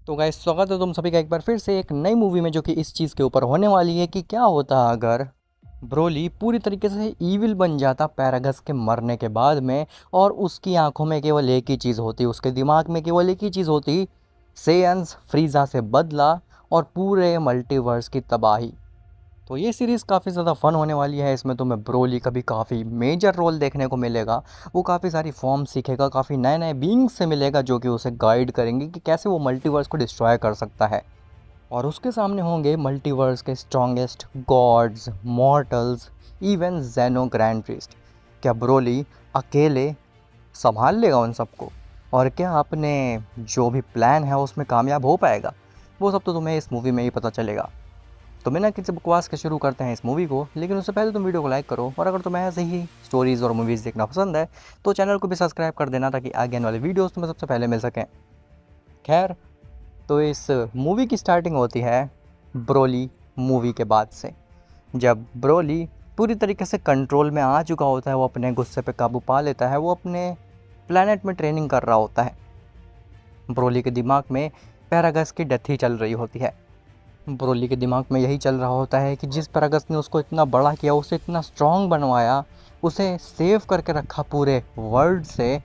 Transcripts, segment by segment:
तो गाइस स्वागत है तुम सभी का एक बार फिर से एक नई मूवी में, जो कि इस चीज़ के ऊपर होने वाली है कि क्या होता अगर ब्रोली पूरी तरीके से ईविल बन जाता पैरागस के मरने के बाद में, और उसकी आंखों में केवल एक ही चीज़ होती, उसके दिमाग में केवल एक ही चीज़ होती, सेयंस फ्रीज़ा से बदला और पूरे मल्टीवर्स की तबाही। तो ये सीरीज़ काफ़ी ज़्यादा फ़न होने वाली है। इसमें तुम्हें ब्रोली का भी काफ़ी मेजर रोल देखने को मिलेगा। वो काफ़ी सारी फॉर्म सीखेगा, काफ़ी नए नए बीइंग्स से मिलेगा जो कि उसे गाइड करेंगे कि कैसे वो मल्टीवर्स को डिस्ट्रॉय कर सकता है। और उसके सामने होंगे मल्टीवर्स के स्ट्रॉन्गेस्ट गॉड्स, मॉर्टल्स, इवन जेनो ग्रैंड प्रीस्ट। क्या ब्रोली अकेले संभाल लेगा उन सबको? और क्या अपने जो भी प्लान है उसमें कामयाब हो पाएगा? वो सब तो तुम्हें इस मूवी में ही पता चलेगा। तो बिना किसी बकवास के शुरू करते हैं इस मूवी को, लेकिन उससे पहले तुम वीडियो को लाइक करो, और अगर तुम्हें ऐसे ही स्टोरीज़ और मूवीज़ देखना पसंद है तो चैनल को भी सब्सक्राइब कर देना, ताकि आगे आने वाले वीडियोस तुम्हें सबसे पहले मिल सकें। खैर, तो इस मूवी की स्टार्टिंग होती है ब्रोली मूवी के बाद से, जब ब्रोली पूरी तरीके से कंट्रोल में आ चुका होता है। वो अपने गुस्से पे काबू पा लेता है। वो अपने प्लेनेट में ट्रेनिंग कर रहा होता है। ब्रोली के दिमाग में पैरागस की डेथ ही चल रही होती है। ब्रोली के दिमाग में यही चल रहा होता है कि जिस पैरागस ने उसको इतना बड़ा किया, उसे इतना स्ट्रांग बनवाया, उसे सेव करके रखा पूरे वर्ल्ड से,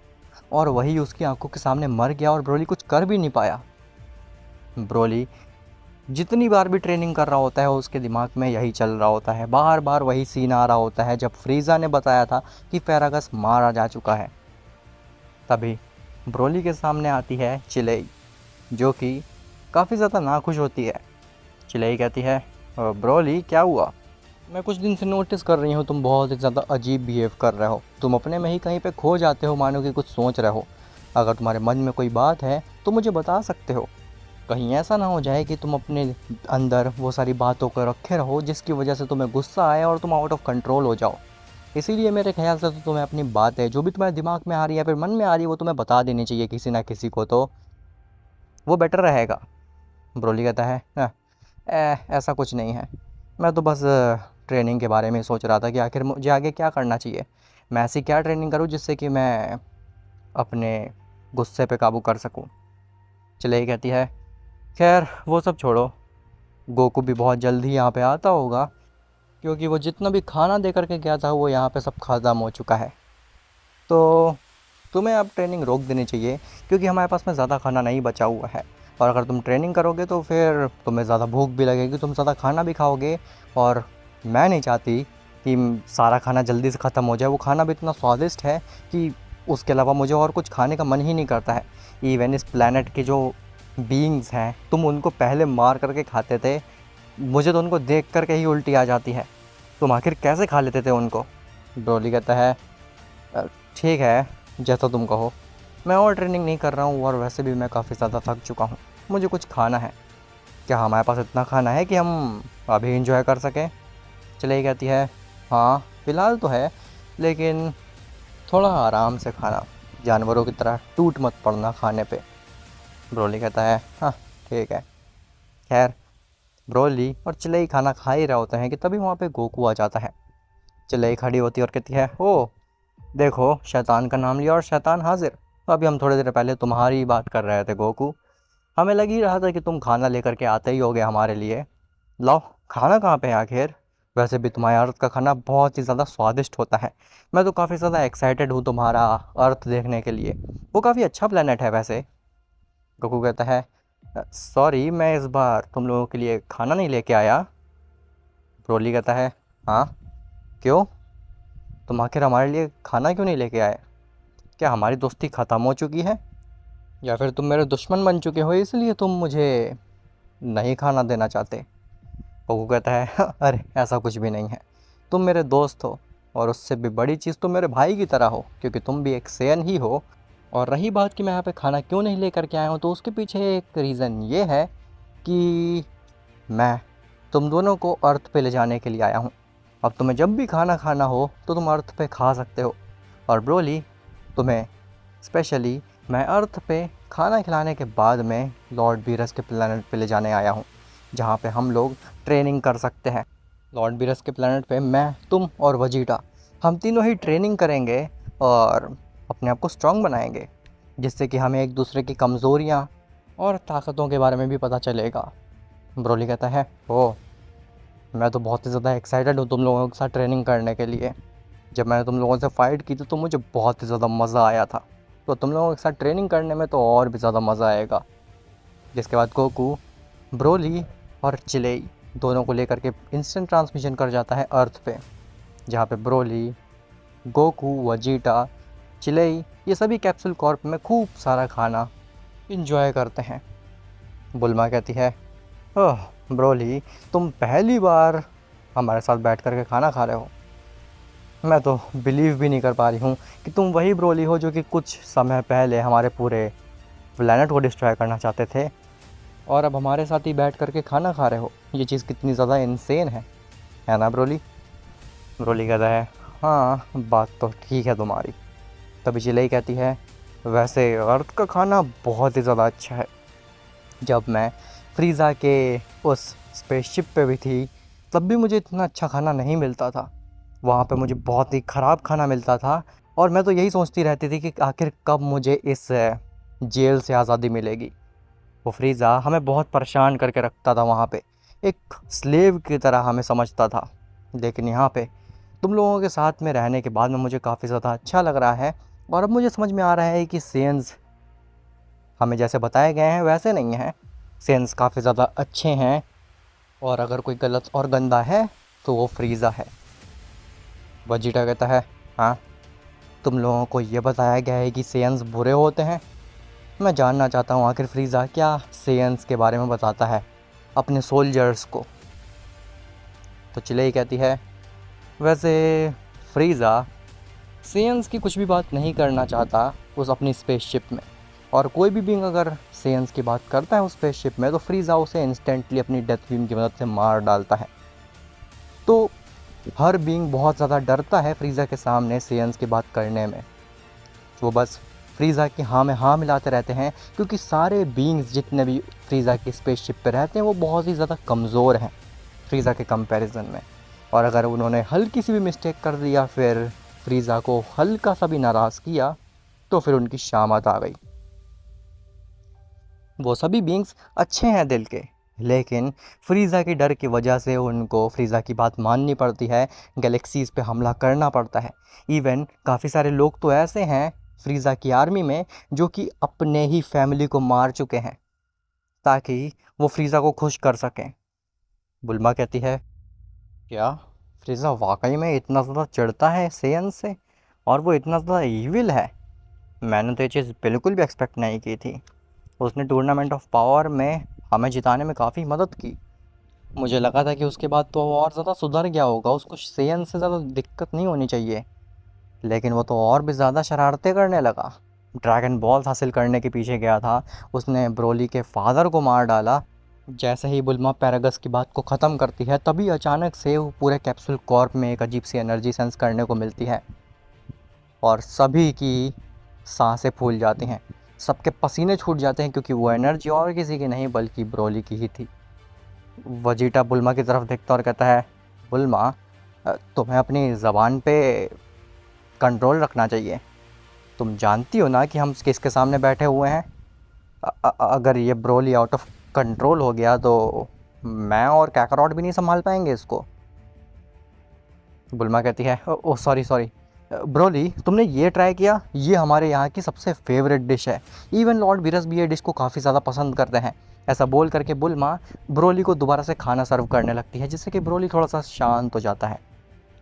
और वही उसकी आंखों के सामने मर गया और ब्रोली कुछ कर भी नहीं पाया। ब्रोली जितनी बार भी ट्रेनिंग कर रहा होता है उसके दिमाग में यही चल रहा होता है। बार बार वही सीन आ रहा होता है जब फ्रीज़ा ने बताया था कि पैरागस मारा जा चुका है। तभी ब्रोली के सामने आती है चिलेई, जो कि काफ़ी ज़्यादा नाखुश होती है। चिलेई कहती है, ब्रोली क्या हुआ? मैं कुछ दिन से नोटिस कर रही हूँ तुम बहुत ही ज़्यादा अजीब बिहेव कर रहे हो। तुम अपने में ही कहीं पे खो जाते हो, मानो कि कुछ सोच रहे हो। अगर तुम्हारे मन में कोई बात है तो मुझे बता सकते हो। कहीं ऐसा ना हो जाए कि तुम अपने अंदर वो सारी बातों को रखे रहो जिसकी वजह से तुम्हें गुस्सा आए और तुम आउट ऑफ कंट्रोल हो जाओ। इसीलिए मेरे ख्याल से तो तुम्हें अपनी बातें जो भी तुम्हारे दिमाग में आ रही है या फिर मन में आ रही है वो तुम्हें बता देनी चाहिए किसी ना किसी को, तो वो बेटर रहेगा। ब्रोली कहता है, ऐसा कुछ नहीं है। मैं तो बस ट्रेनिंग के बारे में सोच रहा था कि आखिर मुझे आगे क्या करना चाहिए। मैं ऐसी क्या ट्रेनिंग करूं जिससे कि मैं अपने गुस्से पे काबू कर सकूं। चले कहती है, खैर वो सब छोड़ो। गोकू भी बहुत जल्द ही यहाँ पे आता होगा, क्योंकि वो जितना भी खाना दे करके गया था वो यहाँ पे सब ख़त्म हो चुका है। तो तुम्हें अब ट्रेनिंग रोक देनी चाहिए, क्योंकि हमारे पास में ज़्यादा खाना नहीं बचा हुआ है। और अगर तुम ट्रेनिंग करोगे तो फिर तुम्हें ज़्यादा भूख भी लगेगी, तुम ज़्यादा खाना भी खाओगे। और मैं नहीं चाहती कि सारा खाना जल्दी से ख़त्म हो जाए। वो खाना भी इतना स्वादिष्ट है कि उसके अलावा मुझे और कुछ खाने का मन ही नहीं करता है। इवन इस प्लानट के जो बीइंग्स हैं, तुम उनको पहले मार करके खाते थे। मुझे तो उनको देख करके ही उल्टी आ जाती है। तुम आखिर कैसे खा लेते थे उनको? डोली कहता है, "अ, ठीक है, जैसा तुम कहो। मैं और ट्रेनिंग नहीं कर रहा हूँ, और वैसे भी मैं काफ़ी ज़्यादा थक चुका हूँ। मुझे कुछ खाना है। क्या हमारे पास इतना खाना है कि हम अभी एंजॉय कर सकें?" चले कहती है, हाँ फ़िलहाल तो है, लेकिन थोड़ा आराम से खाना, जानवरों की तरह टूट मत पड़ना खाने पे। ब्रोली कहता है, हाँ ठीक है। खैर, ब्रोली और चिलेई खाना खा ही रहे होते हैं कि तभी वहाँ पे गोकू आ जाता है। चिलेई खड़ी होती है और कहती है, ओ देखो, शैतान का नाम लिया और शैतान हाजिर। तो अभी हम थोड़ी देर पहले तुम्हारी बात कर रहे थे गोकू। हमें लग ही रहा था कि तुम खाना लेकर के आते ही होगे हमारे लिए। लाओ, खाना कहाँ पे है आखिर? वैसे भी तुम्हारे अर्थ का खाना बहुत ही ज़्यादा स्वादिष्ट होता है। मैं तो काफ़ी ज़्यादा एक्साइटेड हूँ तुम्हारा अर्थ देखने के लिए। वो काफ़ी अच्छा प्लेनेट है वैसे। गोकू कहता है, सॉरी, मैं इस बार तुम लोगों के लिए खाना नहीं लेके आया। ब्रोली कहता है, हाँ क्यों? तुम आखिर हमारे लिए खाना क्यों नहीं लेके आए? क्या हमारी दोस्ती ख़त्म हो चुकी है, या फिर तुम मेरे दुश्मन बन चुके हो इसलिए तुम मुझे नहीं खाना देना चाहते? पोगो कहता है, अरे ऐसा कुछ भी नहीं है। तुम मेरे दोस्त हो, और उससे भी बड़ी चीज़ तुम मेरे भाई की तरह हो, क्योंकि तुम भी एक सेयन ही हो। और रही बात कि मैं यहाँ पे खाना क्यों नहीं लेकर के आया हूँ, तो उसके पीछे एक रीज़न ये है कि मैं तुम दोनों को अर्थ पे ले जाने के लिए आया हूँ। अब तुम्हें जब भी खाना खाना हो तो तुम अर्थ पे खा सकते हो। और ब्रोली, तुम्हें स्पेशली मैं अर्थ पे खाना खिलाने के बाद में लॉर्ड बीरस के प्लेनेट पे ले जाने आया हूँ, जहाँ पे हम लोग ट्रेनिंग कर सकते हैं। लॉर्ड बीरस के प्लेनेट पे मैं, तुम और वजीटा, हम तीनों ही ट्रेनिंग करेंगे और अपने आप को स्ट्रॉन्ग बनाएंगे, जिससे कि हमें एक दूसरे की कमज़ोरियाँ और ताकतों के बारे में भी पता चलेगा। ब्रोली कहता है, ओह मैं तो बहुत ही ज़्यादा एक्साइटेड हूँ तुम लोगों के साथ ट्रेनिंग करने के लिए। जब मैंने तुम लोगों से फ़ाइट की थी तो मुझे बहुत ही ज़्यादा मज़ा आया था, तो तुम लोगों के साथ ट्रेनिंग करने में तो और भी ज़्यादा मज़ा आएगा। जिसके बाद गोकू, ब्रोली और चिलेई दोनों को लेकर के इंस्टेंट ट्रांसमिशन कर जाता है अर्थ पे, जहाँ पे ब्रोली, गोकू, वजीटा, चिलेई ये सभी कैप्सूल कॉर्प में खूब सारा खाना इंजॉय करते हैं। बुल्मा कहती है, ओह ब्रोली तुम पहली बार हमारे साथ बैठ कर के खाना खा रहे हो। मैं तो बिलीव भी नहीं कर पा रही हूँ कि तुम वही ब्रोली हो जो कि कुछ समय पहले हमारे पूरे प्लेनेट को डिस्ट्रॉय करना चाहते थे, और अब हमारे साथ ही बैठ करके खाना खा रहे हो। ये चीज़ कितनी ज़्यादा इनसेन है ना ब्रोली? ब्रोली कहता है, हाँ बात तो ठीक है तुम्हारी। तभी चिलेई कहती है, वैसे अर्थ का खाना बहुत ही ज़्यादा अच्छा है। जब मैं फ्रीज़ा के उस स्पेसशिप पे भी थी तब भी मुझे इतना अच्छा खाना नहीं मिलता था। वहाँ पे मुझे बहुत ही ख़राब खाना मिलता था, और मैं तो यही सोचती रहती थी कि आखिर कब मुझे इस जेल से आज़ादी मिलेगी। वो फ्रीज़ा हमें बहुत परेशान करके रखता था वहाँ पे, एक स्लेव की तरह हमें समझता था। लेकिन यहाँ पे तुम लोगों के साथ में रहने के बाद में मुझे काफ़ी ज़्यादा अच्छा लग रहा है, और अब मुझे समझ में आ रहा है कि सेंस हमें जैसे बताए गए हैं वैसे नहीं हैं। सेंस काफ़ी ज़्यादा अच्छे हैं, और अगर कोई गलत और गंदा है तो वो फ्रीज़ा है। वजीटा कहता है, हाँ तुम लोगों को ये बताया गया है कि सेंस बुरे होते हैं। मैं जानना चाहता हूँ आखिर फ्रीज़ा क्या सेंस के बारे में बताता है अपने सोल्जर्स को। तो चिलेई कहती है, वैसे फ्रीज़ा सेंस की कुछ भी बात नहीं करना चाहता उस अपनी स्पेसशिप में, और कोई भी बीइंग अगर सेंस की बात करता है उस स्पेसशिप में तो फ्रीज़ा उसे इंस्टेंटली अपनी डेथ बीम की मदद से मार डालता है। तो हर बीइंग बहुत ज़्यादा डरता है फ्रीज़ा के सामने सेंस की बात करने में। वो बस फ्रीज़ा की हाँ में हाँ मिलाते रहते हैं, क्योंकि सारे बीइंग्स जितने भी फ्रीज़ा की स्पेसशिप पे रहते हैं वो बहुत ही ज़्यादा कमज़ोर हैं फ्रीज़ा के कंपैरिजन में। और अगर उन्होंने हल्की सी भी मिस्टेक कर दी या फिर फ्रीज़ा को हल्का सा भी नाराज़ किया तो फिर उनकी शामत आ गई। वो सभी बीइंग्स अच्छे हैं दिल के, लेकिन फ्रीज़ा के डर की वजह से उनको फ्रीज़ा की बात माननी पड़ती है, गैलेक्सीज़ पे हमला करना पड़ता है। इवन काफ़ी सारे लोग तो ऐसे हैं फ्रीज़ा की आर्मी में जो कि अपने ही फैमिली को मार चुके हैं ताकि वो फ्रीज़ा को खुश कर सकें। बुल्मा कहती है, क्या फ्रीज़ा वाकई में इतना ज़्यादा चिढ़ता है सेयन से, और वो इतना ज़्यादा ईविल है? मैंने तो ये चीज़ बिल्कुल भी एक्सपेक्ट नहीं की थी। उसने टूर्नामेंट ऑफ पावर में हमें जिताने में काफ़ी मदद की। मुझे लगा था कि उसके बाद तो वो और ज़्यादा सुधर गया होगा, उसको सेयन से ज़्यादा दिक्कत नहीं होनी चाहिए, लेकिन वो तो और भी ज़्यादा शरारतें करने लगा। ड्रैगन बॉल्स हासिल करने के पीछे गया था, उसने ब्रोली के फादर को मार डाला। जैसे ही बुल्मा पैरागस की बात को ख़त्म करती है तभी अचानक से वो पूरे कैप्सूल कॉर्प में एक अजीब सी एनर्जी सेंस करने को मिलती है, और सभी की सांसें फूल जाती हैं, सबके पसीने छूट जाते हैं, क्योंकि वो एनर्जी और किसी की नहीं बल्कि ब्रोली की ही थी। वजीटा बुल्मा की तरफ देखता और कहता है, बुल्मा तुम्हें अपनी ज़बान पे कंट्रोल रखना चाहिए। तुम जानती हो ना कि हम किसके सामने बैठे हुए हैं। अगर ये ब्रोली आउट ऑफ कंट्रोल हो गया तो मैं और कैकरॉट भी नहीं संभाल पाएंगे इसको। बुल्मा कहती है, ओह सॉरी सॉरी ब्रोली, तुमने ये ट्राई किया, ये हमारे यहाँ की सबसे फेवरेट डिश है। इवन लॉर्ड बीरस भी ये डिश को काफ़ी ज़्यादा पसंद करते हैं। ऐसा बोल करके बुल्मा ब्रोली को दोबारा से खाना सर्व करने लगती है, जिससे कि ब्रोली थोड़ा सा शांत हो जाता है।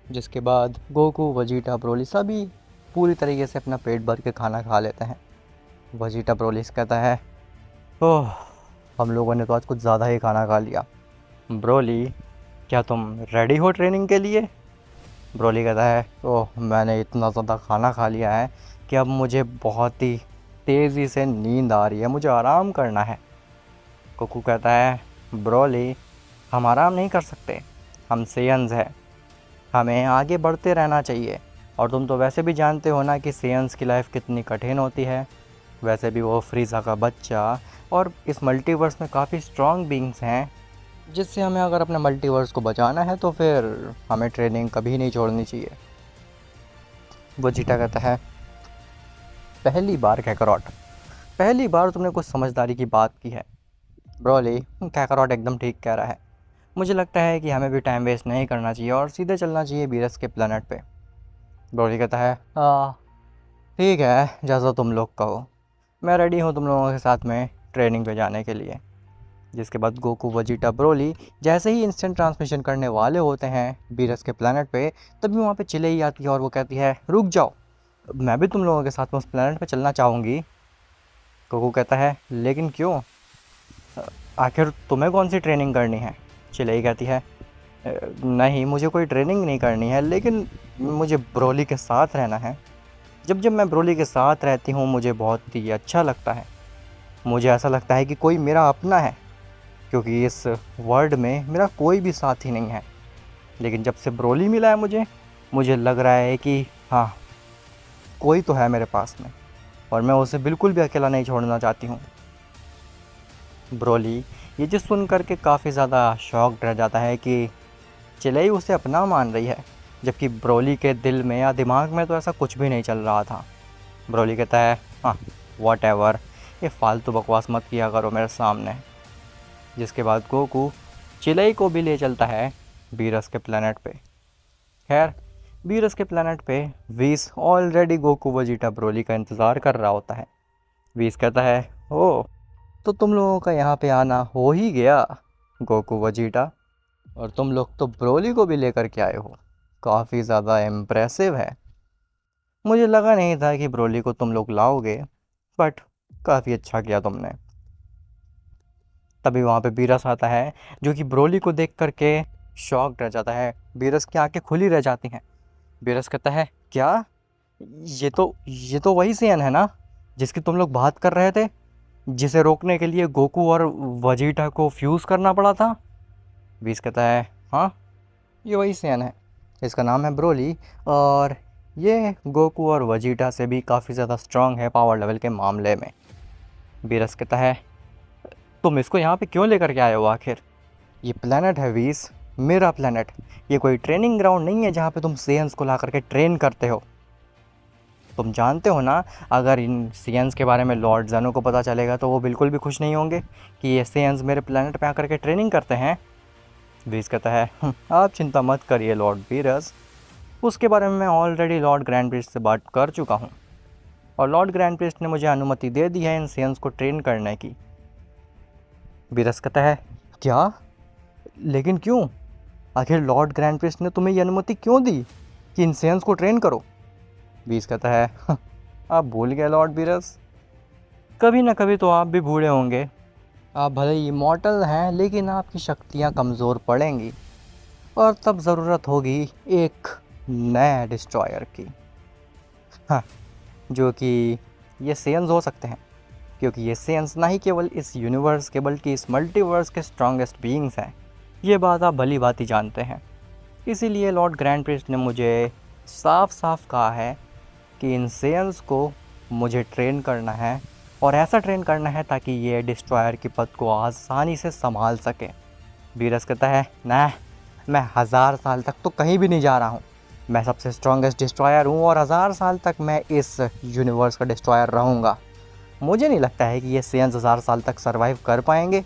जिसके बाद गोकू, वजीटा, ब्रोली सभी पूरी तरीके से अपना पेट भर के खाना खा लेते हैं। वजीटा ब्रोली से कहता है, ओह हम लोगों ने तो आज कुछ ज़्यादा ही खाना खा लिया। ब्रोली, क्या तुम रेडी हो ट्रेनिंग के लिए? ब्रोली कहता है, ओह मैंने इतना ज़्यादा खाना खा लिया है कि अब मुझे बहुत ही तेज़ी से नींद आ रही है, मुझे आराम करना है। गोकू कहता है, ब्रोली हम आराम नहीं कर सकते, हम सेयन्स हैं, हमें आगे बढ़ते रहना चाहिए। और तुम तो वैसे भी जानते हो ना कि सेयन्स की लाइफ कितनी कठिन होती है। वैसे भी वो फ्रीज़ा का बच्चा, और इस मल्टीवर्स में काफ़ी स्ट्रॉन्ग बीइंग्स हैं, जिससे हमें अगर अपने मल्टीवर्स को बचाना है तो फिर हमें ट्रेनिंग कभी नहीं छोड़नी चाहिए। वो जीटा कहता है, पहली बार कैकरॉट पहली बार तुमने कुछ समझदारी की बात की है। ब्रोली, कैकारोट एकदम ठीक कह रहा है। मुझे लगता है कि हमें भी टाइम वेस्ट नहीं करना चाहिए और सीधे चलना चाहिए बीरस के प्लेनेट पे। ब्रोली कहता है ठीक है, जैसा तुम लोग कहो। मैं रेडी हूँ तुम लोगों के साथ में ट्रेनिंग पे जाने के लिए। जिसके बाद गोकू, वेजिटा, ब्रोली जैसे ही इंस्टेंट ट्रांसमिशन करने वाले होते हैं बीरस के प्लेनेट पे, तभी वहाँ पे चिलेई आती है और वो कहती है रुक जाओ, मैं भी तुम लोगों के साथ में उस प्लेनेट पे चलना चाहूँगी। गोकू कहता है लेकिन क्यों, आखिर तुम्हें कौन सी ट्रेनिंग करनी है। चिलेई कहती है नहीं, मुझे कोई ट्रेनिंग नहीं करनी है, लेकिन मुझे ब्रोली के साथ रहना है। जब जब मैं ब्रोली के साथ रहती हूँ मुझे बहुत ही अच्छा लगता है। मुझे ऐसा लगता है कि कोई मेरा अपना है, क्योंकि इस वर्ल्ड में मेरा कोई भी साथी नहीं है। लेकिन जब से ब्रोली मिला है मुझे लग रहा है कि हाँ, कोई तो है मेरे पास में, और मैं उसे बिल्कुल भी अकेला नहीं छोड़ना चाहती हूँ। ब्रोली ये चीज़ सुन करके काफ़ी ज़्यादा शॉक्ड रह जाता है कि चिलेई उसे अपना मान रही है, जबकि ब्रोली के दिल में या दिमाग में तो ऐसा कुछ भी नहीं चल रहा था। ब्रोली कहता है हाँ वॉट एवर, ये फालतू बकवास मत किया करो मेरे सामने। जिसके बाद गोकू चिलेई को भी ले चलता है बीरस के प्लेनेट पे। खैर, बीरस के प्लेनेट पे वीस ऑलरेडी गोकू, वेजिटा, ब्रोली का इंतज़ार कर रहा होता है। वीस कहता है ओ, तो तुम लोगों का यहाँ पे आना हो ही गया गोकू, वेजिटा, और तुम लोग तो ब्रोली को भी लेकर के आए हो। काफ़ी ज़्यादा इम्प्रेसिव है। मुझे लगा नहीं था कि ब्रोली को तुम लोग लाओगे, बट काफ़ी अच्छा किया तुमने। तभी वहाँ पे बीरस आता है, जो कि ब्रोली को देख करके शॉक्ड रह जाता है। बीरस की आंखें खुली रह जाती हैं। बीरस कहता है क्या, ये तो वही सेन है ना जिसकी तुम लोग बात कर रहे थे, जिसे रोकने के लिए गोकू और वेजिटा को फ्यूज़ करना पड़ा था। बीरस कहता है हाँ, ये वही सेन है, इसका नाम है ब्रोली, और ये गोकू और वेजिटा से भी काफ़ी ज़्यादा स्ट्रांग है पावर लेवल के मामले में। बीरस कहता है तुम इसको यहाँ पे क्यों लेकर के आए हो आखिर। ये प्लेनेट है वीस, मेरा प्लेनेट। ये कोई ट्रेनिंग ग्राउंड नहीं है जहाँ पे तुम सेयंस को ला करके ट्रेन करते हो। तुम जानते हो ना, अगर इन सेयंस के बारे में लॉर्ड ज़ेनो को पता चलेगा तो वो बिल्कुल भी खुश नहीं होंगे कि ये सेयंस मेरे प्लेनेट पे आकर के ट्रेनिंग करते हैं। बीस कहता है आप चिंता मत करिए लॉर्ड बीरस, उसके बारे में मैं ऑलरेडी लॉर्ड ग्रैंड प्रिस्ट से बात कर चुका हूँ, और लॉर्ड ग्रैंड प्रिस्ट ने मुझे अनुमति दे दी है इन सेयंस को ट्रेन करने की। बीरस कहता है क्या, लेकिन क्यों, आखिर लॉर्ड ग्रैंड प्रिस्ट ने तुम्हें ये अनुमति क्यों दी कि इन सेयंस को ट्रेन करो। बीस कहता है आप भूल गए लॉर्ड बीरस, कभी ना कभी तो आप भी बूढ़े होंगे। आप भले ही इमॉर्टल हैं, लेकिन आपकी शक्तियाँ कमज़ोर पड़ेंगी, और तब ज़रूरत होगी एक नए डिस्ट्रॉयर की। हाँ, जो कि ये सेयंस हो सकते हैं, क्योंकि ये सेयंस ना ही केवल इस यूनिवर्स के बल्कि इस मल्टीवर्स के स्ट्रॉन्गेस्ट बीइंग्स हैं। ये बात आप भली भांति जानते हैं। इसीलिए लॉर्ड ग्रैंड प्रिस्ट ने मुझे साफ साफ कहा है कि इन सेयंस को मुझे ट्रेन करना है, और ऐसा ट्रेन करना है ताकि ये डिस्ट्रॉयर की पद को आसानी से संभाल सके। बीरस कहता है ना, मैं 1000 साल तक तो कहीं भी नहीं जा रहा हूँ। मैं सबसे स्ट्रॉन्गेस्ट डिस्ट्रॉयर हूँ, और 1000 साल तक मैं इस यूनिवर्स का डिस्ट्रॉयर रहूँगा। मुझे नहीं लगता है कि ये सेयंस 1000 साल तक सर्वाइव कर पाएंगे।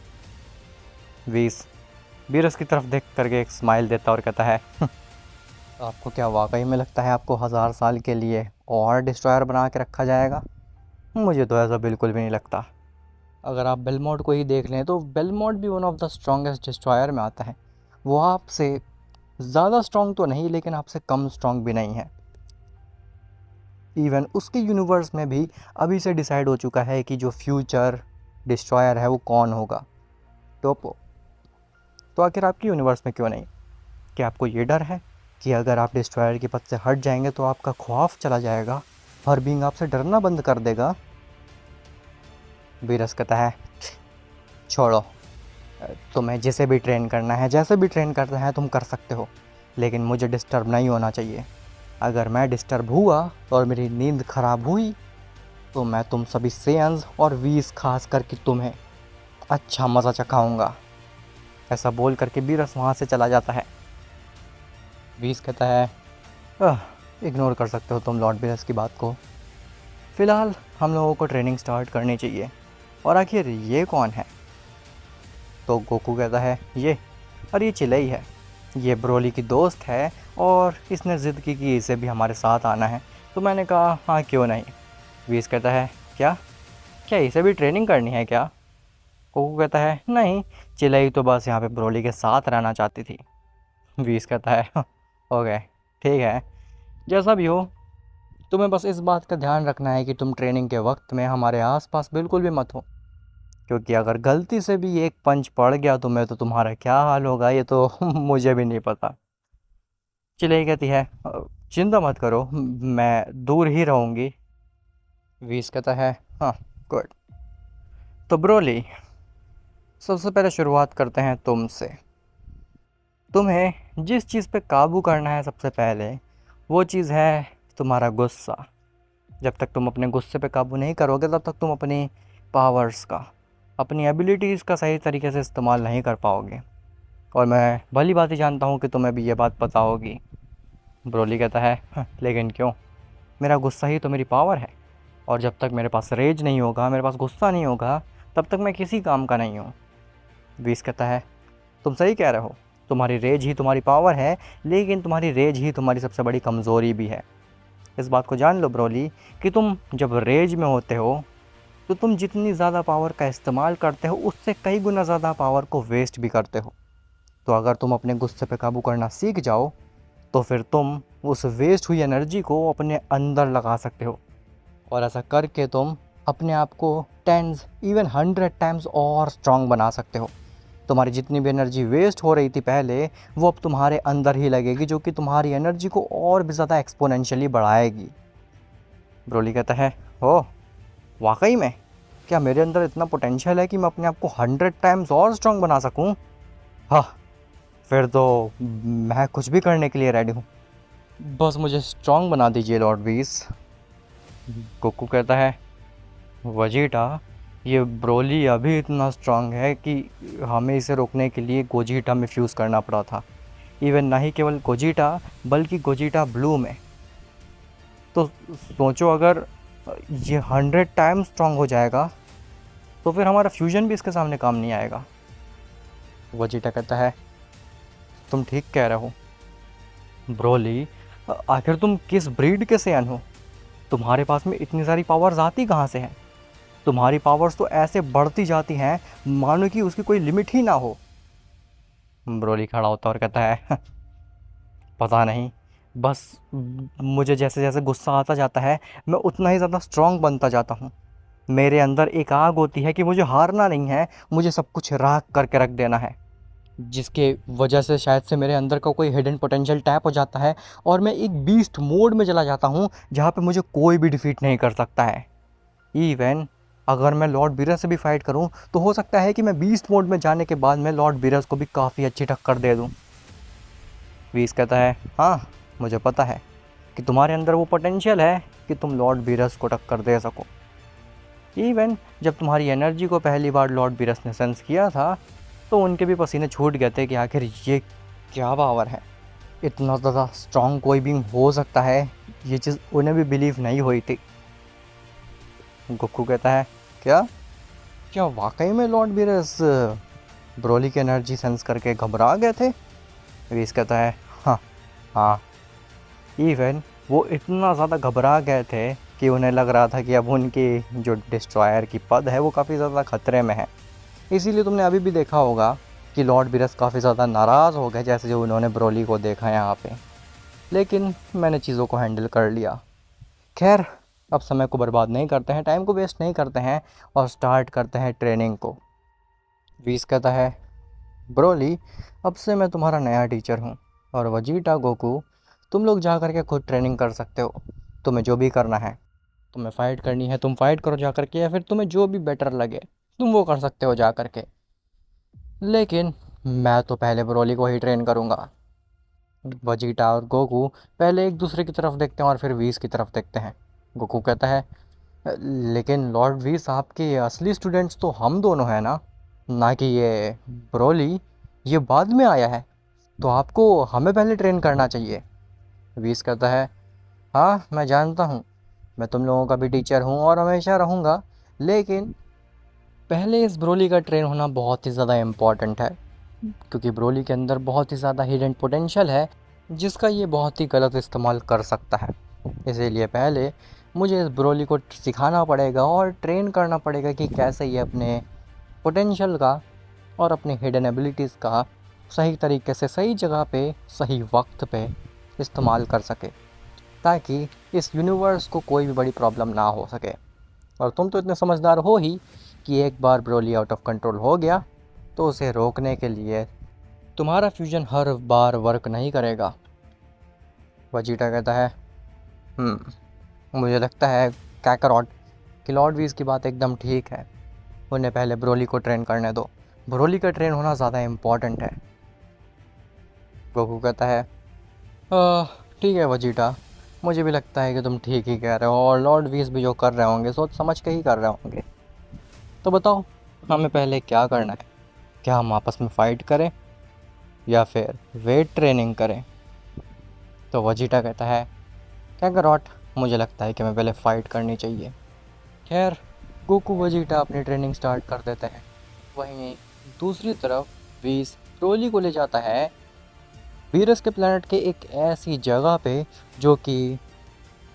बीरस की तरफ देख करके एक स्माइल देता और कहता है आपको क्या वाकई में लगता है आपको 1000 साल के लिए और डिस्ट्रॉयर बना के रखा जाएगा? मुझे तो ऐसा बिल्कुल भी नहीं लगता। अगर आप बेलमोट को ही देख लें तो बेलमोट भी one of the strongest destroyer में आता है। वो आपसे ज़्यादा स्ट्रॉन्ग तो नहीं, लेकिन आपसे कम स्ट्रॉन्ग भी नहीं है। इवन उसके यूनिवर्स में भी अभी से डिसाइड हो चुका है कि जो फ्यूचर डिस्ट्रॉयर है वो कौन होगा, टोपो। तो आखिर आपके यूनिवर्स में क्यों नहीं? क्या आपको ये डर है कि अगर आप डिस्ट्रॉयर के पद से हट जाएंगे तो आपका खौफ चला जाएगा, हर बीइंग आपसे डरना बंद कर देगा? बीरस कहता है छोड़ो, तुम्हें जिसे भी ट्रेन करना है, जैसे भी ट्रेन करना है तुम कर सकते हो, लेकिन मुझे डिस्टर्ब नहीं होना चाहिए। अगर मैं डिस्टर्ब हुआ और मेरी नींद ख़राब हुई तो मैं तुम सभी सेयंस और वीस खास करके तुम्हें अच्छा मज़ा चखाऊंगा। ऐसा बोल करके बीरस वहाँ से चला जाता है। वीस कहता है इग्नोर कर सकते हो तुम लॉर्ड बीरस की बात को, फ़िलहाल हम लोगों को ट्रेनिंग स्टार्ट करनी चाहिए। और आखिर ये कौन है? तो गोकू कहता है ये, और ये चिल्लई है, ये ब्रोली की दोस्त है और इसने ज़िद की कि इसे भी हमारे साथ आना है। तो मैंने कहा हाँ क्यों नहीं। वीस कहता है क्या क्या इसे भी ट्रेनिंग करनी है क्या? गोकू कहता है नहीं, चिल्लई तो बस यहाँ पे ब्रोली के साथ रहना चाहती थी। वीस कहता है ओके ठीक है, जैसा भी हो, तुम्हें बस इस बात का ध्यान रखना है कि तुम ट्रेनिंग के वक्त में हमारे आसपास बिल्कुल भी मत हो, क्योंकि अगर गलती से भी एक पंच पड़ गया तुम्हें तो तुम्हारा क्या हाल होगा ये तो मुझे भी नहीं पता। चिल्लई कहती है चिंता मत करो, मैं दूर ही रहूँगी। वीस कहता है हाँ गुड। तो ब्रोली, सबसे पहले शुरुआत करते हैं तुमसे। तुम्हें जिस चीज़ पे काबू करना है सबसे पहले, वो चीज़ है तुम्हारा गुस्सा। जब तक तुम अपने गुस्से पे काबू नहीं करोगे तब तक तुम अपनी पावर्स का, अपनी एबिलिटीज़ का सही तरीके से इस्तेमाल नहीं कर पाओगे। और मैं भली भांति जानता हूँ कि तुम्हें भी ये बात पता होगी। ब्रोली कहता है लेकिन क्यों? मेरा गुस्सा ही तो मेरी पावर है, और जब तक मेरे पास रेज नहीं होगा, मेरे पास गुस्सा नहीं होगा, तब तक मैं किसी काम का नहीं हूँ। बीस कहता है तुम सही कह रहे हो, तुम्हारी रेज ही तुम्हारी पावर है, लेकिन तुम्हारी रेज ही तुम्हारी सबसे बड़ी कमज़ोरी भी है। इस बात को जान लो ब्रोली कि तुम जब रेज में होते हो तो तुम जितनी ज़्यादा पावर का इस्तेमाल करते हो उससे कई गुना ज़्यादा पावर को वेस्ट भी करते हो। तो अगर तुम अपने गुस्से पे काबू करना सीख जाओ तो फिर तुम उस वेस्ट हुई एनर्जी को अपने अंदर लगा सकते हो, और ऐसा करके तुम अपने आप को 10 इवन 100 टाइम्स और स्ट्रांग बना सकते हो। तुम्हारी जितनी भी एनर्जी वेस्ट हो रही थी पहले, वो अब तुम्हारे अंदर ही लगेगी, जो कि तुम्हारी एनर्जी को और भी ज़्यादा एक्सपोनेंशियली बढ़ाएगी। ब्रोली कहता है ओ वाकई में, क्या मेरे अंदर इतना पोटेंशियल है कि मैं अपने आप को 100 टाइम्स और स्ट्रांग बना सकूं? हाँ, फिर तो मैं कुछ भी करने के लिए रेडी हूँ, बस मुझे स्ट्रांग बना दीजिए लॉर्ड बीस। गोकू कहता है वजीटा, ये ब्रोली अभी इतना स्ट्रांग है कि हमें इसे रोकने के लिए गोजीटा में फ्यूज़ करना पड़ा था। इवन ना ही केवल गोजीटा बल्कि गोजीटा ब्लू में। तो सोचो अगर ये 100 टाइम स्ट्रांग हो जाएगा तो फिर हमारा फ्यूजन भी इसके सामने काम नहीं आएगा। वजीटा कहता है तुम ठीक कह रहे हो ब्रोली, आखिर तुम किस ब्रीड के सैन हो? तुम्हारे पास में इतनी सारी पावर्स आती कहाँ से हैं? तुम्हारी पावर्स तो ऐसे बढ़ती जाती हैं मानो कि उसकी कोई लिमिट ही ना हो। ब्रोली खड़ा होता और कहता है पता नहीं, बस मुझे जैसे जैसे गुस्सा आता जाता है मैं उतना ही ज़्यादा स्ट्रांग बनता जाता हूँ। मेरे अंदर एक आग होती है कि मुझे हारना नहीं है, मुझे सब कुछ राख करके रख देना है, जिसके वजह से शायद से मेरे अंदर का कोई हिडन पोटेंशियल टैप हो जाता है और मैं एक बीस्ट मोड में चला जाता हूँ जहाँ पे मुझे कोई भी डिफीट नहीं कर सकता है। इवन अगर मैं लॉर्ड बीरस से भी फाइट करूँ तो हो सकता है कि मैं बीस्ट मोड में जाने के बाद मैं लॉर्ड बीरस को भी काफ़ी अच्छी टक्कर दे दूँ। वीस कहता है हाँ मुझे पता है कि तुम्हारे अंदर वो पोटेंशियल है कि तुम लॉर्ड बीरस को टक्कर दे सको। इवन जब तुम्हारी एनर्जी को पहली बार लॉर्ड बीरस ने सेंस किया था तो उनके भी पसीने छूट गए थे कि आखिर ये क्या पावर है, इतना ज़्यादा स्ट्रांग कोई भी हो सकता है, ये चीज़ उन्हें भी बिलीव नहीं हुई थी। गोकू कहता है क्या क्या वाकई में लॉर्ड बीरस ब्रोली की एनर्जी सेंस करके घबरा गए थे? वीस कहता है हाँ हाँ, इवन वो इतना ज़्यादा घबरा गए थे कि उन्हें लग रहा था कि अब उनकी जो डिस्ट्रॉयर की पद है वो काफ़ी ज़्यादा ख़तरे में है। इसीलिए तुमने अभी भी देखा होगा कि लॉर्ड बीरस काफ़ी ज़्यादा नाराज़ हो गए जैसे जो उन्होंने ब्रोली को देखा यहाँ पे। लेकिन मैंने चीज़ों को हैंडल कर लिया। खैर, अब समय को बर्बाद नहीं करते हैं, टाइम को वेस्ट नहीं करते हैं और स्टार्ट करते हैं ट्रेनिंग को। वीस कहता है ब्रोली, अब से मैं तुम्हारा नया टीचर हूँ, और वजीटा गोकू, तुम लोग जा कर के खुद ट्रेनिंग कर सकते हो। तुम्हें जो भी करना है, तुम्हें फ़ाइट करनी है तुम फ़ाइट करो जा कर के, या फिर तुम्हें जो भी बेटर लगे तुम वो कर सकते हो जा कर के। लेकिन मैं तो पहले ब्रोली को ही ट्रेन करूँगा। वजीटा और गोकू पहले एक दूसरे की तरफ देखते हैं और फिर वीस की तरफ देखते हैं। गोकू कहता है लेकिन लॉर्ड वीस, आपके असली स्टूडेंट्स तो हम दोनों हैं ना, ना कि ये ब्रोली, ये बाद में आया है, तो आपको हमें पहले ट्रेन करना चाहिए। वीस कहता है हाँ मैं जानता हूँ, मैं तुम लोगों का भी टीचर हूँ और हमेशा रहूँगा, लेकिन पहले इस ब्रोली का ट्रेन होना बहुत ही ज़्यादा इम्पॉर्टेंट है, क्योंकि ब्रोली के अंदर बहुत ही ज़्यादा हिडन पोटेंशियल है जिसका ये बहुत ही गलत इस्तेमाल कर सकता है। इसीलिए पहले मुझे इस ब्रोली को सिखाना पड़ेगा और ट्रेन करना पड़ेगा कि कैसे ये अपने पोटेंशियल का और अपने हिडन एबिलिटीज़ का सही तरीके से सही जगह पे सही वक्त पे इस्तेमाल कर सके, ताकि इस यूनिवर्स को कोई भी बड़ी प्रॉब्लम ना हो सके। और तुम तो इतने समझदार हो ही कि एक बार ब्रोली आउट ऑफ कंट्रोल हो गया तो उसे रोकने के लिए तुम्हारा फ्यूजन हर बार वर्क नहीं करेगा। वजीटा कहता है मुझे लगता है कैकरॉट कि लॉर्ड वीज़ की बात एकदम ठीक है, उन्हें पहले ब्रोली को ट्रेन करने दो। ब्रोली का ट्रेन होना ज़्यादा इम्पॉर्टेंट है। गोकू कहता है ठीक है वजीटा, मुझे भी लगता है कि तुम ठीक ही कह रहे हो और लॉर्ड वीज़ भी जो कर रहे होंगे सोच समझ के ही कर रहे होंगे। तो बताओ हमें पहले क्या करना है? क्या हम आपस में फ़ाइट करें या फिर वेट ट्रेनिंग करें? तो वजीटा कहता है कैकरॉट, मुझे लगता है कि हमें पहले फ़ाइट करनी चाहिए। खैर गोकू वजीटा अपनी ट्रेनिंग स्टार्ट कर देते हैं। वहीं दूसरी तरफ वीज़ ब्रोली को ले जाता है वीरस के प्लैनेट के एक ऐसी जगह पे जो कि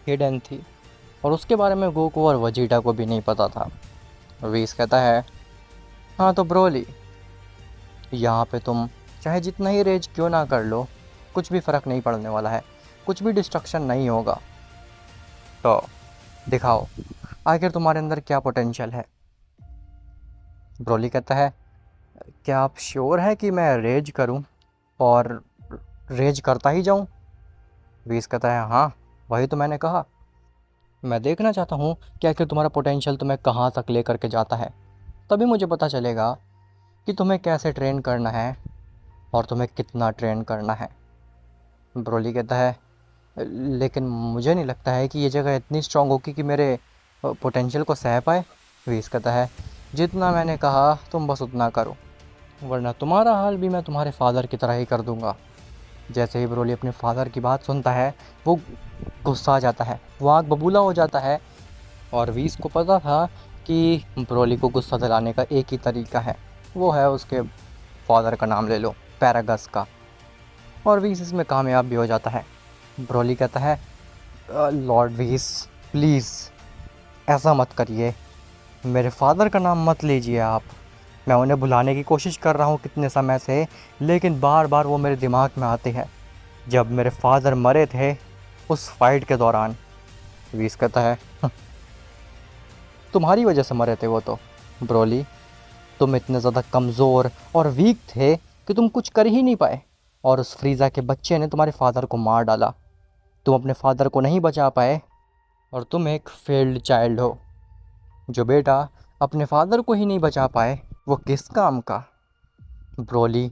हिडन थी और उसके बारे में गोकू और वजीटा को भी नहीं पता था। वीज़ कहता है हाँ तो ब्रोली, यहाँ पे तुम चाहे जितना ही रेज क्यों ना कर लो कुछ भी फ़र्क नहीं पड़ने वाला है, कुछ भी डिस्ट्रक्शन नहीं होगा। तो दिखाओ आखिर तुम्हारे अंदर क्या पोटेंशियल है। ब्रोली कहता है क्या आप श्योर है कि मैं रेज करूं और रेज करता ही जाऊं? वीस कहता है हाँ वही तो मैंने कहा, मैं देखना चाहता हूं कि आखिर तुम्हारा पोटेंशियल तुम्हें कहाँ तक ले करके जाता है, तभी मुझे पता चलेगा कि तुम्हें कैसे ट्रेन करना है और तुम्हें कितना ट्रेन करना है। ब्रोली कहता है लेकिन मुझे नहीं लगता है कि ये जगह इतनी स्ट्रांग होगी कि मेरे पोटेंशियल को सह पाए। वीस कहता है जितना मैंने कहा तुम बस उतना करो, वरना तुम्हारा हाल भी मैं तुम्हारे फादर की तरह ही कर दूंगा। जैसे ही ब्रोली अपने फादर की बात सुनता है वो गुस्सा आ जाता है, वो आग बबूला हो जाता है। और वीस को पता था कि ब्रोली को गुस्सा दिलाने का एक ही तरीका है, वो है उसके फादर का नाम ले लो, पैरागस का। और वीस इसमें कामयाब भी हो जाता है। ब्रोली कहता है लॉर्ड वीस प्लीज़ ऐसा मत करिए, मेरे फादर का नाम मत लीजिए आप। मैं उन्हें भुलाने की कोशिश कर रहा हूँ कितने समय से, लेकिन बार बार वो मेरे दिमाग में आते हैं। जब मेरे फादर मरे थे उस फाइट के दौरान। वीस कहता है तुम्हारी वजह से मरे थे वो तो। ब्रोली तुम इतने ज़्यादा कमज़ोर और वीक थे कि तुम कुछ कर ही नहीं पाए, और उस फ्रीज़ा के बच्चे ने तुम्हारे फादर को मार डाला। तुम अपने फादर को नहीं बचा पाए और तुम एक फेल्ड चाइल्ड हो। जो बेटा अपने फादर को ही नहीं बचा पाए वो किस काम का। ब्रोली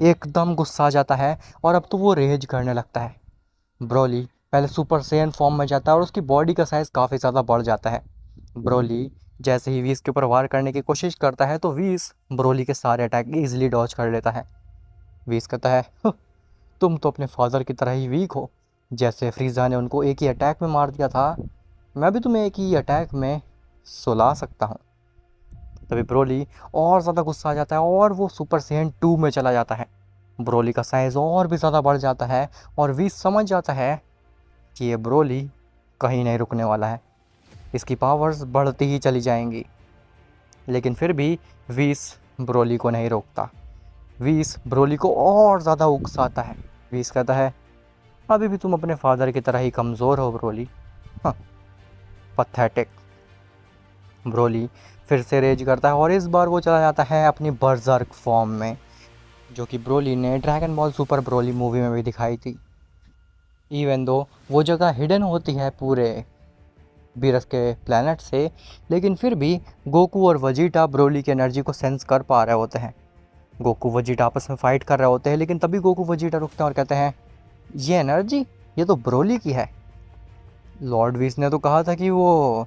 एकदम गुस्सा आ जाता है और अब तो वो रेज करने लगता है। ब्रोली पहले सुपर सेयन फॉर्म में जाता है और उसकी बॉडी का साइज़ काफ़ी ज़्यादा बढ़ जाता है। ब्रोली जैसे ही वीस के ऊपर वार करने की कोशिश करता है तो वीस ब्रोली के सारे अटैक ईजिली डॉज कर लेता है। वीस कहता है तुम तो अपने फादर की तरह ही वीक हो, जैसे फ्रीज़ा ने उनको एक ही अटैक में मार दिया था, मैं भी तुम्हें एक ही अटैक में सुला सकता हूँ। तभी ब्रोली और ज़्यादा गुस्सा आ जाता है और वो सुपर सेयन 2 में चला जाता है। ब्रोली का साइज़ और भी ज़्यादा बढ़ जाता है और वीस समझ जाता है कि ये ब्रोली कहीं नहीं रुकने वाला है, इसकी पावर्स बढ़ती ही चली जाएंगी। लेकिन फिर भी वीस ब्रोली को नहीं रोकता। वीस ब्रोली को और ज़्यादा उकसाता है। वीस कहता है अभी भी तुम अपने फादर की तरह ही कमज़ोर हो ब्रोली। हाँ पथेटिक। ब्रोली फिर से रेज करता है और इस बार वो चला जाता है अपनी बर्ज़र्क फॉर्म में, जो कि ब्रोली ने dragon ball super Broly movie में भी दिखाई थी। इवन दो वो जगह हिडन होती है पूरे बीरस के प्लैनेट से, लेकिन फिर भी गोकू और वजीटा ब्रोली की एनर्जी को सेंस कर पा रहे होते हैं। गोकू वजीटा आपस में फ़ाइट कर रहे होते हैं, लेकिन तभी गोकू वजीटा रुकते हैं और कहते हैं ये एनर्जी ये तो ब्रोली की है। लॉर्ड वीस ने तो कहा था कि वो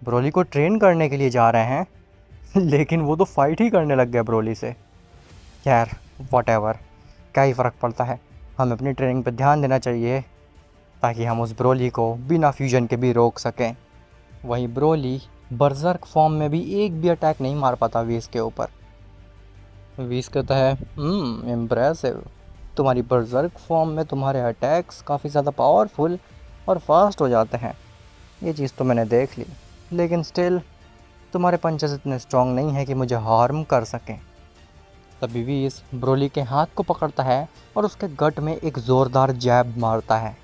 ब्रोली को ट्रेन करने के लिए जा रहे हैं लेकिन वो तो फाइट ही करने लग गया ब्रोली से। खैर वॉट एवर, क्या ही फ़र्क पड़ता है, हमें अपनी ट्रेनिंग पे ध्यान देना चाहिए ताकि हम उस ब्रोली को बिना फ्यूजन के भी रोक सकें। वहीं ब्रोली बर्जर्क फॉर्म में भी एक भी अटैक नहीं मार पाता वीस के ऊपर। वीस कहता है इम्प्रेसिव, तुम्हारी बर्जर्क फॉर्म में तुम्हारे अटैक्स काफ़ी ज़्यादा पावरफुल और फास्ट हो जाते हैं, ये चीज़ तो मैंने देख ली, लेकिन स्टिल तुम्हारे पंचेस इतने स्ट्रॉन्ग नहीं हैं कि मुझे हार्म कर सकें। तभी वीस ब्रोली के हाथ को पकड़ता है और उसके गट में एक ज़ोरदार जैब मारता है,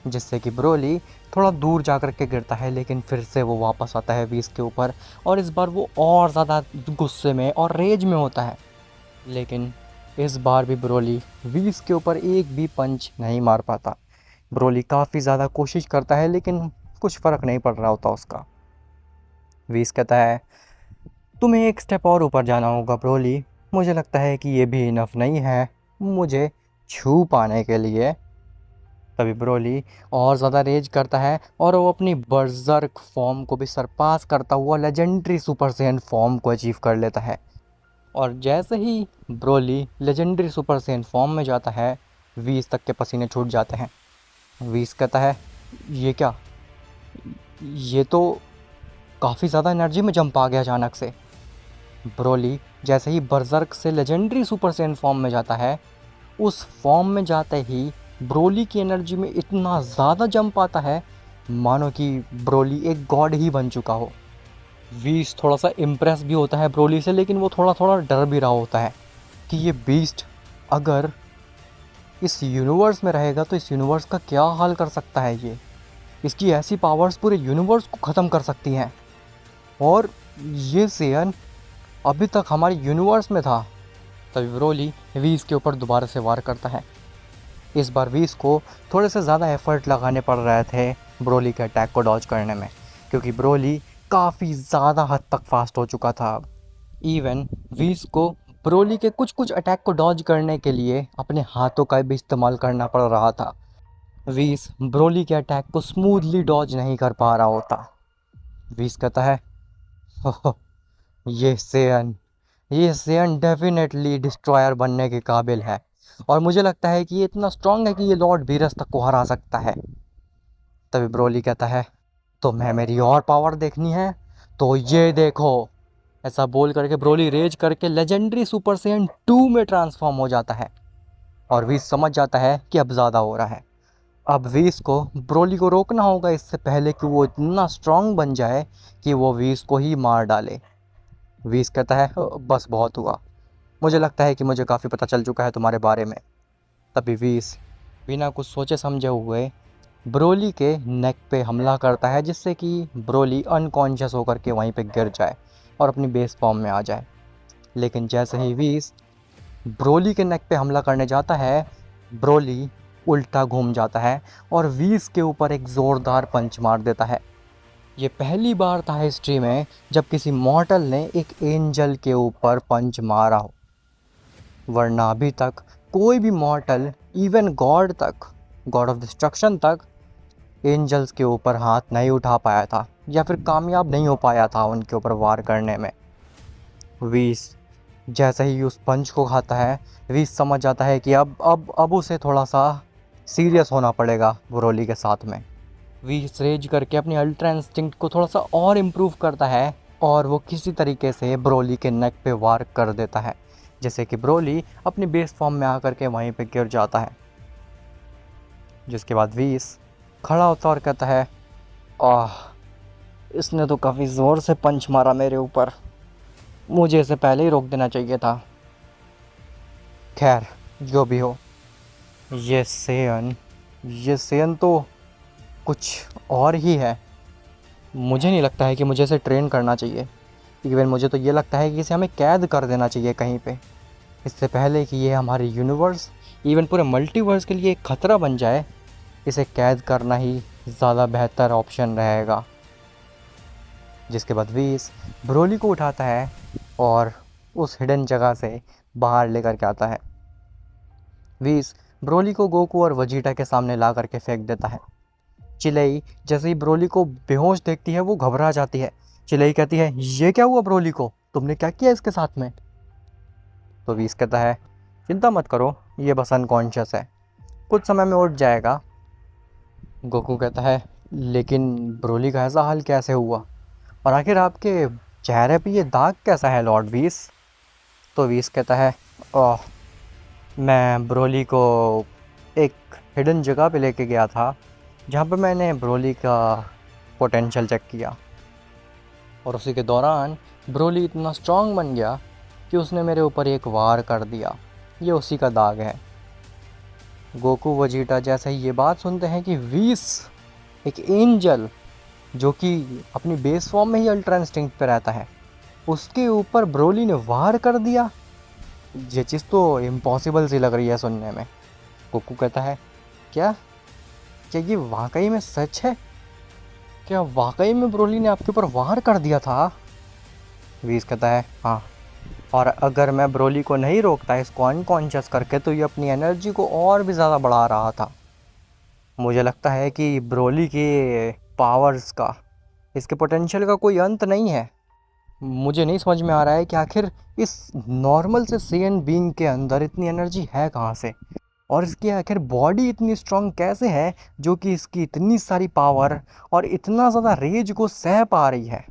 जिससे कि ब्रोली थोड़ा दूर जा कर के गिरता है, लेकिन फिर से वो वापस आता है वीस के ऊपर और इस बार वो और ज़्यादा गुस्से में और रेज में होता है। लेकिन इस बार भी ब्रोली वीस के ऊपर एक भी पंच नहीं मार पाता। ब्रोली काफ़ी ज़्यादा कोशिश करता है लेकिन कुछ फ़र्क नहीं पड़ रहा होता उसका। वीस कहता है तुम्हें एक स्टेप और ऊपर जाना होगा ब्रोली, मुझे लगता है कि ये भी इनफ नहीं है मुझे छू पाने के लिए। तभी ब्रोली और ज़्यादा रेज करता है और वो अपनी बर्जर्क फॉर्म को भी सरपास करता हुआ लेजेंडरी सुपर सैयन फॉर्म को अचीव कर लेता है। और जैसे ही Broly legendary super Saiyan form में जाता है, वीस तक के पसीने छूट जाते हैं। वीस कहता है ये क्या, ये तो काफ़ी ज़्यादा एनर्जी में जंप आ गया अचानक से। ब्रोली जैसे ही बर्जर्क से लेजेंडरी सुपर सैयन फॉर्म में जाता है, उस फॉर्म में जाते ही ब्रोली की एनर्जी में इतना ज़्यादा जंप आता है मानो कि ब्रोली एक गॉड ही बन चुका हो। वीस थोड़ा सा इम्प्रेस भी होता है ब्रोली से, लेकिन वो थोड़ा थोड़ा डर भी रहा होता है कि ये बीस्ट अगर इस यूनिवर्स में रहेगा तो इस यूनिवर्स का क्या हाल कर सकता है। ये इसकी ऐसी पावर्स पूरे यूनिवर्स को ख़त्म कर सकती हैं, और ये सेयन अभी तक हमारे यूनिवर्स में था। तभी ब्रोली वीस के ऊपर दोबारा से वार करता है। इस बार वीस को थोड़े से ज़्यादा एफर्ट लगाने पड़ रहे थे ब्रोली के अटैक को डॉज करने में, क्योंकि ब्रोली काफ़ी ज़्यादा हद तक फास्ट हो चुका था। इवन वीस को ब्रोली के कुछ कुछ अटैक को डॉज करने के लिए अपने हाथों का भी इस्तेमाल करना पड़ रहा था। वीस ब्रोली के अटैक को स्मूथली डॉज नहीं कर पा रहा होता। वीस कहता है "ओह, ये सेयन डेफिनेटली डिस्ट्रॉयर बनने के काबिल है, और मुझे लगता है कि ये इतना स्ट्रांग है कि ये लॉर्ड बीरस तक को हरा सकता है। तभी ब्रोली कहता है तुम्हें मेरी और पावर देखनी है तो ये देखो। ऐसा बोल करके ब्रोली रेज करके लेजेंडरी सुपर सेयन 2 में ट्रांसफॉर्म हो जाता है, और वीस समझ जाता है कि अब ज़्यादा हो रहा है। अब वीस को ब्रोली को रोकना होगा इससे पहले कि वो इतना स्ट्रांग बन जाए कि वो वीस को ही मार डाले। वीस कहता है बस बहुत हुआ, मुझे लगता है कि मुझे काफ़ी पता चल चुका है तुम्हारे बारे में। तभी वीस बिना कुछ सोचे समझे हुए ब्रोली के नेक पे हमला करता है, जिससे कि ब्रोली अनकॉन्शियस होकर के वहीं पे गिर जाए और अपनी बेस फॉर्म में आ जाए। लेकिन जैसे ही वीस ब्रोली के नेक पे हमला करने जाता है, ब्रोली उल्टा घूम जाता है और वीस के ऊपर एक ज़ोरदार पंच मार देता है। ये पहली बार था हिस्ट्री में जब किसी मॉर्टल ने एक एंजल के ऊपर पंच मारा हो, वरना अभी तक कोई भी मॉर्टल, इवन गॉड तक, गॉड ऑफ डिस्ट्रक्शन तक, एंजल्स के ऊपर हाथ नहीं उठा पाया था या फिर कामयाब नहीं हो पाया था उनके ऊपर वार करने में। वीस जैसे ही उस पंच को खाता है, वीस समझ जाता है कि अब उसे थोड़ा सा सीरियस होना पड़ेगा ब्रोली के साथ में। वीस रेज करके अपनी अल्ट्रा इंस्टिंक्ट को थोड़ा सा और इम्प्रूव करता है और वो किसी तरीके से ब्रोली के नेक पे वार कर देता है, जैसे कि ब्रोली अपनी बेस फॉर्म में आकर के वहीं पे गिर जाता है। जिसके बाद वीस खड़ा होता और कहता है आह, इसने तो काफ़ी ज़ोर से पंच मारा मेरे ऊपर, मुझे इसे पहले ही रोक देना चाहिए था। खैर जो भी हो, ये सेयन तो कुछ और ही है। मुझे नहीं लगता है कि मुझे इसे ट्रेन करना चाहिए, इवन मुझे तो ये लगता है कि इसे हमें कैद कर देना चाहिए कहीं पे, इससे पहले कि ये हमारे यूनिवर्स, इवन पूरे मल्टीवर्स के लिए एक ख़तरा बन जाए। इसे कैद करना ही ज़्यादा बेहतर ऑप्शन रहेगा। जिसके बाद वीस ब्रोली को उठाता है और उस हिडन जगह से बाहर लेकर के आता है। वीस ब्रोली को गोकू और वजीटा के सामने ला करके फेंक देता है। चिलेई जैसे ही ब्रोली को बेहोश देखती है वो घबरा जाती है। चिलेई कहती है ये क्या हुआ ब्रोली को, तुमने क्या किया इसके साथ में। तो वीस कहता है चिंता मत करो, ये बस अनकॉन्शियस है, कुछ समय में उठ जाएगा। गोकू कहता है लेकिन ब्रोली का ऐसा हाल कैसे हुआ, और आखिर आपके चेहरे पे ये दाग कैसा है लॉर्ड व्हीस। तो व्हीस कहता है ओह, मैं ब्रोली को एक हिडन जगह पे लेके गया था जहाँ पे मैंने ब्रोली का पोटेंशियल चेक किया, और उसी के दौरान ब्रोली इतना स्ट्रांग बन गया कि उसने मेरे ऊपर एक वार कर दिया। ये उसी का दाग है। गोकू वजीटा जैसे ही ये बात सुनते हैं कि व्हीस एक एंजल जो कि अपनी बेस फॉर्म में ही अल्ट्रा इंस्टिंक्ट पे रहता है, उसके ऊपर ब्रोली ने वार कर दिया। ये चीज़ तो इम्पॉसिबल सी लग रही है सुनने में। गोकू कहता है क्या क्या ये वाकई में सच है? क्या वाकई में ब्रोली ने आपके ऊपर वार कर दिया था? व्हीस कहता है हाँ, और अगर मैं ब्रोली को नहीं रोकता इसको अनकॉन्शियस करके तो ये अपनी एनर्जी को और भी ज़्यादा बढ़ा रहा था। मुझे लगता है कि ब्रोली के पावर्स का, इसके पोटेंशियल का कोई अंत नहीं है। मुझे नहीं समझ में आ रहा है कि आखिर इस नॉर्मल से सेन बीइंग के अंदर इतनी एनर्जी है कहाँ से, और इसकी आखिर बॉडी इतनी स्ट्रांग कैसे है जो कि इसकी इतनी सारी पावर और इतना ज़्यादा रेज को सह पा रही है।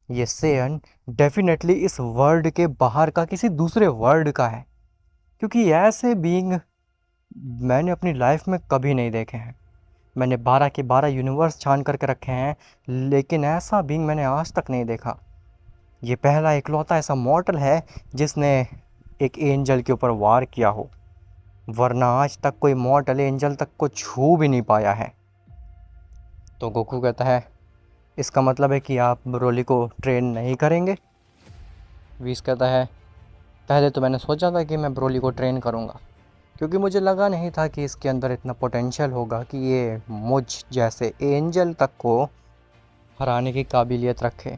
ये सेयन डेफिनेटली इस वर्ल्ड के बाहर का किसी दूसरे वर्ल्ड का है, क्योंकि ऐसे बीइंग मैंने अपनी लाइफ में कभी नहीं देखे हैं। मैंने 12 के 12 यूनिवर्स छान करके रखे हैं, लेकिन ऐसा बीइंग मैंने आज तक नहीं देखा। ये पहला इकलौता ऐसा मॉर्टल है जिसने एक एंजल के ऊपर वार किया हो, वरना आज तक कोई मॉर्टल एंजल तक को छू भी नहीं पाया है। तो गोकू कहता है इसका मतलब है कि आप ब्रोली को ट्रेन नहीं करेंगे। व्हीस कहता है पहले तो मैंने सोचा था कि मैं ब्रोली को ट्रेन करूँगा, क्योंकि मुझे लगा नहीं था कि इसके अंदर इतना पोटेंशियल होगा कि ये मुझ जैसे एंजल तक को हराने की काबिलियत रखे।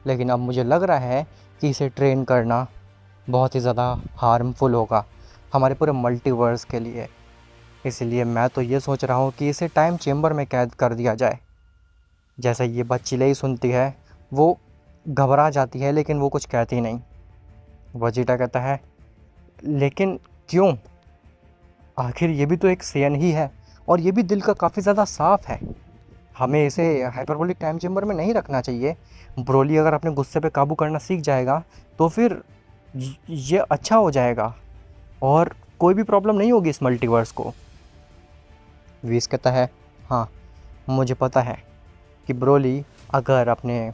लेकिन अब मुझे लग रहा है कि इसे ट्रेन करना बहुत ही ज़्यादा हार्मफुल होगा हमारे पूरे मल्टीवर्स के लिए। इसलिए मैं तो ये सोच रहा हूँ कि इसे टाइम चेम्बर में कैद कर दिया जाए। जैसे ये बात चिलेई सुनती है वो घबरा जाती है, लेकिन वो कुछ कहती नहीं। वजीटा कहता है लेकिन क्यों? आखिर ये भी तो एक सेयन ही है, और ये भी दिल का काफ़ी ज़्यादा साफ़ है। हमें इसे हाइपरबोलिक टाइम चेम्बर में नहीं रखना चाहिए। ब्रोली अगर अपने गुस्से पे काबू करना सीख जाएगा तो फिर ये अच्छा हो जाएगा और कोई भी प्रॉब्लम नहीं होगी इस मल्टीवर्स को। व्हीस कहता है हाँ, मुझे पता है कि ब्रोली अगर अपने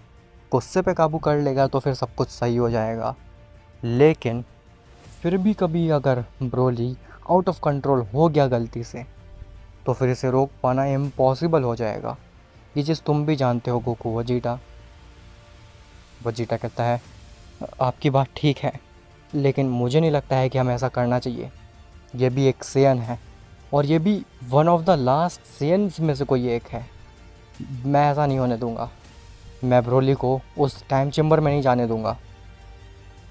गुस्से पे काबू कर लेगा तो फिर सब कुछ सही हो जाएगा, लेकिन फिर भी कभी अगर ब्रोली आउट ऑफ कंट्रोल हो गया गलती से तो फिर इसे रोक पाना इम्पॉसिबल हो जाएगा। ये चीज़ तुम भी जानते हो गोकू वजीटा। वजीटा कहता है आपकी बात ठीक है, लेकिन मुझे नहीं लगता है कि हमें ऐसा करना चाहिए। ये भी एक सेयन है, और ये भी वन ऑफ द लास्ट सेयन्स में से कोई एक है। मैं ऐसा नहीं होने दूंगा। मैं ब्रोली को उस टाइम चेम्बर में नहीं जाने दूंगा।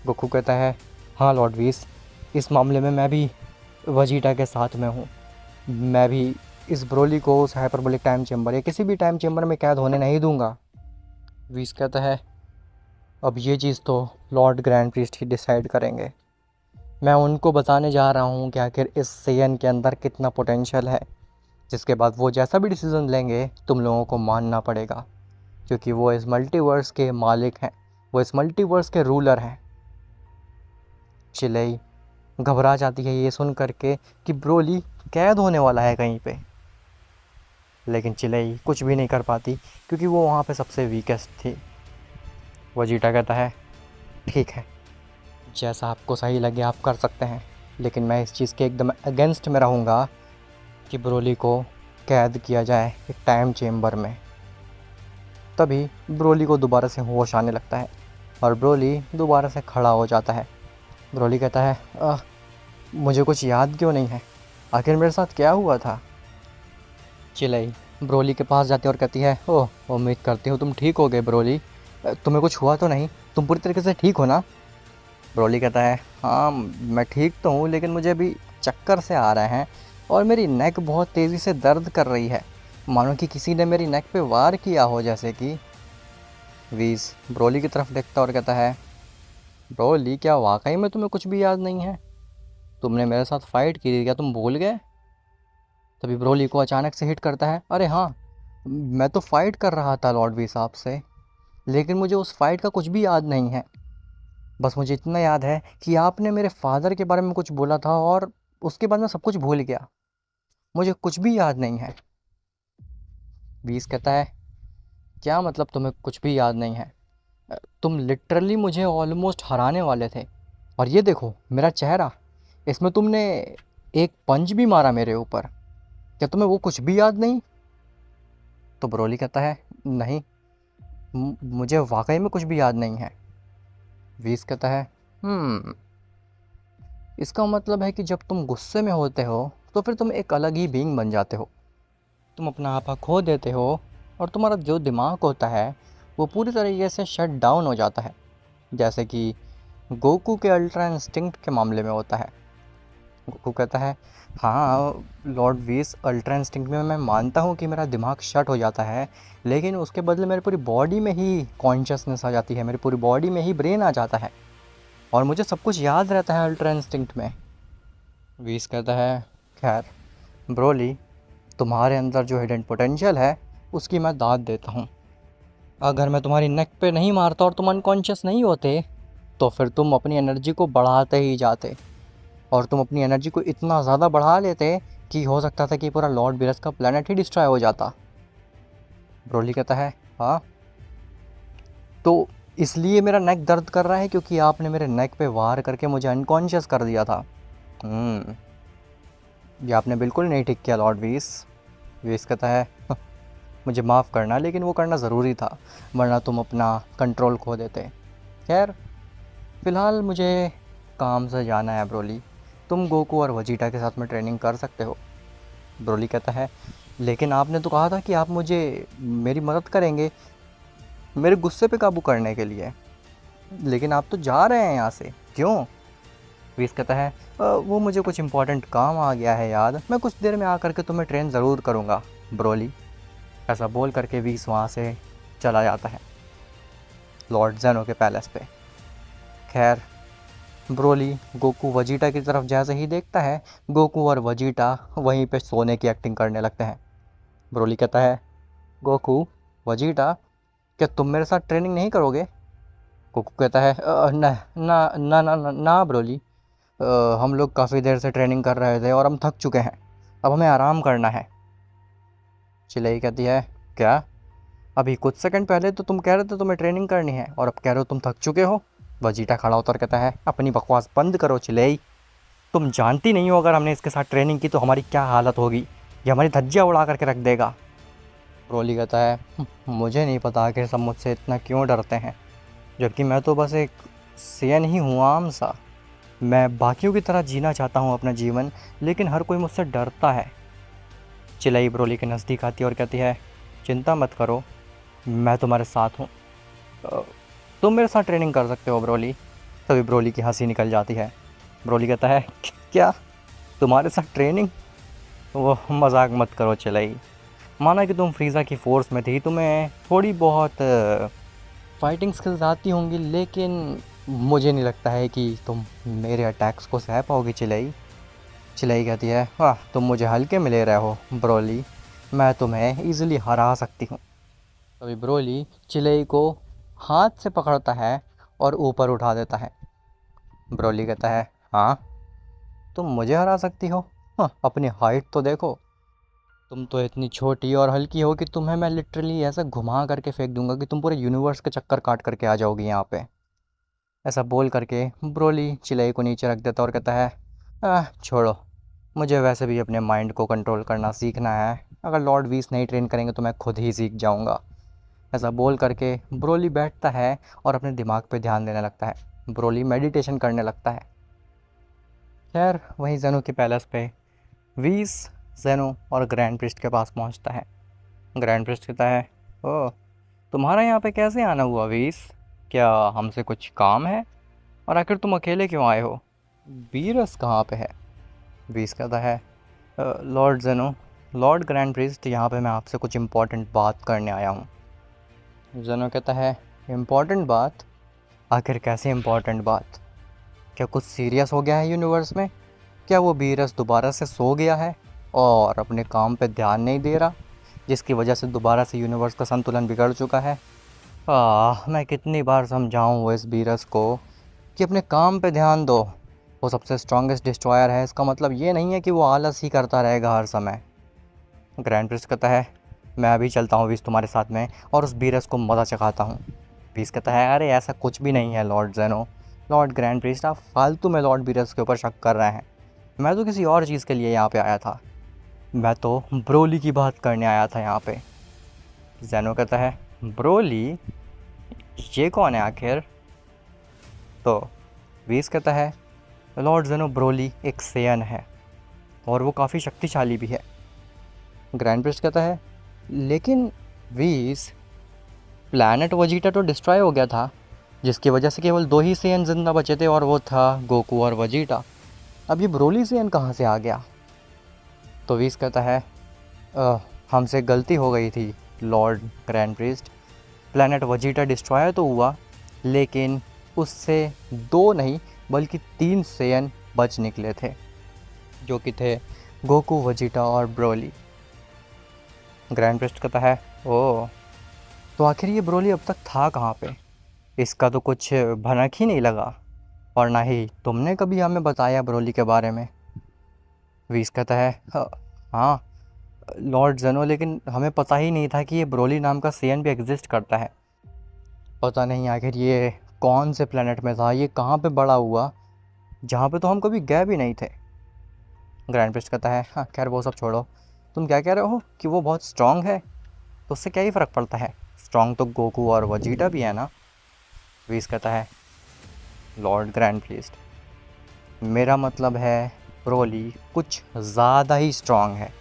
गोकू कहता है हाँ लॉर्ड व्हीस, इस मामले में मैं भी वजीटा के साथ में हूँ। मैं भी इस ब्रोली को उस हाइपरबोलिक टाइम चेम्बर या किसी भी टाइम चेम्बर में कैद होने नहीं दूंगा। व्हीस कहता है अब ये चीज़ तो लॉर्ड ग्रैंड प्रीस्ट ही डिसाइड करेंगे। मैं उनको बताने जा रहा हूँ कि आखिर इस सेयन के अंदर कितना पोटेंशियल है, जिसके बाद वो जैसा भी डिसीज़न लेंगे तुम लोगों को मानना पड़ेगा, क्योंकि वो इस मल्टीवर्स के मालिक हैं, वो इस मल्टीवर्स के रूलर हैं। चिलेई घबरा जाती है ये सुन करके कि ब्रोली कैद होने वाला है कहीं पे, लेकिन चिलेई कुछ भी नहीं कर पाती क्योंकि वो वहाँ पे सबसे वीकेस्ट थी। वजीटा कहता है ठीक है, जैसा आपको सही लगे आप कर सकते हैं, लेकिन मैं इस चीज़ के एकदम अगेंस्ट में रहूँगा कि ब्रोली को कैद किया जाए एक टाइम चेम्बर में। तभी ब्रोली को दोबारा से होश आने लगता है और ब्रोली दोबारा से खड़ा हो जाता है। ब्रोली कहता है मुझे कुछ याद क्यों नहीं है, आखिर मेरे साथ क्या हुआ था? चिलेई ब्रोली के पास जाती है और कहती है ओह, उम्मीद करती हूँ तुम ठीक हो गए ब्रोली, तुम्हें कुछ हुआ तो नहीं, तुम पूरी तरीके से ठीक हो ना? ब्रोली कहता है हाँ मैं ठीक तो हूँ, लेकिन मुझे अभी चक्कर से आ रहे हैं और मेरी नेक बहुत तेज़ी से दर्द कर रही है, मानो कि किसी ने मेरी नेक पे वार किया हो जैसे कि। व्हीस ब्रोली की तरफ देखता और कहता है ब्रोली क्या वाकई में तुम्हें कुछ भी याद नहीं है? तुमने मेरे साथ फ़ाइट की थी, क्या तुम भूल गए? तभी ब्रोली को अचानक से हिट करता है, अरे हाँ, मैं तो फाइट कर रहा था लॉर्ड वी साहब से, लेकिन मुझे उस फाइट का कुछ भी याद नहीं है। बस मुझे इतना याद है कि आपने मेरे फादर के बारे में कुछ बोला था और उसके बाद मैं सब कुछ भूल गया, मुझे कुछ भी याद नहीं है। वीस कहता है, क्या मतलब तुम्हें कुछ भी याद नहीं है? तुम लिटरली मुझे ऑलमोस्ट हराने वाले थे, और ये देखो मेरा चेहरा, इसमें तुमने एक पंच भी मारा मेरे ऊपर, क्या तुम्हें वो कुछ भी याद नहीं? तो ब्रोली कहता है, नहीं, मुझे वाकई में कुछ भी याद नहीं है। वीस कहता है, हम्म, इसका मतलब है कि जब तुम गुस्से में होते हो तो फिर तुम एक अलग ही बीइंग बन जाते हो, तुम अपना आपा खो देते हो, और तुम्हारा जो दिमाग होता है वो पूरी तरीके से शट डाउन हो जाता है, जैसे कि गोकू के अल्ट्रा इंस्टिंक्ट के मामले में होता है। गोकू कहता है, हाँ लॉर्ड वीस, अल्ट्रा इंस्टिंक्ट में मैं मानता हूँ कि मेरा दिमाग शट हो जाता है, लेकिन उसके बदले मेरी पूरी बॉडी में ही कॉन्शियसनेस आ जाती है, मेरी पूरी बॉडी में ही ब्रेन आ जाता है, और मुझे सब कुछ याद रहता है अल्ट्रा इंस्टिंक्ट में। वीस कहता है, खैर ब्रोली, तुम्हारे अंदर जो हिडन पोटेंशियल है उसकी मैं दाद देता हूँ। अगर मैं तुम्हारी नेक पे नहीं मारता और तुम अनकॉन्शियस नहीं होते, तो फिर तुम अपनी एनर्जी को बढ़ाते ही जाते, और तुम अपनी एनर्जी को इतना ज़्यादा बढ़ा लेते कि हो सकता था कि पूरा लॉर्ड बिरस का प्लेनेट ही डिस्ट्रॉय हो जाता। ब्रोली कहता है, हाँ, तो इसलिए मेरा नेक दर्द कर रहा है क्योंकि आपने मेरे नेक पे वार करके मुझे अनकॉन्शियस कर दिया था। ये आपने बिल्कुल नहीं ठीक किया लॉर्ड वीस। वीस कहता है, मुझे माफ़ करना, लेकिन वो करना ज़रूरी था, वरना तुम अपना कंट्रोल खो देते। खैर, फ़िलहाल मुझे काम से जाना है ब्रोली, तुम गोकू और वजीटा के साथ में ट्रेनिंग कर सकते हो। ब्रोली कहता है, लेकिन आपने तो कहा था कि आप मुझे मेरी मदद करेंगे मेरे गुस्से पे काबू करने के लिए, लेकिन आप तो जा रहे हैं यहाँ से, क्यों? वीस कहता है, वो मुझे कुछ इंपॉर्टेंट काम आ गया है याद, मैं कुछ देर में आकर के तुम्हें ट्रेन ज़रूर करूँगा ब्रोली। ऐसा बोल करके वीस वहाँ से चला जाता है लॉर्ड जेनो के पैलेस पे। खैर, ब्रोली गोकू वजीटा की तरफ जैसे ही देखता है, गोकू और वजीटा वहीं पे सोने की एक्टिंग करने लगते हैं। ब्रोली कहता है, गोकू, वजीटा, क्या तुम मेरे साथ ट्रेनिंग नहीं करोगे? गोकू कहता है, ना ना ना ना ना, ना ब्रोली, हम लोग काफ़ी देर से ट्रेनिंग कर रहे थे और हम थक चुके हैं, अब हमें आराम करना है। चिलेई कहती है, क्या? अभी कुछ सेकंड पहले तो तुम कह रहे थे तुम्हें ट्रेनिंग करनी है, और अब कह रहे हो तुम थक चुके हो। वजीटा खड़ा होता और कहता है, अपनी बकवास बंद करो चिलेई, तुम जानती नहीं हो अगर हमने इसके साथ ट्रेनिंग की तो हमारी क्या हालत होगी, ये हमारी धज्जियाँ उड़ा करके रख देगा। ब्रोली कहता है, मुझे नहीं पता आखिर सब मुझसे इतना क्यों डरते हैं, जबकि मैं तो बस एक सेन ही हूँ आम सा, मैं बाकियों की तरह जीना चाहता हूँ अपना जीवन, लेकिन हर कोई मुझसे डरता है। चिलाई ब्रोली के नज़दीक आती है और कहती है, चिंता मत करो, मैं तुम्हारे साथ हूँ, अ, तुम मेरे साथ ट्रेनिंग कर सकते हो ब्रोली। तभी ब्रोली की हंसी निकल जाती है। ब्रोली कहता है, क्या तुम्हारे साथ ट्रेनिंग? वो मजाक मत करो चिलाई, माना कि तुम फ्रीज़ा की फ़ोर्स में थी, तुम्हें थोड़ी बहुत फाइटिंग स्किल्स आती होंगी, लेकिन मुझे नहीं लगता है कि तुम मेरे अटैक्स को सह पाओगी चिलाई। चिलाई कहती है, वाह, तुम मुझे हल्के में ले रहे हो ब्रोली, मैं तुम्हें ईज़िली हरा सकती हूँ। तभी ब्रोली चिलेई को हाथ से पकड़ता है और ऊपर उठा देता है। ब्रोली कहता है, हाँ, तुम मुझे हरा सकती हो? हाँ, अपनी हाइट तो देखो, तुम तो इतनी छोटी और हल्की हो कि तुम्हें मैं लिटरली ऐसा घुमा करके फेंक दूंगा कि तुम पूरे यूनिवर्स के चक्कर काट करके आ जाओगी यहाँ पे। ऐसा बोल करके ब्रोली चिलेई को नीचे रख देता और कहता है, छोड़ो, मुझे वैसे भी अपने माइंड को कंट्रोल करना सीखना है, अगर लॉर्ड वीस नहीं ट्रेन करेंगे तो मैं खुद ही सीख जाऊँगा। ऐसा बोल करके ब्रोली बैठता है और अपने दिमाग पे ध्यान देने लगता है, ब्रोली मेडिटेशन करने लगता है। खैर, वहीं जेनो के पैलेस पे वीस, जेनो और ग्रैंड प्रिस्ट के पास पहुंचता है। ग्रैंड प्रिस्ट कहता है, ओह, तुम्हारा यहाँ पे कैसे आना हुआ वीस, क्या हमसे कुछ काम है, और आखिर तुम अकेले क्यों आए हो? वीरस कहाँ पे है? वीस कहता है, लॉर्ड जेनो, लॉर्ड ग्रैंड प्रिस्ट, यहाँ पे मैं आपसे कुछ इम्पोर्टेंट बात करने आया हूँ। जेनो कहता है, इम्पॉर्टेंट बात? आखिर कैसे इम्पॉर्टेंट बात? क्या कुछ सीरियस हो गया है यूनिवर्स में? क्या वो बीरस दोबारा से सो गया है? और अपने काम पे ध्यान नहीं दे रहा, जिसकी वजह से दोबारा से यूनिवर्स का संतुलन बिगड़ चुका है। मैं कितनी बार समझाऊं वो इस बीरस को कि अपने काम पे ध्यान दो। वो सबसे स्ट्रॉन्गेस्ट डिस्ट्रॉयर है, इसका मतलब ये नहीं है कि वो आलस ही करता रहेगा हर समय। ग्रैंड प्रिंस कहता है मैं अभी चलता हूँ वीस तुम्हारे साथ में और उस बीरस को मज़ा चखाता हूँ। वीस कहता है अरे ऐसा कुछ भी नहीं है लॉर्ड जेनो। लॉर्ड ग्रैंड प्रिंस आप फालतू में लॉर्ड बीरस के ऊपर शक कर रहे हैं। मैं तो किसी और चीज़ के लिए यहाँ पे आया था। मैं तो ब्रोली की बात करने आया था यहाँ पे। जेनो कहता है ब्रोली, ये कौन है आखिर? तो वीस कहता है लॉर्ड जेनो ब्रोली एक सेयन है और वो काफ़ी शक्तिशाली भी है। ग्रैंड प्रिस्ट कहता है लेकिन वीस, प्लैनेट वजीटा तो डिस्ट्रॉय हो गया था, जिसकी वजह से केवल दो ही सेयन जिंदा बचे थे और वो था गोकू और वजीटा। अब ये ब्रोली सेयन कहाँ से आ गया? तो वीस कहता है हमसे गलती हो गई थी Lord grand priest. Planet Vegeta destroy तो हुआ, लेकिन उससे दो नहीं बल्कि तीन सेयन बच निकले थे, जो कि थे गोकू, वजीटा और ब्रोली। ग्रैंड प्रिस्ट कहता है ओह, तो आखिर ये ब्रोली अब तक था कहाँ पे? इसका तो कुछ भनक ही नहीं लगा, और ना ही तुमने कभी हमें बताया ब्रोली के बारे में। वीस कहता है हाँ लॉर्ड जेनो, लेकिन हमें पता ही नहीं था कि ये ब्रोली नाम का सेयन भी एग्जिस्ट करता है। पता नहीं आखिर ये कौन से प्लेनेट में था, ये कहाँ पे बड़ा हुआ, जहाँ पे तो हम कभी गए भी नहीं थे। ग्रैंड प्रिस्ट कहता है हाँ खैर वो सब छोड़ो, तुम क्या कह रहे हो कि वो बहुत स्ट्रांग है? तो उससे क्या ही फ़र्क पड़ता है, स्ट्रांग तो गोकू और वजीटा भी है ना। वीस कहता है लॉर्ड ग्रैंड प्रिस्ट, मेरा मतलब है ब्रोली कुछ ज़्यादा ही स्ट्रांग है।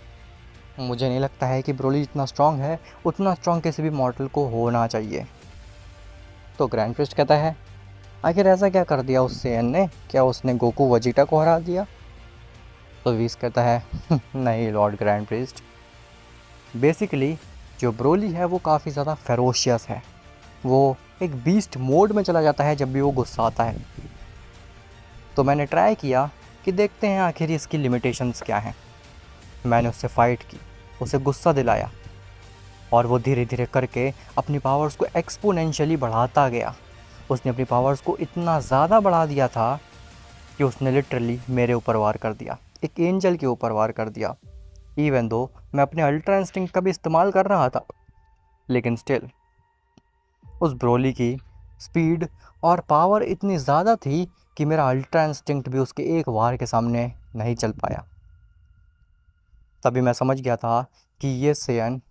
मुझे नहीं लगता है कि ब्रोली जितना स्ट्रांग है उतना स्ट्रांग किसी भी मॉर्टल को होना चाहिए। तो ग्रैंड प्रिस्ट कहता है आखिर ऐसा क्या कर दिया उस सेयन ने, क्या उसने गोकू वजीटा को हरा दिया? तो वीस कहता है नहीं लॉर्ड ग्रैंड प्रिस्ट, बेसिकली जो ब्रोली है वो काफ़ी ज़्यादा फेरोशियस है। वो एक बीस्ट मोड में चला जाता है जब भी वो गुस्सा आता है। तो मैंने ट्राई किया कि देखते हैं आखिर इसकी लिमिटेशंस क्या हैं। मैंने उससे फ़ाइट की, उसे गुस्सा दिलाया, और वो धीरे धीरे करके अपनी पावर्स को एक्सपोनेंशियली बढ़ाता गया। उसने अपनी पावर्स को इतना ज़्यादा बढ़ा दिया था कि उसने लिटरली मेरे ऊपर वार कर दिया, एक एंजल के ऊपर वार कर दिया। इवन दो मैं अपने अल्ट्रा इंस्टिंक्ट का भी इस्तेमाल कर रहा था, लेकिन स्टिल उस ब्रोली की स्पीड और पावर इतनी ज़्यादा थी कि मेरा अल्ट्रा इंस्टिंक्ट भी उसके एक वार के सामने नहीं चल पाया। तभी मैं समझ गया था कि ये सेयन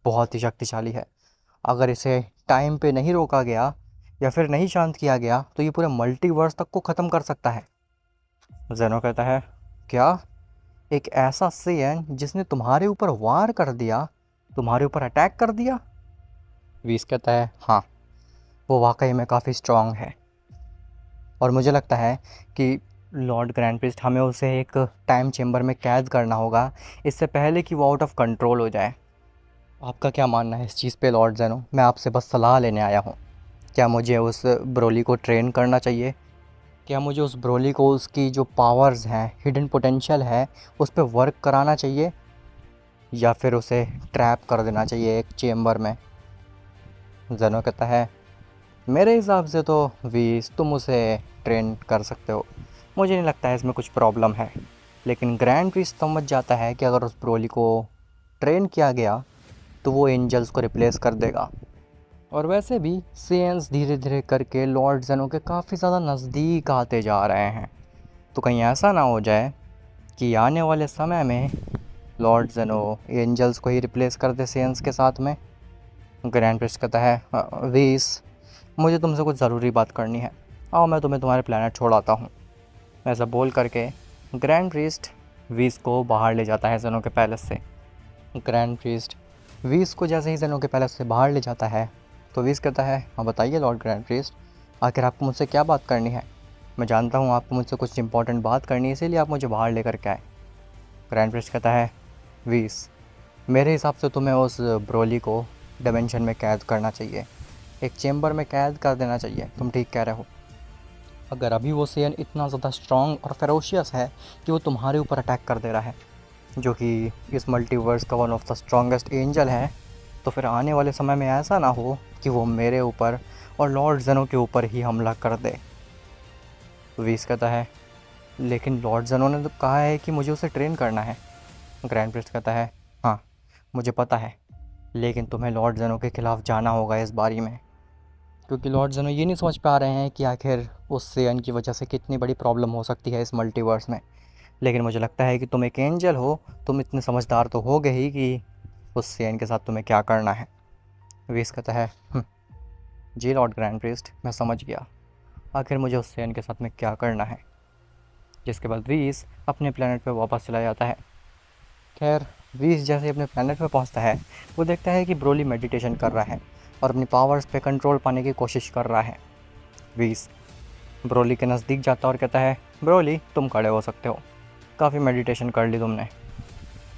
बहुत ही शक्तिशाली है। अगर इसे टाइम पे नहीं रोका गया या फिर नहीं शांत किया गया तो ये पूरे मल्टीवर्स तक को ख़त्म कर सकता है। जेनो कहता है क्या, एक ऐसा सेयन जिसने तुम्हारे ऊपर वार कर दिया, तुम्हारे ऊपर अटैक कर दिया? वीस कहता है हाँ, वो वाकई में काफ़ी स्ट्रांग है, और मुझे लगता है कि लॉर्ड ग्रैंड प्रिस्ट हमें उसे एक टाइम चेम्बर में कैद करना होगा, इससे पहले कि वो आउट ऑफ कंट्रोल हो जाए। आपका क्या मानना है इस चीज़ पे लॉर्ड जेनो? मैं आपसे बस सलाह लेने आया हूँ। क्या मुझे उस ब्रोली को ट्रेन करना चाहिए? क्या मुझे उस ब्रोली को उसकी जो पावर्स हैं, हिडन पोटेंशियल है, उस पर वर्क कराना चाहिए, या फिर उसे ट्रैप कर देना चाहिए एक चेम्बर में? जेनो कहता है मेरे हिसाब से तो वीस, तुम उसे ट्रेन कर सकते हो, मुझे नहीं लगता है इसमें कुछ प्रॉब्लम है। लेकिन ग्रैंड प्रिस्ट समझ जाता है कि अगर उस ब्रोली को ट्रेन किया गया तो वो एंजल्स को रिप्लेस कर देगा। और वैसे भी सेयंस धीरे धीरे करके लॉर्ड जेनो के काफ़ी ज़्यादा नज़दीक आते जा रहे हैं। तो कहीं ऐसा ना हो जाए कि आने वाले समय में लॉर्ड जेनो एंजल्स को ही रिप्लेस कर दे सेयंस के साथ में। ग्रैंड प्रिस्ट कहता है वीस, मुझे तुमसे कुछ ज़रूरी बात करनी है, आओ मैं तुम्हें तुम्हारे प्लेनेट छोड़ाता हूँ। ऐसा बोल करके ग्रैंड प्रिस्ट वीस को बाहर ले जाता है जेनो के पैलेस से। ग्रैंड प्रिस्ट वीस को जैसे ही जेनो के पैलेस से बाहर ले जाता है तो वीस कहता है हाँ बताइए लॉर्ड ग्रैंड प्रिस्ट, आखिर आपको मुझसे क्या बात करनी है? मैं जानता हूँ आपको मुझसे कुछ इंपॉर्टेंट बात करनी है, इसीलिए आप मुझे बाहर लेकर के आए। ग्रैंड प्रिस्ट कहता है वीस, मेरे हिसाब से तुम्हें उस ब्रोली को डिमेंशन में कैद करना चाहिए, एक चेम्बर में कैद कर देना चाहिए। तुम ठीक कह रहे हो। अगर अभी वो सेयन इतना ज़्यादा स्ट्रॉन्ग और फेरोशियस है कि वो तुम्हारे ऊपर अटैक कर दे रहा है, जो कि इस मल्टीवर्स का one of the strongest angel है, तो फिर आने वाले समय में ऐसा ना हो कि वो मेरे ऊपर और लॉर्ड ज़ेनो के ऊपर ही हमला कर दे। वीस कहता है लेकिन लॉर्ड ज़ेनो ने तो कहा है कि मुझे उसे ट्रेन करना है। ग्रैंड प्रिस्ट कहता है हाँ मुझे पता है, लेकिन तुम्हें लॉर्ड ज़ेनो के खिलाफ़ जाना होगा इस बारी में, क्योंकि लॉर्ड ज़ेनो ये नहीं समझ पा रहे हैं कि आखिर उस सेयन की वजह से कितनी बड़ी प्रॉब्लम हो सकती है इस मल्टीवर्स में। लेकिन मुझे लगता है कि तुम एक एंजल हो, तुम इतने समझदार तो हो गए ही कि उस सेयन के साथ तुम्हें क्या करना है। वीस कहता है जी लॉर्ड ग्रैंड प्रिस्ट, मैं समझ गया आखिर मुझे उस सेयन के साथ में क्या करना है। जिसके बाद वीस अपने प्लेनेट पे वापस चला जाता है। खैर वीस जैसे अपने प्लेनेट पे पहुंचता है, वो देखता है कि ब्रोली मेडिटेशन कर रहा है और अपनी पावर्स पे कंट्रोल पाने की कोशिश कर रहा है। वीस ब्रोली के नज़दीक जाता और कहता है ब्रोली तुम खड़े हो सकते हो, काफ़ी मेडिटेशन कर ली तुमने।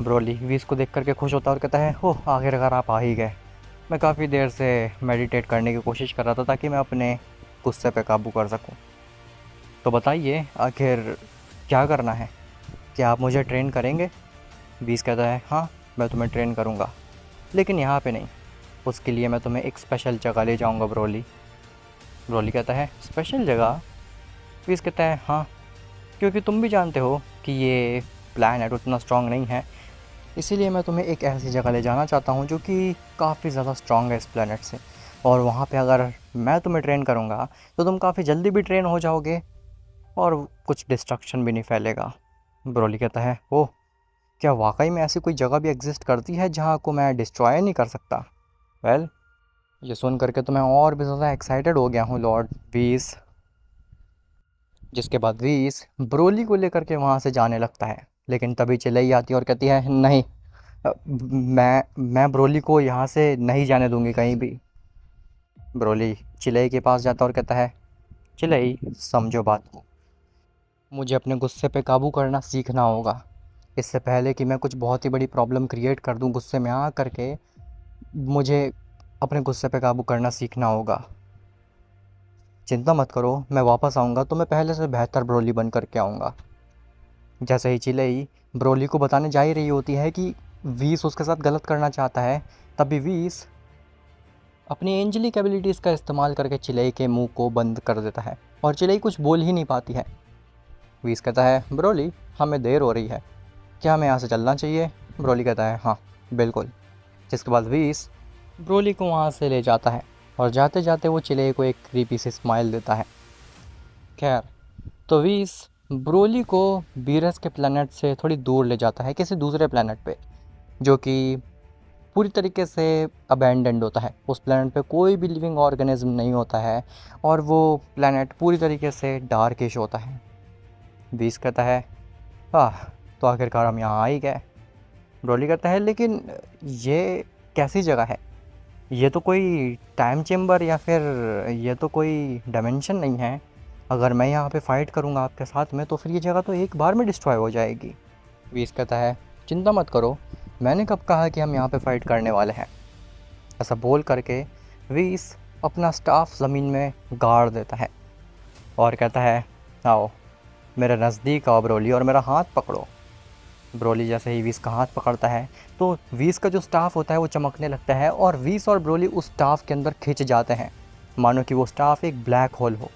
ब्रोली वीस को देख करके खुश होता और कहता है ओह आखिरकार आप आ ही गए, मैं काफ़ी देर से मेडिटेट करने की कोशिश कर रहा था ताकि मैं अपने गुस्से पे काबू कर सकूं। तो बताइए आखिर क्या करना है, क्या आप मुझे ट्रेन करेंगे। वीस कहता है हाँ मैं तुम्हें ट्रेन करूँगा, लेकिन यहाँ पे नहीं, उसके लिए मैं तुम्हें एक स्पेशल जगह ले जाऊँगा ब्रोली। ब्रोली कहता है स्पेशल जगह। वीस कहता है हाँ, क्योंकि तुम भी जानते हो कि ये प्लैनेट उतना स्ट्रॉन्ग नहीं है, इसीलिए मैं तुम्हें एक ऐसी जगह ले जाना चाहता हूँ जो कि काफ़ी ज़्यादा स्ट्रॉन्ग है इस प्लैनेट से, और वहाँ पे अगर मैं तुम्हें ट्रेन करूँगा तो तुम काफ़ी जल्दी भी ट्रेन हो जाओगे और कुछ डिस्ट्रक्शन भी नहीं फैलेगा। ब्रोली कहता है ओह क्या वाकई में ऐसी कोई जगह भी एग्जिस्ट करती है जहाँ को मैं डिस्ट्रॉय नहीं कर सकता। वेल ये सुन करके तो मैं और भी ज़्यादा एक्साइटेड हो गया हूँ लॉर्ड वीस। जिसके बाद वीस ब्रोली को लेकर के वहाँ से जाने लगता है, लेकिन तभी चिल्लाई आती है और कहती है नहीं, मैं ब्रोली को यहाँ से नहीं जाने दूंगी कहीं भी। ब्रोली चिल्लाई के पास जाता और कहता है चिल्लाई समझो बात को, मुझे अपने गुस्से पे काबू करना सीखना होगा, इससे पहले कि मैं कुछ बहुत ही बड़ी प्रॉब्लम क्रिएट कर दूं गुस्से में आ करके, मुझे अपने गुस्से पे काबू करना सीखना होगा। चिंता मत करो, मैं वापस आऊँगा तो मैं पहले से बेहतर ब्रोली बन करके आऊँगा। जैसे ही चिल्लाई ब्रोली को बताने जा ही रही होती है कि वीस उसके साथ गलत करना चाहता है, तभी वीस अपनी एंजेलिक एबिलिटीज़ का इस्तेमाल करके चिल्लाई के मुंह को बंद कर देता है और चिल्लाई कुछ बोल ही नहीं पाती है। वीस कहता है ब्रोली हमें देर हो रही है, क्या हमें यहाँ से चलना चाहिए। ब्रोली कहता है हाँ बिल्कुल। जिसके बाद वीस ब्रोली को वहाँ से ले जाता है और जाते जाते वो चिल्लाई को एक क्रीपी सी स्माइल देता है। खैर तो वीस ब्रोली को बीरस के प्लैनेट से थोड़ी दूर ले जाता है किसी दूसरे प्लैनेट पे, जो कि पूरी तरीके से अबैंडेंड होता है। उस प्लैनेट पे कोई भी लिविंग ऑर्गेनिज्म नहीं होता है और वो प्लैनेट पूरी तरीके से डार्किश होता है। बीस कहता है आह तो आखिरकार हम यहाँ आ ही गए। ब्रोली कहता है लेकिन ये कैसी जगह है, ये तो कोई टाइम चेम्बर या फिर ये तो कोई डायमेंशन नहीं है, अगर मैं यहाँ पे फ़ाइट करूँगा आपके साथ में तो फिर ये जगह तो एक बार में डिस्ट्रॉय हो जाएगी। वीस कहता है चिंता मत करो, मैंने कब कहा कि हम यहाँ पे फ़ाइट करने वाले हैं। ऐसा बोल करके वीस अपना स्टाफ ज़मीन में गाड़ देता है और कहता है आओ मेरे नज़दीक आओ ब्रोली और मेरा हाथ पकड़ो। ब्रोली जैसे ही वीस का हाथ पकड़ता है तो वीस का जो स्टाफ होता है वो चमकने लगता है और वीस और ब्रोली उस स्टाफ के अंदर खिंच जाते हैं, मानो कि वो स्टाफ एक ब्लैक होल हो।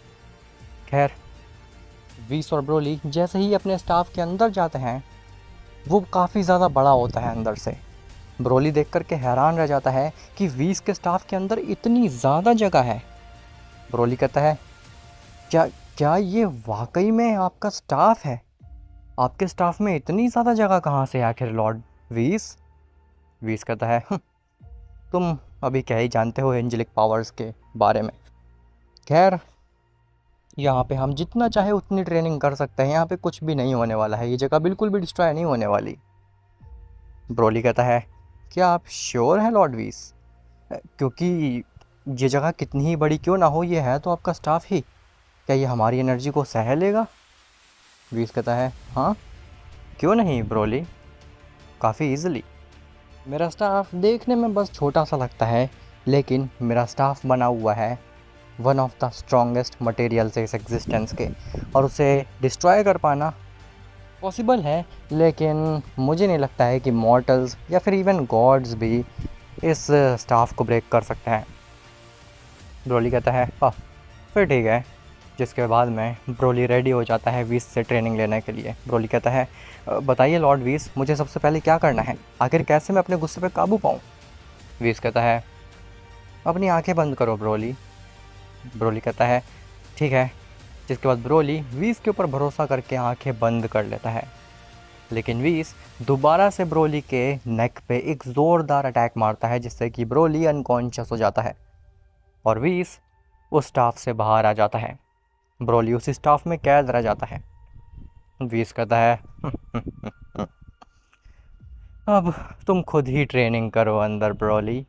खैर वीस और ब्रोली जैसे ही अपने स्टाफ के अंदर जाते हैं वो काफ़ी ज़्यादा बड़ा होता है अंदर से। ब्रोली देख कर के हैरान रह जाता है कि वीस के स्टाफ के अंदर इतनी ज़्यादा जगह है। ब्रोली कहता है क्या क्या ये वाकई में आपका स्टाफ है, आपके स्टाफ में इतनी ज़्यादा जगह कहाँ से आखिर लॉर्ड वीस। वीस कहता है तुम अभी क्या ही जानते हो एंजेलिक पावर्स के बारे में। खैर यहाँ पे हम जितना चाहे उतनी ट्रेनिंग कर सकते हैं, यहाँ पे कुछ भी नहीं होने वाला है, ये जगह बिल्कुल भी डिस्ट्रॉय नहीं होने वाली। ब्रोली कहता है क्या आप श्योर हैं लॉर्ड वीस, क्योंकि ये जगह कितनी ही बड़ी क्यों ना हो, ये है तो आपका स्टाफ ही, क्या ये हमारी एनर्जी को सह लेगा। वीस कहता है हाँ क्यों नहीं ब्रोली, काफ़ी ईजिली। मेरा स्टाफ देखने में बस छोटा सा लगता है, लेकिन मेरा स्टाफ बना हुआ है one of the strongest material से इस एग्जिस्टेंस के, और उसे डिस्ट्रॉय कर पाना पॉसिबल है, लेकिन मुझे नहीं लगता है कि मॉर्टल्स या फिर इवन गॉड्स भी इस स्टाफ को ब्रेक कर सकते हैं। ब्रोली कहता है फिर ठीक है। जिसके बाद में ब्रोली रेडी हो जाता है वीस से ट्रेनिंग लेने के लिए। ब्रोली कहता है बताइए लॉर्ड वीस, मुझे सबसे पहले क्या करना है, आखिर कैसे मैं अपने गुस्से पे काबू पाऊँ। वीस कहता है अपनी आंखें बंद करो ब्रोली। ब्रोली कहता है ठीक है। जिसके बाद ब्रोली वीस के ऊपर भरोसा करके आंखें बंद कर लेता है, लेकिन वीस दोबारा से ब्रोली के नेक पे एक ज़ोरदार अटैक मारता है, जिससे कि ब्रोली अनकॉन्शियस हो जाता है और वीस उस स्टाफ से बाहर आ जाता है। ब्रोली उस स्टाफ में कैद रह जाता है। वीस कहता है अब तुम खुद ही ट्रेनिंग करो अंदर ब्रोली,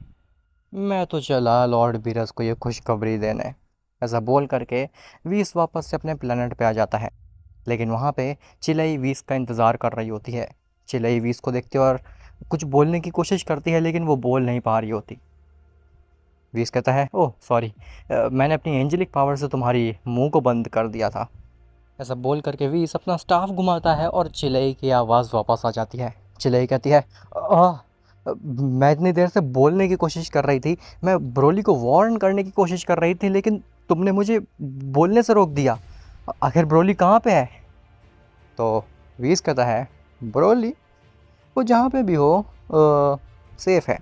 मैं तो चला लॉर्ड बीरस को ये खुशखबरी देने। ऐसा बोल करके वीस वापस से अपने प्लेनेट पे आ जाता है, लेकिन वहाँ पे चिलई वीस का इंतज़ार कर रही होती है। चिलई वीस को देखती है और कुछ बोलने की कोशिश करती है, लेकिन वो बोल नहीं पा रही होती। वीस कहता है ओह सॉरी, मैंने अपनी एंजेलिक पावर से तुम्हारी मुंह को बंद कर दिया था। ऐसा बोल करके वीस अपना स्टाफ घुमाता है और चिलई की आवाज़ वापस आ जाती है। चिलई कहती है मैं इतनी देर से बोलने की कोशिश कर रही थी, मैं ब्रोली को वार्न करने की कोशिश कर रही थी, लेकिन तुमने मुझे बोलने से रोक दिया। आखिर ब्रोली कहाँ पे है। तो वीस कहता है ब्रोली वो जहाँ पे भी हो सेफ़ है,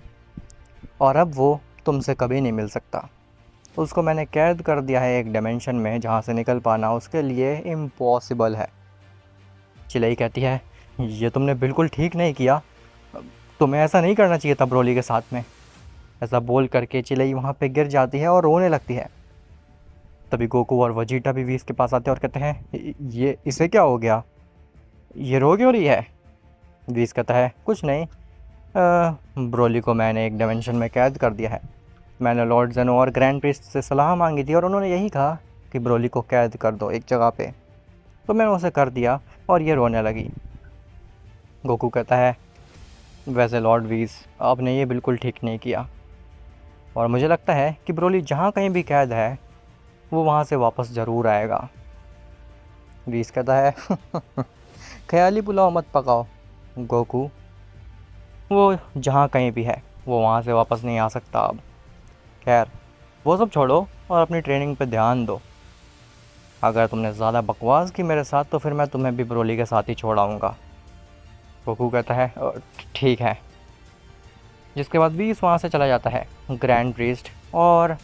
और अब वो तुमसे कभी नहीं मिल सकता। उसको मैंने कैद कर दिया है एक डायमेंशन में, जहाँ से निकल पाना उसके लिए इम्पॉसिबल है। चिलई कहती है ये तुमने बिल्कुल ठीक नहीं किया, तुम्हें ऐसा नहीं करना चाहिए था ब्रोली के साथ में। ऐसा बोल करके चिलई वहाँ पे गिर जाती है और रोने लगती है। तभी गोकू और वजीटा भी वीस के पास आते हैं और कहते हैं ये इसे क्या हो गया, ये रो क्यों रही है। वीस कहता है कुछ नहीं, ब्रोली को मैंने एक डायमेंशन में कैद कर दिया है। मैंने लॉर्ड जेनो और ग्रैंड प्रिस्ट से सलाह मांगी थी और उन्होंने यही कहा कि ब्रोली को कैद कर दो एक जगह पे, तो मैंने उसे कर दिया और ये रोने लगी। गोकू कहता है वैसे लॉर्ड वीस आपने ये बिल्कुल ठीक नहीं किया, और मुझे लगता है कि ब्रोली जहाँ कहीं भी कैद है वो वहाँ से वापस ज़रूर आएगा। वीस कहता है ख्याली पुलाव मत पकाओ गोकू, वो जहाँ कहीं भी है वो वहाँ से वापस नहीं आ सकता अब। खैर वो सब छोड़ो और अपनी ट्रेनिंग पे ध्यान दो। अगर तुमने ज़्यादा बकवास की मेरे साथ तो फिर मैं तुम्हें भी ब्रोली के साथ ही छोड़ाऊँगा। गोकू कहता है ठीक है। जिसके बाद वीस वहाँ से चला जाता है ग्रैंड प्रीस्ट और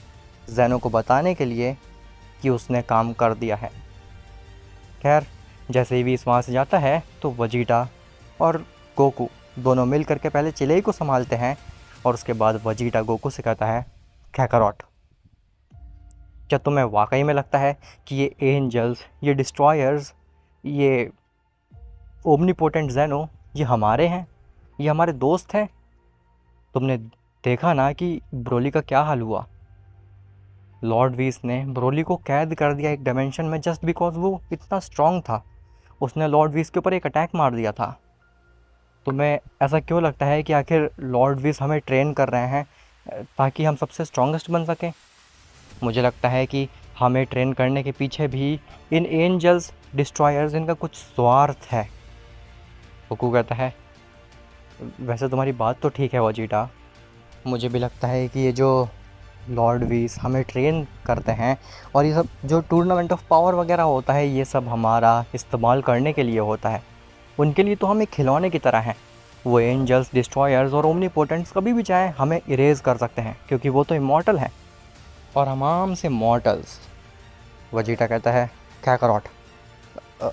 जेनो को बताने के लिए कि उसने काम कर दिया है। खैर जैसे ही वीस वहाँ से जाता है तो वजीटा और गोकू दोनों मिल करके पहले चिलेई को संभालते हैं, और उसके बाद वजीटा गोकू से कहता है कैकारोट, क्या तुम्हें वाकई में लगता है कि ये एंजल्स, ये डिस्ट्रॉयर्स, ये ओमनीपोटेंट जेनो ये हमारे हैं, ये हमारे दोस्त हैं। तुमने देखा ना कि ब्रोली का क्या हाल हुआ। लॉर्ड वीस ने ब्रोली को कैद कर दिया एक डायमेंशन में जस्ट बिकॉज वो इतना स्ट्रांग था। उसने लॉर्ड वीस के ऊपर एक अटैक मार दिया था। तुम्हें ऐसा क्यों लगता है कि आखिर लॉर्ड वीस हमें ट्रेन कर रहे हैं ताकि हम सबसे स्ट्रॉन्गेस्ट बन सकें। मुझे लगता है कि हमें ट्रेन करने के पीछे भी इन एंजल्स, डिस्ट्रॉयर्स, इनका कुछ स्वार्थ है। गोकू कहता है वैसे तुम्हारी बात तो ठीक है वजीटा, मुझे भी लगता है कि ये जो लॉर्ड वीस हमें ट्रेन करते हैं और ये सब जो टूर्नामेंट ऑफ पावर वगैरह होता है ये सब हमारा इस्तेमाल करने के लिए होता है। उनके लिए तो हम एक खिलौने की तरह हैं। वो एंजल्स, डिस्ट्रॉयर्स और ओमनीपोटेंट्स कभी भी चाहें हमें इरेज कर सकते हैं, क्योंकि वो तो इमॉर्टल हैं और हम आम से मॉर्टल्स। वजीटा कहता है कैकारोट,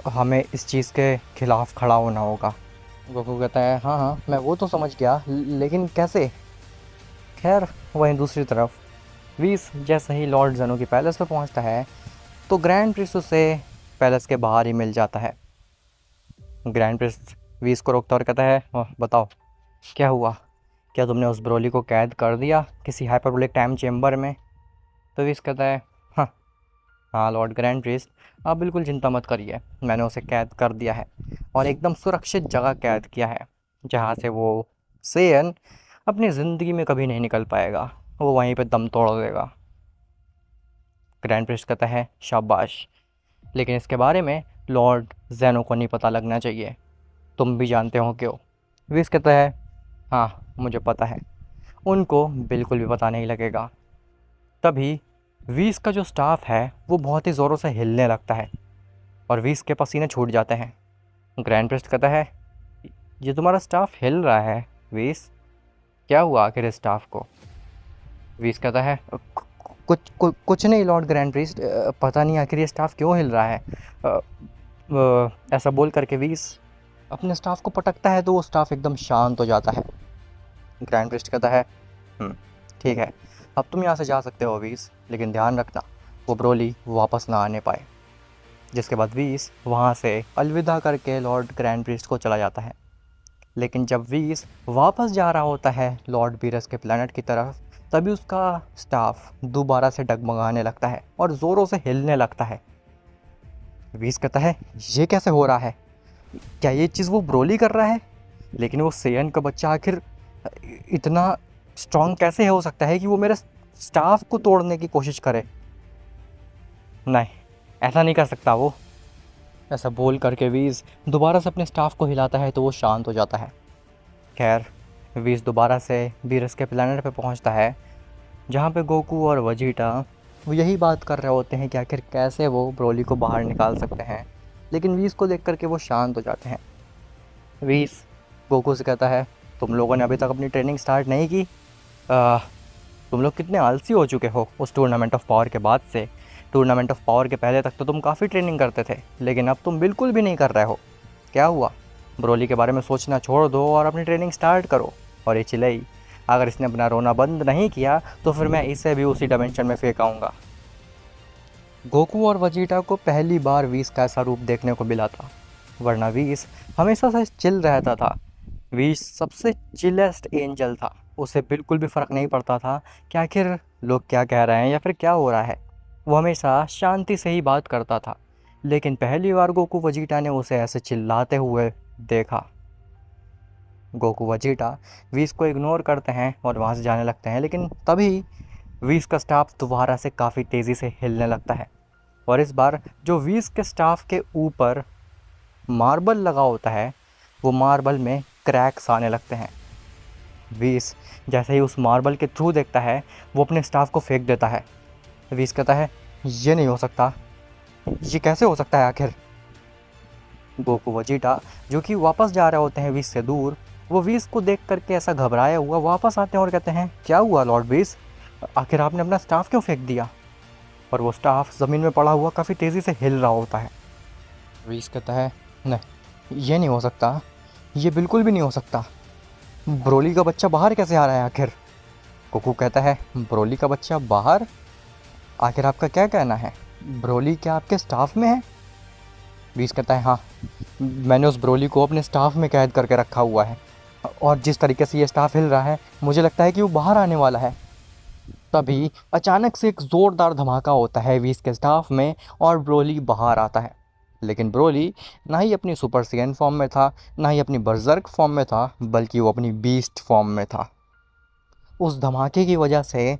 हमें इस चीज़ के खिलाफ खड़ा होना होगा। गोकू कहता है हाँ हाँ मैं वो तो समझ गया, लेकिन कैसे। खैर वहीं दूसरी तरफ वीस जैसे ही लॉर्ड जेनो की पैलेस पे पहुंचता है तो ग्रैंड प्रिंस उसे पैलेस के बाहर ही मिल जाता है। ग्रैंड प्रिंस वीस को रोकता और कहता है बताओ क्या हुआ, क्या तुमने उस ब्रोली को कैद कर दिया किसी हाइपरबोलिक टाइम चेम्बर में। तो वीस कहता है हाँ हाँ लॉर्ड ग्रैंड प्रिंस आप बिल्कुल चिंता मत करिए, मैंने उसे कैद कर दिया है और एकदम सुरक्षित जगह कैद किया है जहाँ से वो सेयन अपनी ज़िंदगी में कभी नहीं निकल पाएगा, वो वहीं पे दम तोड़ देगा। ग्रैंड प्रिंस कहता है शाबाश, लेकिन इसके बारे में लॉर्ड ज़ेनो को नहीं पता लगना चाहिए। तुम भी जानते हो क्यों। विस कहता है हाँ मुझे पता है, उनको बिल्कुल भी पता नहीं लगेगा। तभी वीस का जो स्टाफ है वो बहुत ही ज़ोरों से हिलने लगता है और वीस के पसीने छूट जाते हैं। ग्रैंड प्रिस्ट कहता है ये तुम्हारा स्टाफ हिल रहा है वीस, क्या हुआ आखिर इस स्टाफ को। वीस कहता है कुछ नहीं लॉर्ड ग्रैंड प्रिस्ट, पता नहीं आखिर ये स्टाफ क्यों हिल रहा है। ऐसा बोल करके वीस अपने स्टाफ को पटकता है तो वो स्टाफ एकदम शांत हो जाता है। ग्रैंड प्रिस्ट कहता है ठीक है, अब तुम यहाँ से जा सकते हो वीस, लेकिन ध्यान रखना वो ब्रोली वापस ना आने पाए। जिसके बाद वीस वहाँ से अलविदा करके लॉर्ड ग्रैंड प्रिस्ट को चला जाता है। लेकिन जब वीस वापस जा रहा होता है लॉर्ड बीरस के प्लैनेट की तरफ, तभी उसका स्टाफ दोबारा से डगमगाने लगता है और ज़ोरों से हिलने लगता है। वीस कहता है ये कैसे हो रहा है, क्या ये चीज़ वो ब्रोली कर रहा है। लेकिन वो सेयन का बच्चा आखिर इतना स्ट्रांग कैसे हो सकता है कि वो मेरे स्टाफ को तोड़ने की कोशिश करे। नहीं, ऐसा नहीं कर सकता वो। ऐसा बोल करके वीज़ दोबारा से अपने स्टाफ को हिलाता है तो वो शांत हो जाता है। खैर वीज़ दोबारा से बीरस के प्लैनेट पे पहुंचता है, जहां पे गोकू और वजीटा वो यही बात कर रहे होते हैं कि आखिर कैसे वो ब्रोली को बाहर निकाल सकते हैं। लेकिन वीज़ को देख करके वो शांत हो जाते हैं। वीज़ गोकू से कहता है तुम लोगों ने अभी तक अपनी ट्रेनिंग स्टार्ट नहीं की। तुम लोग कितने आलसी हो चुके हो उस टूर्नामेंट ऑफ पावर के बाद से। टूर्नामेंट ऑफ पावर के पहले तक तो तुम काफ़ी ट्रेनिंग करते थे, लेकिन अब तुम बिल्कुल भी नहीं कर रहे हो। क्या हुआ, ब्रोली के बारे में सोचना छोड़ दो और अपनी ट्रेनिंग स्टार्ट करो। और ये चिल्लाई, अगर इसने अपना रोना बंद नहीं किया तो फिर मैं इसे भी उसी डायमेंशन में फेंकाऊंगा। गोकू और वजीटा को पहली बार वीस का ऐसा रूप देखने को मिला था, वरना वीस हमेशा से चिल रहता था। वीस सबसे चिलेस्ट एंजल था, उसे बिल्कुल भी फ़र्क नहीं पड़ता था कि आखिर लोग क्या कह रहे हैं या फिर क्या हो रहा है। वो हमेशा शांति से ही बात करता था। लेकिन पहली बार गोकू वजीटा ने उसे ऐसे चिल्लाते हुए देखा। गोकू वजीटा वीस को इग्नोर करते हैं और वहाँ से जाने लगते हैं, लेकिन तभी वीस का स्टाफ दोबारा से काफ़ी तेज़ी से हिलने लगता है और इस बार जो वीस के स्टाफ के ऊपर मार्बल लगा होता है वो मार्बल में क्रैक्स आने लगते हैं। वीस जैसे ही उस मार्बल के थ्रू देखता है वो अपने स्टाफ को फेंक देता है। वीस कहता है ये नहीं हो सकता, ये कैसे हो सकता है आखिर। गोकू वजीटा जो कि वापस जा रहे होते हैं वीस से दूर, वो वीस को देख करके ऐसा घबराया हुआ वापस आते हैं और कहते हैं क्या हुआ लॉर्ड वीस, आखिर आपने अपना स्टाफ क्यों फेंक दिया। और वो स्टाफ ज़मीन में पड़ा हुआ काफ़ी तेज़ी से हिल रहा होता है। वीस कहता है नहीं ये नहीं हो सकता, ये बिल्कुल भी नहीं हो सकता। ब्रोली का बच्चा बाहर कैसे आ रहा है आखिर। गोकू कहता है ब्रोली का बच्चा बाहर, आखिर आपका क्या कहना है, ब्रोली क्या आपके स्टाफ में है। वीस कहता है हाँ, मैंने उस ब्रोली को अपने स्टाफ में कैद करके रखा हुआ है और जिस तरीके से ये स्टाफ हिल रहा है मुझे लगता है कि वो बाहर आने वाला है। तभी अचानक से एक ज़ोरदार धमाका होता है वीस के स्टाफ में और ब्रोली बाहर आता है। लेकिन ब्रोली ना ही अपनी सुपर सेयन फॉर्म में था, ना ही अपनी बर्ज़र्क फॉर्म में था, बल्कि वो अपनी बीस्ट फॉर्म में था। उस धमाके की वजह से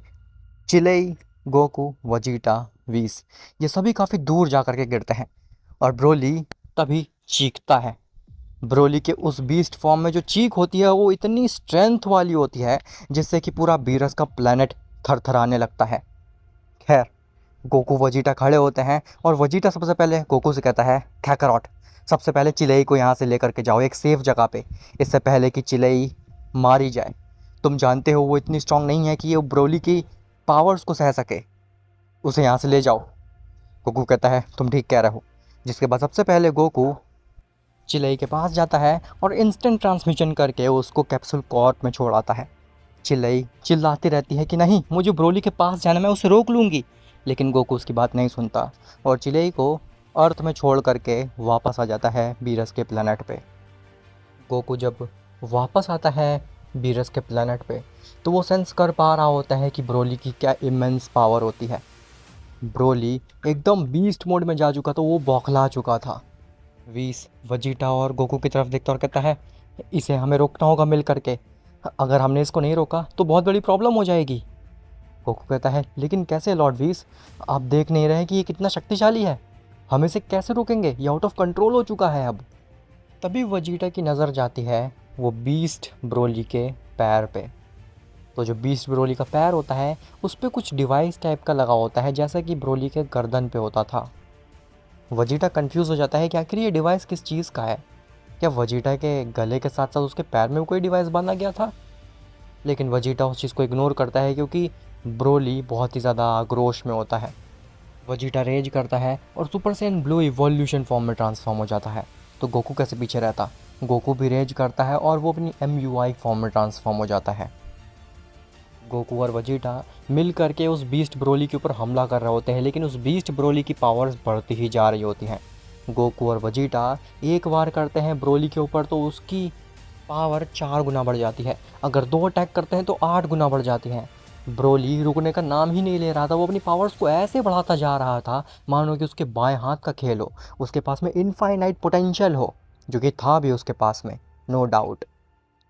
चिलेई, गोकू, वजीटा, वीस ये सभी काफ़ी दूर जा कर के गिरते हैं और ब्रोली तभी चीखता है। ब्रोली के उस बीस्ट फॉर्म में जो चीख होती है वो इतनी स्ट्रेंथ वाली होती है जिससे कि पूरा बीरस का प्लैनेट थरथराने लगता है। खैर गोकू वजीटा खड़े होते हैं और वजीटा सबसे पहले गोकू से कहता है कैकरॉट, सबसे पहले चिलेई को यहाँ से लेकर के जाओ एक सेफ़ जगह पे, इससे पहले कि चिलेई मारी जाए। तुम जानते हो वो इतनी स्ट्रांग नहीं है कि ये ब्रोली की पावर्स को सह सके, उसे यहाँ से ले जाओ। गोकू कहता है तुम ठीक कह रहे हो। जिसके बाद सबसे पहले गोकू चिलेई के पास जाता है और इंस्टेंट ट्रांसमिशन करके उसको कैप्सूल कॉर्प में छोड़ आता है। चिलेई चिल्लाती रहती है कि नहीं मुझे ब्रोली के पास जाना, मैं उसे रोक लूँगी, लेकिन गोकू उसकी बात नहीं सुनता और चिलेई को अर्थ में छोड़ करके वापस आ जाता है बीरस के प्लैनेट पे। गोकू जब वापस आता है बीरस के प्लैनेट पे तो वो सेंस कर पा रहा होता है कि ब्रोली की क्या इमेंस पावर होती है। ब्रोली एकदम बीस्ट मोड में जा चुका, तो वो बौखला चुका था। वीस वजीटा और गोकू की तरफ देखता और कहता है इसे हमें रोकना होगा मिल करके, अगर हमने इसको नहीं रोका तो बहुत बड़ी प्रॉब्लम हो जाएगी। गोकू कहता है लेकिन कैसे लॉर्ड वीस, आप देख नहीं रहे कि ये कितना शक्तिशाली है, हम इसे कैसे रोकेंगे, ये आउट ऑफ कंट्रोल हो चुका है अब। तभी वजीटा की नज़र जाती है वो बीस्ट ब्रोली के पैर पे। तो जो बीस्ट ब्रोली का पैर होता है उस पे कुछ डिवाइस टाइप का लगा होता है, जैसा कि ब्रोली के गर्दन पे होता था। वजीटा कंफ्यूज हो जाता है कि आखिर ये डिवाइस किस चीज़ का है। क्या वजीटा के गले के साथ साथ उसके पैर में कोई डिवाइस बांधा गया था? लेकिन वजीटा उस चीज़ को इग्नोर करता है क्योंकि ब्रोली बहुत ही ज़्यादा आक्रोश में होता है। वजीटा रेज करता है और super Saiyan blue evolution form में ट्रांसफॉर्म हो जाता है। तो गोकू कैसे पीछे रहता? गोकू भी रेज करता है और वो अपनी MUI फॉर्म में ट्रांसफॉर्म हो जाता है। गोकू और वजीटा मिल करके उस बीस्ट ब्रोली के ऊपर हमला कर रहे होते हैं, लेकिन उस बीस्ट ब्रोली की पावर्स बढ़ती ही जा रही होती हैं। गोकू और वजीटा एक वार करते हैं ब्रोली के ऊपर तो उसकी पावर 4 गुना बढ़ जाती है। अगर 2 अटैक करते हैं तो 8 गुना बढ़ जाती हैं। ब्रोली रुकने का नाम ही नहीं ले रहा था, वो अपनी पावर्स को ऐसे बढ़ाता जा रहा था मानो कि उसके बाएं हाथ का खेल हो, उसके पास में इनफाइनाइट पोटेंशियल हो, जो कि था भी उसके पास में, नो डाउट।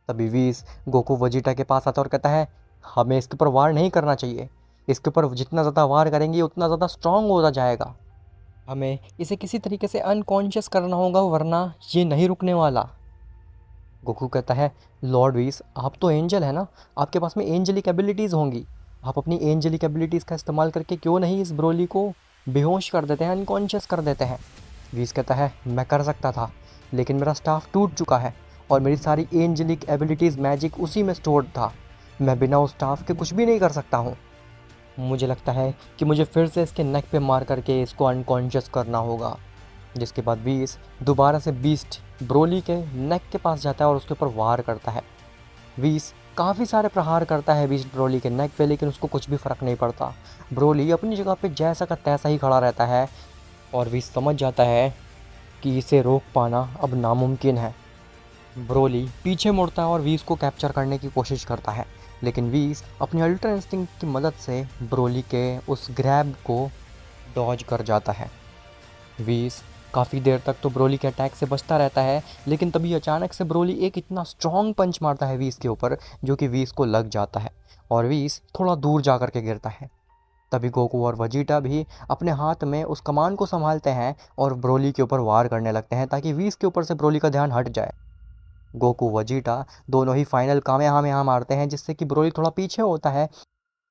तभी वीस गोकू वजीटा के पास आता और कहता है हमें इसके ऊपर वार नहीं करना चाहिए, इसके ऊपर जितना ज़्यादा वार करेंगे उतना ज़्यादा स्ट्रांग होता जाएगा, हमें इसे किसी तरीके से अनकॉन्शियस करना होगा वरना ये नहीं रुकने वाला। गोकू कहता है लॉर्ड वीस आप तो एंजल है ना, आपके पास में एंजलिक एबिलिटीज़ होंगी, आप अपनी एंजलिक एबिलिटीज़ का इस्तेमाल करके क्यों नहीं इस ब्रोली को बेहोश कर देते हैं, अनकॉन्शियस कर देते हैं। वीस कहता है मैं कर सकता था लेकिन मेरा स्टाफ टूट चुका है और मेरी सारी एंजलिक एबिलिटीज़ मैजिक उसी में स्टोर्ड था, मैं बिना उस स्टाफ के कुछ भी नहीं कर सकता हूँ। मुझे लगता है कि मुझे फिर से इसके नेक पे मार करके इसको अनकॉन्शियस करना होगा। जिसके बाद वीस दोबारा से बीस्ट ब्रोली के नेक के पास जाता है और उसके ऊपर वार करता है। वीस काफ़ी सारे प्रहार करता है बीस्ट ब्रोली के नेक पे, लेकिन उसको कुछ भी फ़र्क नहीं पड़ता। ब्रोली अपनी जगह पे जैसा का तैसा ही खड़ा रहता है और वीस समझ जाता है कि इसे रोक पाना अब नामुमकिन है। ब्रोली पीछे मुड़ता है और वीस को कैप्चर करने की कोशिश करता है, लेकिन वीस अपनी अल्ट्रा इंस्टिंक्ट की मदद से ब्रोली के उस ग्रैब को डॉज कर जाता है। वीस काफ़ी देर तक तो ब्रोली के अटैक से बचता रहता है, लेकिन तभी अचानक से ब्रोली एक इतना स्ट्रॉन्ग पंच मारता है वीस के ऊपर जो कि वीस को लग जाता है और वीस थोड़ा दूर जा कर के गिरता है। तभी गोकू और वजीटा भी अपने हाथ में उस कमान को संभालते हैं और ब्रोली के ऊपर वार करने लगते हैं ताकि वीस के ऊपर से ब्रोली का ध्यान हट जाए। गोकू वजीटा दोनों ही फाइनल कामेहामेहा मारते हैं जिससे कि ब्रोली थोड़ा पीछे होता है,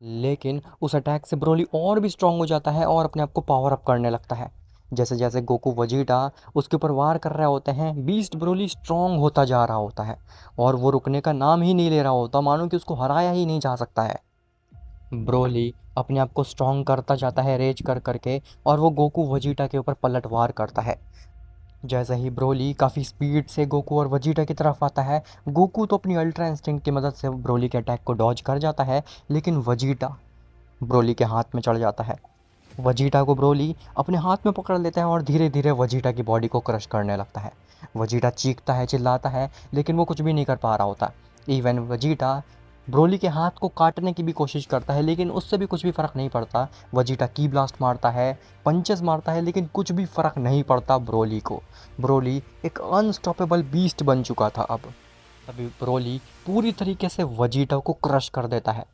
लेकिन उस अटैक से ब्रोली और भी स्ट्रांग हो जाता है और अपने आप को पावर अप करने लगता है। जैसे जैसे गोकू वजीटा उसके ऊपर वार कर रहे होते हैं बीस्ट ब्रोली स्ट्रांग होता जा रहा होता है और वो रुकने का नाम ही नहीं ले रहा होता, मानो कि उसको हराया ही नहीं जा सकता है। ब्रोली अपने आप को स्ट्रांग करता जाता है रेज कर करके और वो गोकू वजीटा के ऊपर पलटवार करता है। जैसे ही ब्रोली काफ़ी स्पीड से गोकू और वजीटा की तरफ आता है, गोकू तो अपनी अल्ट्रा इंस्टिंक्ट की मदद से ब्रोली के अटैक को डॉज कर जाता है, लेकिन वजीटा ब्रोली के हाथ में चढ़ जाता है। वजीटा को ब्रोली अपने हाथ में पकड़ लेता है और धीरे धीरे वजीटा की बॉडी को क्रश करने लगता है। वजीटा चीखता है, चिल्लाता है, लेकिन वो कुछ भी नहीं कर पा रहा होता। इवन वजीटा ब्रोली के हाथ को काटने की भी कोशिश करता है, लेकिन उससे भी कुछ भी फ़र्क नहीं पड़ता। वजीटा की ब्लास्ट मारता है, पंचेस मारता है, लेकिन कुछ भी फ़र्क नहीं पड़ता ब्रोली को। ब्रोली एक अनस्टॉपेबल बीस्ट बन चुका था अब। तभी ब्रोली पूरी तरीके से वजीटा को क्रश कर देता है।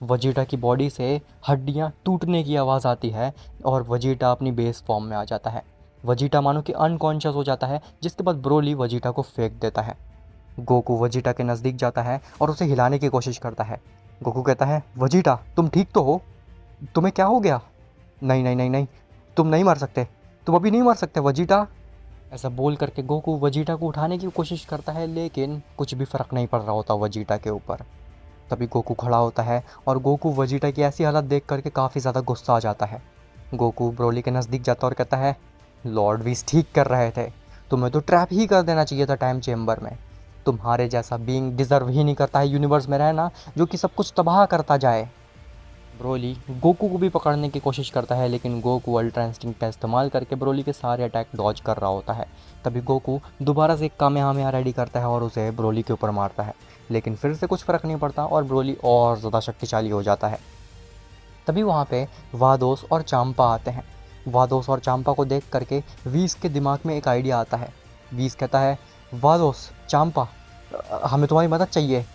वजीटा की बॉडी से हड्डियां टूटने की आवाज़ आती है और वजीटा अपनी बेस फॉर्म में आ जाता है। वजीटा मानो कि अनकॉन्शियस हो जाता है, जिसके बाद ब्रोली वजीटा को फेंक देता है। गोकू वजीटा के नज़दीक जाता है और उसे हिलाने की कोशिश करता है। गोकू कहता है वजीटा तुम ठीक तो हो, तुम्हें क्या हो गया? नहीं नहीं नहीं नहीं, तुम नहीं मर सकते, तुम अभी नहीं मर सकते वजीटा। ऐसा बोल करके गोकू वजीटा को उठाने की कोशिश करता है, लेकिन कुछ भी फ़र्क नहीं पड़ रहा होता वजीटा के ऊपर। तभी गोकू खड़ा होता है और गोकू वजीटा की ऐसी हालत देख करके काफ़ी ज़्यादा गुस्सा आ जाता है। गोकू ब्रोली के नज़दीक जाता और कहता है लॉर्ड वीस ठीक कर रहे थे, तुम्हें तो ट्रैप ही कर देना चाहिए था टाइम चेम्बर में। तुम्हारे जैसा बीइंग डिज़र्व ही नहीं करता है यूनिवर्स में रहना जो कि सब कुछ तबाह करता जाए। ब्रोली गोकू को भी पकड़ने की कोशिश करता है, लेकिन गोकू अल्ट्रा इंस्टिंक्ट का इस्तेमाल करके ब्रोली के सारे अटैक डॉज कर रहा होता है। तभी गोकू दोबारा से एक कामेहामेहा रेडी करता है और उसे ब्रोली के ऊपर मारता है, लेकिन फिर से कुछ फ़र्क नहीं पड़ता और ब्रोली और ज़्यादा शक्तिशाली हो जाता है। तभी वहाँ पे वादोस और चांपा आते हैं। वादोस और चांपा को देख करके वीस के दिमाग में एक आइडिया आता है। वीस कहता है वादोस चांपा हमें तुम्हारी मदद चाहिए।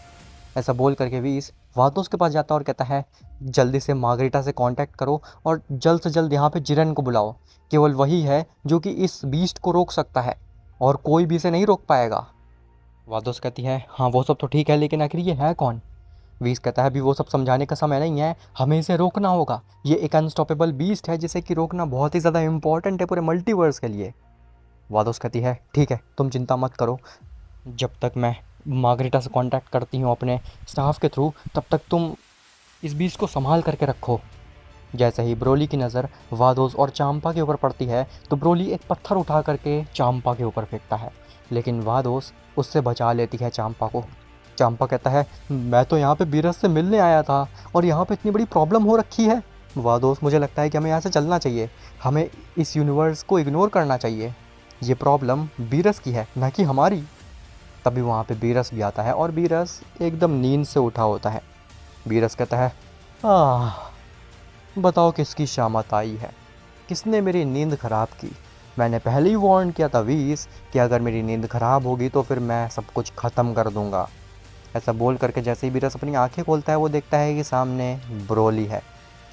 ऐसा बोल करके वीस वादोस के पास जाता है और कहता है जल्दी से मार्गरीटा से कांटेक्ट करो और जल्द से जल्द यहाँ पे जिरेन को बुलाओ। केवल वही है जो कि इस बीस्ट को रोक सकता है और कोई भी इसे नहीं रोक पाएगा। वादोस कहती है हाँ वो सब तो ठीक है, लेकिन आखिर ये है कौन? वीस कहता है अभी वो सब समझाने का समय नहीं है, हमें इसे रोकना होगा। ये एक अनस्टॉपेबल बीस्ट है जिसे कि रोकना बहुत ही ज़्यादा इंपॉर्टेंट है पूरे मल्टीवर्स के लिए। वादोस कहती है ठीक है तुम चिंता मत करो, जब तक मैं मार्गरीटा से कांटेक्ट करती हूँ अपने स्टाफ के थ्रू, तब तक तुम इस बीस्ट को संभाल करके रखो। जैसे ही ब्रोली की नज़र वादोस और चांपा के ऊपर पड़ती है तो ब्रोली एक पत्थर उठा करके चांपा के ऊपर फेंकता है, लेकिन वादोस उससे बचा लेती है चांपा को। चांपा कहता है मैं तो यहाँ पे बीरस से मिलने आया था और यहाँ पे इतनी बड़ी प्रॉब्लम हो रखी है। वादोस मुझे लगता है कि हमें यहाँ से चलना चाहिए, हमें इस यूनिवर्स को इग्नोर करना चाहिए, ये प्रॉब्लम बीरस की है ना कि हमारी। तभी वहाँ पे बीरस भी आता है और बीरस एकदम नींद से उठा होता है। बीरस कहता है बताओ किसकी शामत आई है, किसने मेरी नींद ख़राब की? मैंने पहले ही वार्न किया था वीस कि अगर मेरी नींद ख़राब होगी तो फिर मैं सब कुछ ख़त्म कर दूंगा। ऐसा बोल करके जैसे ही बीरस अपनी आंखें खोलता है वो देखता है कि सामने ब्रोली है,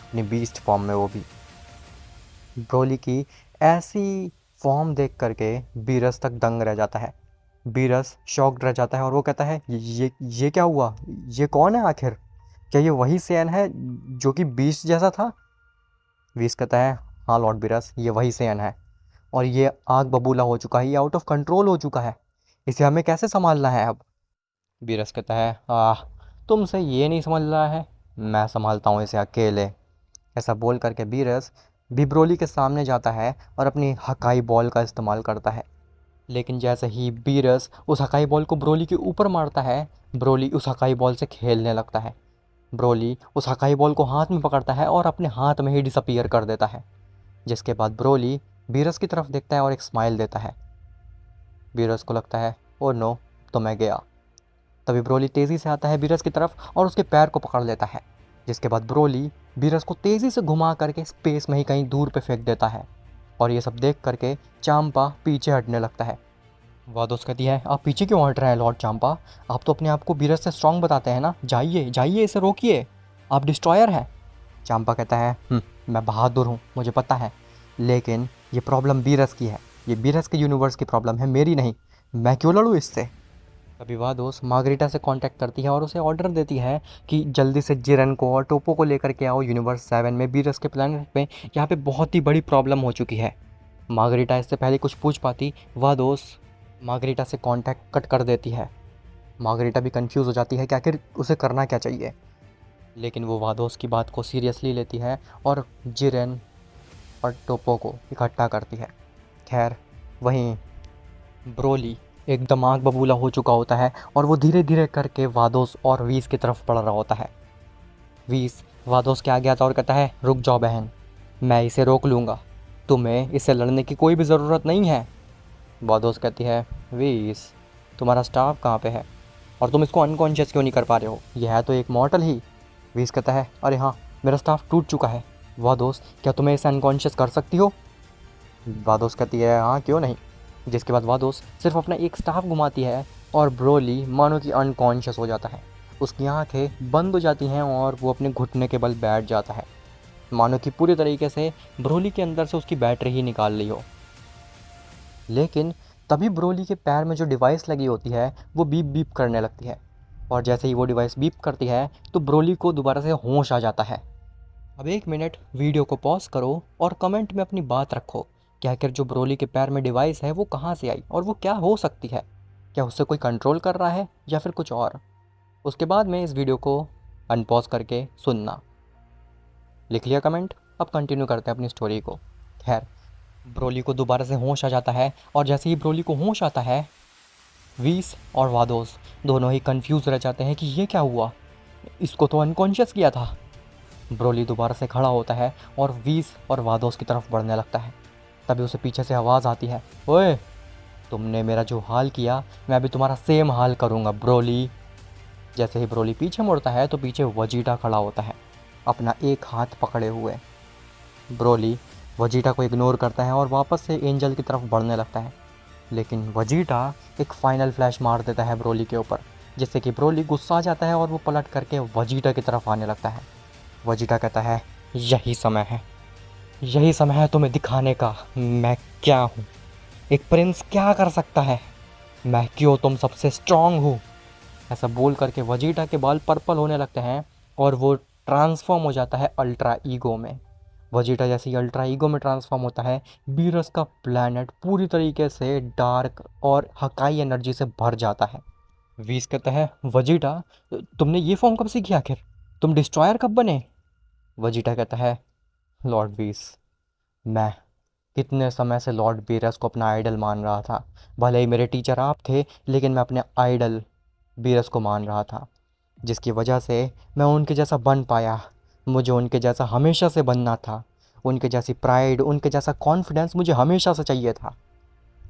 अपनी बीस्ट फॉर्म में। वो भी ब्रोली की ऐसी फॉर्म देख करके बीरस तक दंग रह जाता है। बीरस शॉक्ड रह जाता है और वो कहता है ये क्या हुआ, ये कौन है आखिर? क्या ये वही सेन है जो कि बीस्ट जैसा था? वीस कहता है हाँ लॉर्ड बीरस, ये वही सेन है और ये आग बबूला हो चुका है, ये आउट ऑफ कंट्रोल हो चुका है, इसे हमें कैसे संभालना है अब? बीरस कहता है तुमसे ये नहीं समझ रहा है, मैं संभालता हूँ इसे अकेले। ऐसा बोल करके बीरस भी ब्रोली के सामने जाता है और अपनी हकाई बॉल का इस्तेमाल करता है, लेकिन जैसे ही बीरस उस हकाई बॉल को ब्रोली के ऊपर मारता है, ब्रोली उस हकाई बॉल से खेलने लगता है। ब्रोली उस हकाई बॉल को हाथ में पकड़ता है और अपने हाथ में ही डिसअपीयर कर देता है, जिसके बाद ब्रोली बीरस की तरफ देखता है और एक स्माइल देता है। बीरस को लगता है ओ नो, तो मैं गया। तभी ब्रोली तेज़ी से आता है बीरस की तरफ और उसके पैर को पकड़ लेता है, जिसके बाद ब्रोली बीरस को तेज़ी से घुमा करके स्पेस में ही कहीं दूर पे फेंक देता है। और ये सब देख करके चांपा पीछे हटने लगता है। वादोस कहती है आप पीछे क्यों हट रहे हैं लॉर्ड चांपा, आप तो अपने आप को बीरस से स्ट्रांग बताते हैं ना, जाइए जाइए इसे रोकिए, आप डिस्ट्रॉयर हैं। चांपा कहता है मैं बहादुर हूँ मुझे पता है, लेकिन ये प्रॉब्लम बीरस की है, ये बीरस के यूनिवर्स की प्रॉब्लम है, मेरी नहीं, मैं क्यों लड़ूँ इससे? तभी वादोस मार्गरीटा से कांटेक्ट करती है और उसे ऑर्डर देती है कि जल्दी से जिरन को और टोपो को लेकर के आओ यूनिवर्स 7 में, बीरस के प्लानट पे यहाँ पे बहुत ही बड़ी प्रॉब्लम हो चुकी है। मार्गरीटा इससे पहले कुछ पूछ पाती, वादोस मार्गरीटा से कांटेक्ट कट कर देती है। मार्गरीटा भी कंफ्यूज हो जाती है कि आखिर उसे करना क्या चाहिए, लेकिन वो वादोस की बात को सीरियसली लेती है और जिरेन और टोपो को इकट्ठा करती है। खैर वहीं ब्रोली एकदम आग बबूला हो चुका होता है और वो धीरे धीरे करके वादोस और वीस की तरफ बढ़ रहा होता है। वीस वादोस के आगे आता और कहता है रुक जाओ बहन, मैं इसे रोक लूँगा, तुम्हें इससे लड़ने की कोई भी ज़रूरत नहीं है। वादोस कहती है वीस तुम्हारा स्टाफ कहाँ पे है और तुम इसको अनकॉन्शियस क्यों नहीं कर पा रहे हो, यह है तो एक मॉर्टल ही। वीस कहता है अरे हाँ मेरा स्टाफ टूट चुका है, वादोस क्या तुम्हें इसे अनकॉन्शियस कर सकती हो? वादोस कहती है हाँ क्यों नहीं। जिसके बाद वादोस सिर्फ अपना एक स्टाफ घुमाती है और ब्रोली मानो कि अनकॉन्शियस हो जाता है, उसकी आंखें बंद हो जाती हैं और वो अपने घुटने के बल बैठ जाता है, मानो कि पूरी तरीके से ब्रोली के अंदर से उसकी बैटरी ही निकाल ली हो। लेकिन तभी ब्रोली के पैर में जो डिवाइस लगी होती है वो बीप बीप करने लगती है और जैसे ही वो डिवाइस बीप करती है तो ब्रोली को दोबारा से होश आ जाता है। अब 1 मिनट वीडियो को पॉज करो और कमेंट में अपनी बात रखो कि आखिर जो ब्रोली के पैर में डिवाइस है वो कहाँ से आई और वो क्या हो सकती है, क्या उससे कोई कंट्रोल कर रहा है या फिर कुछ और? उसके बाद में इस वीडियो को अनपॉज करके सुनना। लिख लिया कमेंट? अब कंटिन्यू करते हैं अपनी स्टोरी को। खैर ब्रोली को दोबारा से होश आ जाता है और जैसे ही ब्रोली को होश आता है वीस और वादोस दोनों ही कंफ्यूज रह जाते हैं कि ये क्या हुआ, इसको तो अनकॉन्शियस किया था। ब्रोली दोबारा से खड़ा होता है और वीस और वादोस की तरफ बढ़ने लगता है। तभी उसे पीछे से आवाज़ आती है ओए तुमने मेरा जो हाल किया मैं अभी तुम्हारा सेम हाल करूँगा ब्रोली। जैसे ही ब्रोली पीछे मुड़ता है तो पीछे वजीटा खड़ा होता है अपना एक हाथ पकड़े हुए। ब्रोली वजीटा को इग्नोर करता है और वापस से एंजल की तरफ बढ़ने लगता है, लेकिन वजीटा एक फाइनल फ्लैश मार देता है ब्रोली के ऊपर जिससे कि ब्रोली गुस्सा आ जाता है और वो पलट करके वजीटा की तरफ आने लगता है। वजीटा कहता है, यही समय है तुम्हें दिखाने का मैं क्या हूँ, एक प्रिंस क्या कर सकता है, मैं क्यों तुम सबसे स्ट्रांग हूँ। ऐसा बोल करके वजीटा के बाल पर्पल होने लगते हैं और वो ट्रांसफॉर्म हो जाता है अल्ट्रा ईगो में। वजीटा जैसे ही अल्ट्रा ईगो में ट्रांसफॉर्म होता है, बीरस का प्लैनेट पूरी तरीके से डार्क और हकाई एनर्जी से भर जाता है। वीस कहता है, वजीटा तुमने ये फॉर्म कब सीखी आखिर, तुम डिस्ट्रॉयर कब बने। वजीटा कहता है, लॉर्ड वीस, मैं कितने समय से लॉर्ड बीरस को अपना आइडल मान रहा था। भले ही मेरे टीचर आप थे, लेकिन मैं अपने आइडल बीरस को मान रहा था, जिसकी वजह से मैं उनके जैसा बन पाया। मुझे उनके जैसा हमेशा से बनना था, उनके जैसी प्राइड, उनके जैसा कॉन्फिडेंस मुझे हमेशा से चाहिए था,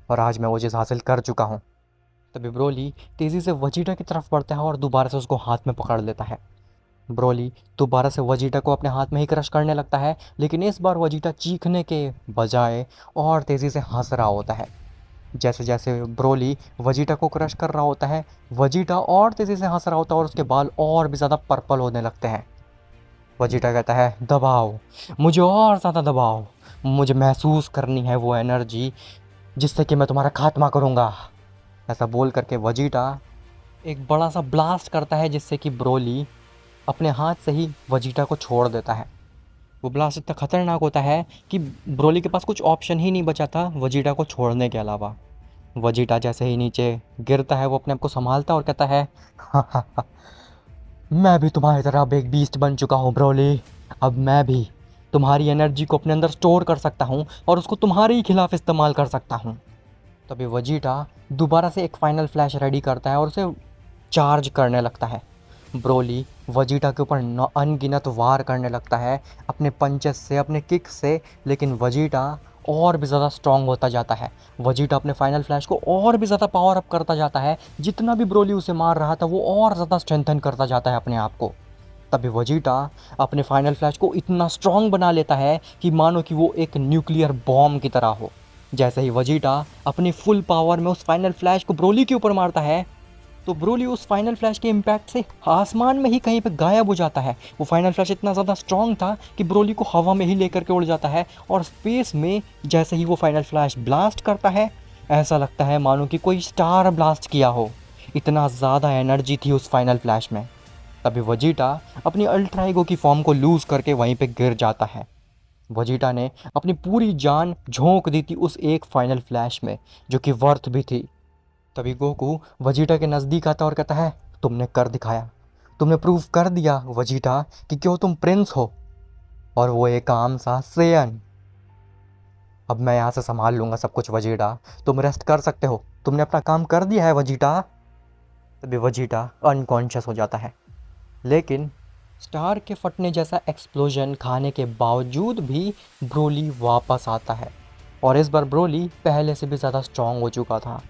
और आज मैं वो चीज़ हासिल कर चुका हूँ। तभी ब्रोली तेज़ी से वजीटा की तरफ बढ़ता है और दोबारा से उसको हाथ में पकड़ लेता है। ब्रोली दोबारा से वजीटा को अपने हाथ में ही क्रश करने लगता है, लेकिन इस बार वजीटा चीखने के बजाय और तेज़ी से हंस रहा होता है। जैसे जैसे ब्रोली वजीटा को क्रश कर रहा होता है, वजीटा और तेज़ी से हंस रहा होता है और उसके बाल और भी ज़्यादा पर्पल होने लगते हैं। वजीटा कहता है, दबाओ, मुझे और ज़्यादा दबाओ, मुझे महसूस करनी है वो एनर्जी जिससे कि मैं तुम्हारा खात्मा करूँगा। ऐसा बोल करके वजीटा एक बड़ा सा ब्लास्ट करता है, जिससे कि ब्रोली अपने हाथ से ही वजीटा को छोड़ देता है। वो ब्लास्ट इतना खतरनाक होता है कि ब्रोली के पास कुछ ऑप्शन ही नहीं बचा था वजीटा को छोड़ने के अलावा। वजीटा जैसे ही नीचे गिरता है, वो अपने आप को संभालता है और कहता है, मैं भी तुम्हारी तरह अब एक बीस्ट बन चुका हूँ ब्रोली। अब मैं भी तुम्हारी एनर्जी को अपने अंदर स्टोर कर सकता हूँ और उसको तुम्हारे ही खिलाफ इस्तेमाल कर सकता हूँ। तभी वजीटा दोबारा से एक फाइनल फ्लैश रेडी करता है और उसे चार्ज करने लगता है। ब्रोली वजीटा के ऊपर अनगिनत वार करने लगता है अपने पंचेस से, अपने किक से, लेकिन वजीटा और भी ज़्यादा स्ट्रांग होता जाता है। वजीटा अपने फाइनल फ्लैश को और भी ज़्यादा पावर अप करता जाता है। जितना भी ब्रोली उसे मार रहा था वो और ज़्यादा स्ट्रेंथन करता जाता है अपने आप को। तभी वजीटा अपने फाइनल फ्लैश को इतना स्ट्रांग बना लेता है कि मानो कि वो एक न्यूक्लियर बॉम्ब की तरह हो। जैसे ही वजीटा अपनी फुल पावर में उस फाइनल फ्लैश को ब्रोली के ऊपर मारता है, तो ब्रोली उस फाइनल फ्लैश के इम्पैक्ट से आसमान में ही कहीं पे गायब हो जाता है। वो फाइनल फ्लैश इतना ज़्यादा स्ट्रांग था कि ब्रोली को हवा में ही लेकर के उड़ जाता है, और स्पेस में जैसे ही वो फाइनल फ्लैश ब्लास्ट करता है, ऐसा लगता है मानो कि कोई स्टार ब्लास्ट किया हो। इतना ज़्यादा एनर्जी थी उस फाइनल फ्लैश में। तभी वजीटा अपनी अल्ट्रा ईगो की फॉर्म को लूज़ करके वहीं पे गिर जाता है। वजीटा ने अपनी पूरी जान झोंक दी थी उस एक फाइनल फ्लैश में, जो कि वर्थ भी थी। तभी गोकू वजीटा के नज़दीक आता और कहता है, तुमने कर दिखाया, तुमने प्रूव कर दिया वजीटा कि क्यों तुम प्रिंस हो, और वो एक आम सा सेयन। अब मैं यहाँ से संभाल लूँगा सब कुछ वजीटा, तुम रेस्ट कर सकते हो, तुमने अपना काम कर दिया है वजीटा। तभी वजीटा अनकॉन्शियस हो जाता है, लेकिन स्टार के फटने जैसा एक्सप्लोजन खाने के बावजूद भी ब्रोली वापस आता है, और इस बार ब्रोली पहले से भी ज़्यादा स्ट्रांग हो चुका था।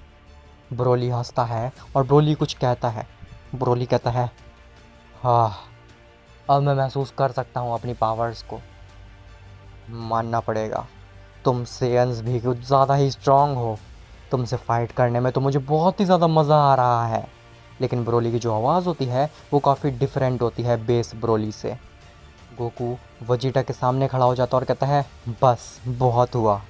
ब्रोली हंसता है और ब्रोली कुछ कहता है। ब्रोली कहता है, हाँ, अब मैं महसूस कर सकता हूँ अपनी पावर्स को। मानना पड़ेगा, तुम सेयंस भी कुछ ज़्यादा ही स्ट्रांग हो, तुमसे फाइट करने में तो मुझे बहुत ही ज़्यादा मज़ा आ रहा है। लेकिन ब्रोली की जो आवाज़ होती है वो काफ़ी डिफरेंट होती है बेस ब्रोली से। गोकू वजीटा के सामने खड़ा हो जाता और कहता है, बस बहुत हुआ,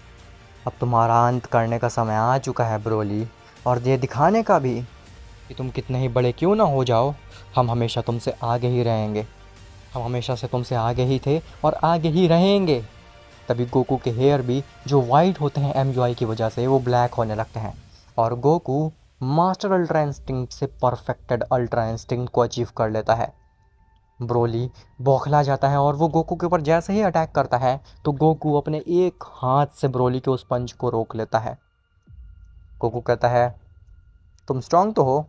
अब तुम्हारा अंत करने का समय आ चुका है ब्रोली, और ये दिखाने का भी कि तुम कितने ही बड़े क्यों ना हो जाओ, हम हमेशा तुमसे आगे ही रहेंगे। हम हमेशा से तुमसे आगे ही थे और आगे ही रहेंगे। तभी गोकू के हेयर भी जो वाइट होते हैं एमयूआई की वजह से, वो ब्लैक होने लगते हैं, और गोकू मास्टर अल्ट्रा इंस्टिंक्ट से परफेक्टेड अल्ट्रा इंस्टिंक्ट को अचीव कर लेता है। ब्रोली बौखला जाता है और वो गोकू के ऊपर जैसे ही अटैक करता है, तो गोकू अपने एक हाथ से ब्रोली के उस पंच को रोक लेता है। गोकू कहता है, तुम स्ट्रांग तो हो,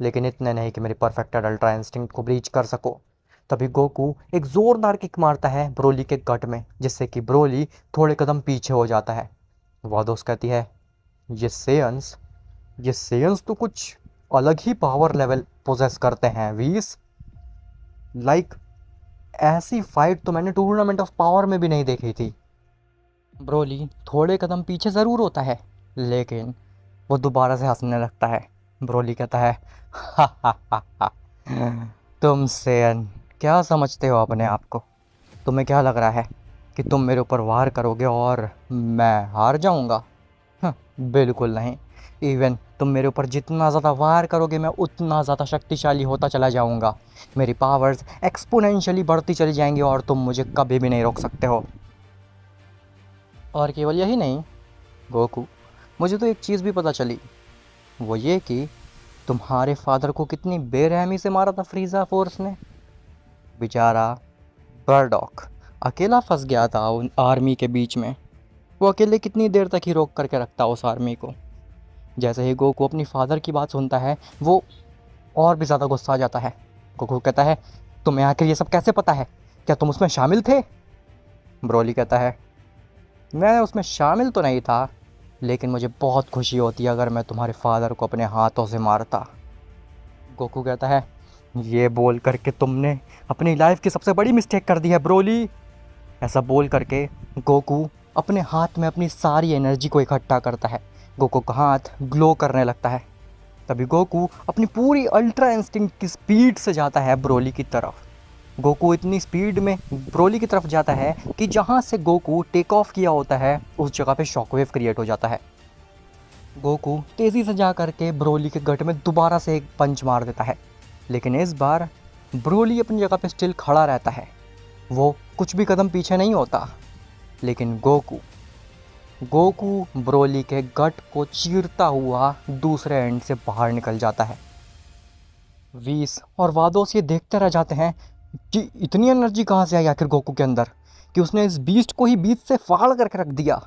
लेकिन इतने नहीं कि मेरी परफेक्टेड अल्ट्रा इंस्टिंक्ट को ब्रीच कर सको। तभी गोकू एक ज़ोरदार किक मारता है ब्रोली के गट में, जिससे कि ब्रोली थोड़े कदम पीछे हो जाता है। वादोस कहती है, ये सेयंस तो कुछ अलग ही पावर लेवल पोजेस करते हैं वीस। लाइक ऐसी फाइट तो मैंने टूर्नामेंट ऑफ पावर में भी नहीं देखी थी। ब्रोली थोड़े कदम पीछे ज़रूर होता है, लेकिन वो दोबारा से हंसने लगता है। ब्रोली कहता है, हा हा हा हा, तुम सेयन क्या समझते हो अपने आप को? तुम्हें क्या लग रहा है कि तुम मेरे ऊपर वार करोगे और मैं हार जाऊंगा? हाँ, बिल्कुल नहीं। इवन तुम मेरे ऊपर जितना ज़्यादा वार करोगे मैं उतना ज़्यादा शक्तिशाली होता चला जाऊंगा। मेरी पावर्स एक्सपोनेंशियली बढ़ती चली जाएंगी और तुम मुझे कभी भी नहीं रोक सकते हो। और केवल यही नहीं गोकू, मुझे तो एक चीज़ भी पता चली, वो ये कि तुम्हारे फादर को कितनी बेरहमी से मारा था फ्रीज़ा फोर्स ने। बेचारा बर्डॉक अकेला फंस गया था उन आर्मी के बीच में। वो अकेले कितनी देर तक ही रोक करके रखता उस आर्मी को। जैसे ही गोकू अपनी फादर की बात सुनता है वो और भी ज़्यादा गुस्सा आ जाता है। गोकू कहता है, तुम्हें आखिर ये सब कैसे पता है? क्या तुम उसमें शामिल थे? ब्रोली कहता है, मैं उसमें शामिल तो नहीं था, लेकिन मुझे बहुत खुशी होती है अगर मैं तुम्हारे फादर को अपने हाथों से मारता। गोकू कहता है, ये बोल करके तुमने अपनी लाइफ की सबसे बड़ी मिस्टेक कर दी है ब्रोली। ऐसा बोल करके गोकू अपने हाथ में अपनी सारी एनर्जी को इकट्ठा करता है। गोकू का हाथ ग्लो करने लगता है। तभी गोकू अपनी पूरी अल्ट्रा इंस्टिंक्ट की स्पीड से जाता है ब्रोली की तरफ। गोकू इतनी स्पीड में ब्रोली की तरफ जाता है कि जहाँ से गोकू टेक ऑफ किया होता है उस जगह पे शॉकवेव क्रिएट हो जाता है। गोकू तेज़ी से जा करके ब्रोली के गट में दोबारा से एक पंच मार देता है, लेकिन इस बार ब्रोली अपनी जगह पे स्टिल खड़ा रहता है। वो कुछ भी कदम पीछे नहीं होता। लेकिन गोकू गोकू ब्रोली के गट को चीरता हुआ दूसरे एंड से बाहर निकल जाता है। वीस और वादोस ये देखते रह जाते हैं कि इतनी एनर्जी कहाँ से आई आखिर गोकू के अंदर कि उसने इस बीस्ट को ही बीच से फाड़ करके रख दिया।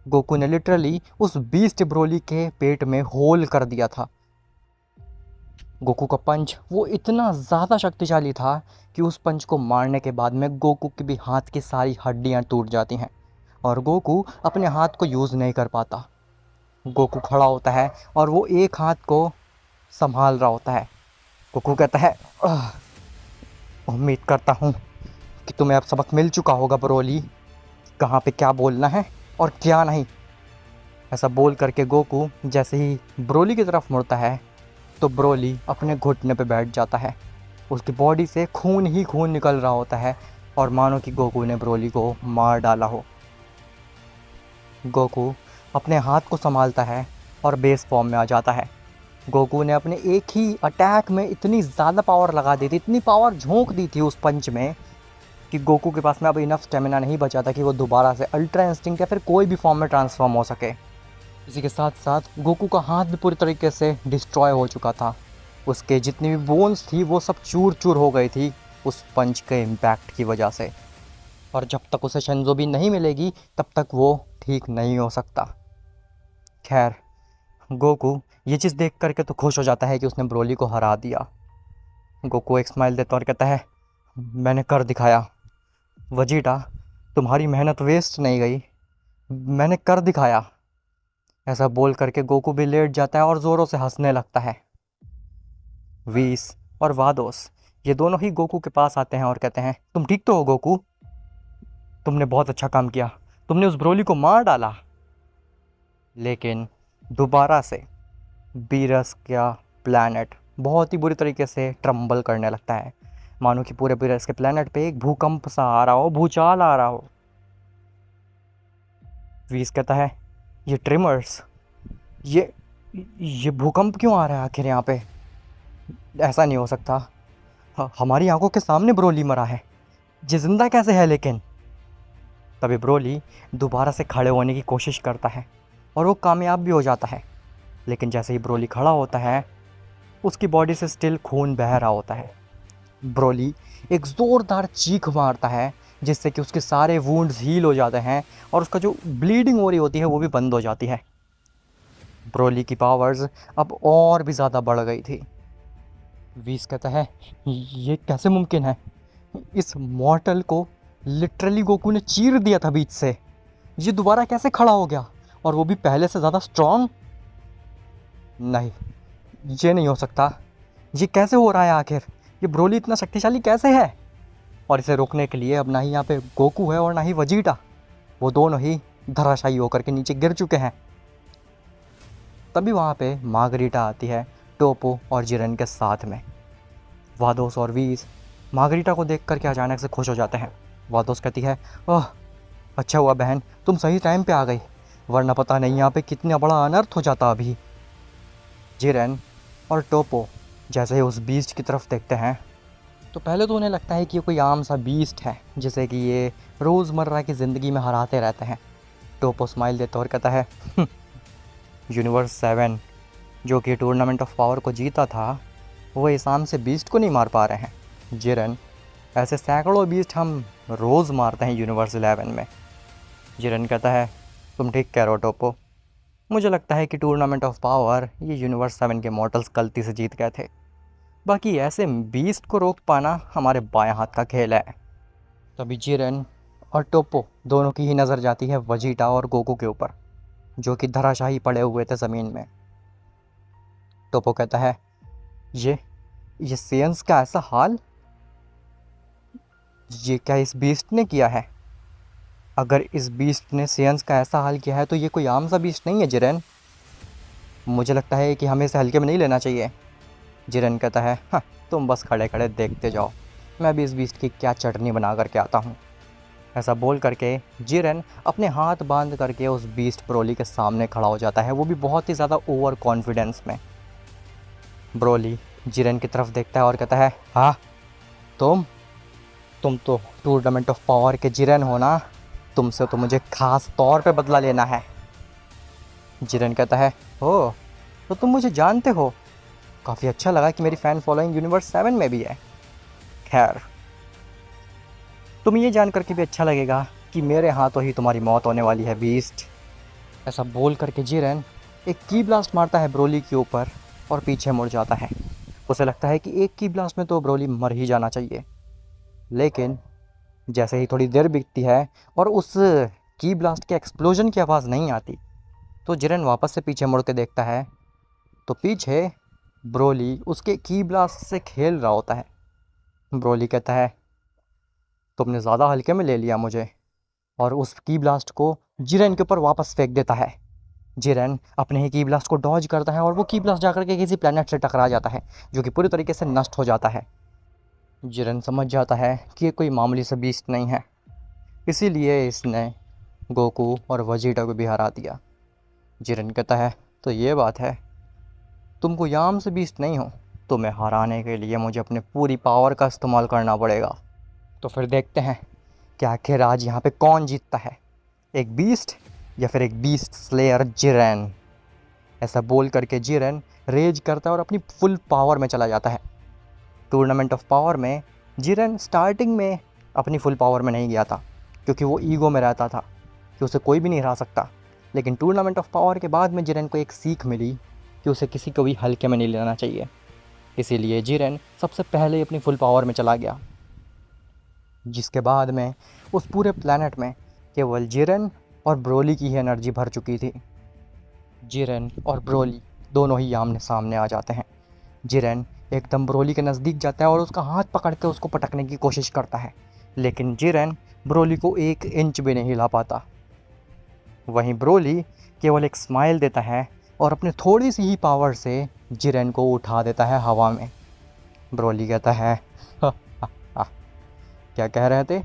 गोकू ने लिटरली उस बीस्ट ब्रोली के पेट में होल कर दिया था। गोकू का पंच वो इतना ज़्यादा शक्तिशाली था कि उस पंच को मारने के बाद में गोकू के भी हाथ की सारी हड्डियाँ टूट जाती हैं और गोकू अपने हाथ को यूज़ नहीं कर पाता। गोकू खड़ा होता है और वो एक हाथ को संभाल रहा होता है। गोकू कहता है, उम्मीद करता हूँ कि तुम्हें अब सबक मिल चुका होगा ब्रोली, कहाँ पे क्या बोलना है और क्या नहीं। ऐसा बोल करके गोकू जैसे ही ब्रोली की तरफ मुड़ता है तो ब्रोली अपने घुटने पे बैठ जाता है। उसकी बॉडी से खून ही खून निकल रहा होता है और मानो कि गोकू ने ब्रोली को मार डाला हो। गोकू अपने हाथ को संभालता है और बेस फॉर्म में आ जाता है। गोकू ने अपने एक ही अटैक में इतनी ज़्यादा पावर लगा दी थी, इतनी पावर झोंक दी थी उस पंच में कि गोकू के पास में अब इनफ स्टेमिना नहीं बचा था कि वो दोबारा से अल्ट्रा इंस्टिंक्ट या फिर कोई भी फॉर्म में ट्रांसफॉर्म हो सके। इसी के साथ साथ गोकू का हाथ भी पूरी तरीके से डिस्ट्रॉय हो चुका था। उसके जितनी भी बोन्स थी वो सब चूर चूर हो गई थी उस पंच के इम्पैक्ट की वजह से। और जब तक उसे शिंजो नहीं मिलेगी तब तक वो ठीक नहीं हो सकता। खैर, गोकू ये चीज़ देख करके तो खुश हो जाता है कि उसने ब्रोली को हरा दिया। गोकू एक स्माइल देता और कहता है, मैंने कर दिखाया वजीटा, तुम्हारी मेहनत वेस्ट नहीं गई, मैंने कर दिखाया। ऐसा बोल करके गोकू भी लेट जाता है और ज़ोरों से हंसने लगता है। वीस और वादोस ये दोनों ही गोकू के पास आते हैं और कहते हैं, तुम ठीक तो हो गोकू? तुमने बहुत अच्छा काम किया, तुमने उस ब्रोली को मार डाला। लेकिन दोबारा से बीरस का प्लैनेट बहुत ही बुरी तरीके से ट्रम्बल करने लगता है, मानो कि पूरे बीरस के प्लैनेट पे एक भूकंप सा आ रहा हो, भूचाल आ रहा हो। वीस कहता है, ये ट्रिमर्स, ये भूकंप क्यों आ रहा है आखिर यहाँ पे? ऐसा नहीं हो सकता, हमारी आंखों के सामने ब्रोली मरा है, ये जिंदा कैसे है? लेकिन तभी ब्रोली दोबारा से खड़े होने की कोशिश करता है और वो कामयाब भी हो जाता है। लेकिन जैसे ही ब्रोली खड़ा होता है उसकी बॉडी से स्टिल खून बह रहा होता है। ब्रोली एक ज़ोरदार चीख मारता है जिससे कि उसके सारे वुंड्स हील हो जाते हैं और उसका जो ब्लीडिंग हो रही होती है वो भी बंद हो जाती है। ब्रोली की पावर्स अब और भी ज़्यादा बढ़ गई थी। वीस कहता है, ये कैसे मुमकिन है? इस मॉर्टल को लिटरली गोकू ने चीर दिया था बीच से, ये दोबारा कैसे खड़ा हो गया और वो भी पहले से ज़्यादा स्ट्रॉन्ग? नहीं, ये नहीं हो सकता, ये कैसे हो रहा है आखिर? ये ब्रोली इतना शक्तिशाली कैसे है? और इसे रोकने के लिए अब ना ही यहाँ पे गोकू है और ना ही वजीटा, वो दोनों ही धराशायी होकर के नीचे गिर चुके हैं। तभी वहाँ पे मार्गरीटा आती है टोपो और जिरेन के साथ में। वादोस और वीस मार्गरीटा को देख कर के अचानक से खुश हो जाते हैं। वादोस कहती है, ओह अच्छा हुआ बहन, तुम सही टाइम पे आ गई, वरना पता नहीं यहाँ पे कितना बड़ा अनर्थ हो जाता अभी। जिरेन और टोपो जैसे ही उस बीस्ट की तरफ देखते हैं तो पहले तो उन्हें लगता है कि ये कोई आम सा बीस्ट है जिसे कि ये रोज़मर्रा की ज़िंदगी में हराते रहते हैं। टोपो स्माइल देता और कहता है, यूनिवर्स 7 जो कि टूर्नामेंट ऑफ पावर को जीता था वो इस आम से बीस्ट को नहीं मार पा रहे हैं। जिरेन, ऐसे सैकड़ों बीस्ट हम रोज़ मारते हैं यूनिवर्स 11 में। जिरेन कहता है, तुम ठीक कह रहे हो टोपो, मुझे लगता है कि टूर्नामेंट ऑफ पावर ये यूनिवर्स 7 के मॉडल्स गलती से जीत गए थे, बाकी ऐसे बीस्ट को रोक पाना हमारे बाएं हाथ का खेल है। तभी जिरेन और टोपो दोनों की ही नज़र जाती है वजीटा और गोकू के ऊपर जो कि धराशाही पड़े हुए थे ज़मीन में। टोपो कहता है, ये सेंस का ऐसा हाल, ये क्या इस बीस्ट ने किया है? अगर इस बीस्ट ने सेंस का ऐसा हाल किया है तो ये कोई आम सा बीस्ट नहीं है जिरेन, मुझे लगता है कि हमें इसे हल्के में नहीं लेना चाहिए। जिरेन कहता है, हाँ तुम बस खड़े खड़े देखते जाओ, मैं भी इस बीस्ट की क्या चटनी बना करके आता हूँ। ऐसा बोल करके जिरेन अपने हाथ बांध करके उस बीस्ट ब्रोली के सामने खड़ा हो जाता है, वो भी बहुत ही ज़्यादा ओवर कॉन्फिडेंस में। ब्रोली जिरेन की तरफ देखता है और कहता है, हाँ तुम तो टूर्नामेंट ऑफ पावर के जिरेन हो ना, तुमसे तो मुझे ख़ास तौर पे बदला लेना है। जिरेन कहता है, हो तो तुम मुझे जानते हो, काफ़ी अच्छा लगा कि मेरी फ़ैन फॉलोइंग यूनिवर्स 7 में भी है। खैर तुम्हें ये जान करके भी अच्छा लगेगा कि मेरे हाथों ही तुम्हारी मौत होने वाली है बीस्ट। ऐसा बोल करके जिरेन एक की ब्लास्ट मारता है ब्रोली के ऊपर और पीछे मुड़ जाता है। उसे लगता है कि एक की ब्लास्ट में तो ब्रोली मर ही जाना चाहिए, लेकिन जैसे ही थोड़ी देर बीतती है और उस की ब्लास्ट के एक्सप्लोजन की आवाज़ नहीं आती तो जिरेन वापस से पीछे मुड़ के देखता है तो पीछे ब्रोली उसके की ब्लास्ट से खेल रहा होता है। ब्रोली कहता है, तुमने ज़्यादा हल्के में ले लिया मुझे, और उस की ब्लास्ट को जिरेन के ऊपर वापस फेंक देता है। जिरेन अपने ही की ब्लास्ट को डॉज करता है और वो की ब्लास्ट जाकर के किसी प्लेनेट से टकरा जाता है जो कि पूरी तरीके से नष्ट हो जाता है। जिरेन समझ जाता है कि ये कोई मामूली सा बीस्ट नहीं है, इसीलिए इसने गोकू और वजीटा को भी हरा दिया। जिरेन कहता है, तो ये बात है, तुम कोई आम से बीस्ट नहीं हो, तुम्हें हराने के लिए मुझे अपने पूरी पावर का इस्तेमाल करना पड़ेगा। तो फिर देखते हैं कि आखिर आज यहाँ पे कौन जीतता है, एक बीस्ट या फिर एक बीस्ट स्लेयर जिरेन। ऐसा बोल करके जिरेन रेज करता है और अपनी फुल पावर में चला जाता है। टूर्नामेंट ऑफ पावर में जिरेन स्टार्टिंग में अपनी फुल पावर में नहीं गया था क्योंकि वो ईगो में रहता था कि उसे कोई भी नहीं हरा सकता, लेकिन टूर्नामेंट ऑफ पावर के बाद में जिरेन को एक सीख मिली कि उसे किसी को भी हल्के में नहीं लेना चाहिए। इसीलिए जिरेन सबसे पहले ही अपनी फुल पावर में चला गया, जिसके बाद में उस पूरे प्लैनेट में केवल जिरेन और ब्रोली की ही एनर्जी भर चुकी थी। जिरेन और ब्रोली दोनों ही आमने सामने आ जाते हैं। जिरेन एकदम ब्रोली के नज़दीक जाता है और उसका हाथ पकड़ के उसको पटकने की कोशिश करता है, लेकिन जिरेन ब्रोली को 1 इंच भी नहीं हिला पाता। वहीं ब्रोली केवल एक स्माइल देता है और अपने थोड़ी सी ही पावर से जिरेन को उठा देता है हवा में। ब्रोली कहता है, "हा, हा, हा, क्या कह रहे थे,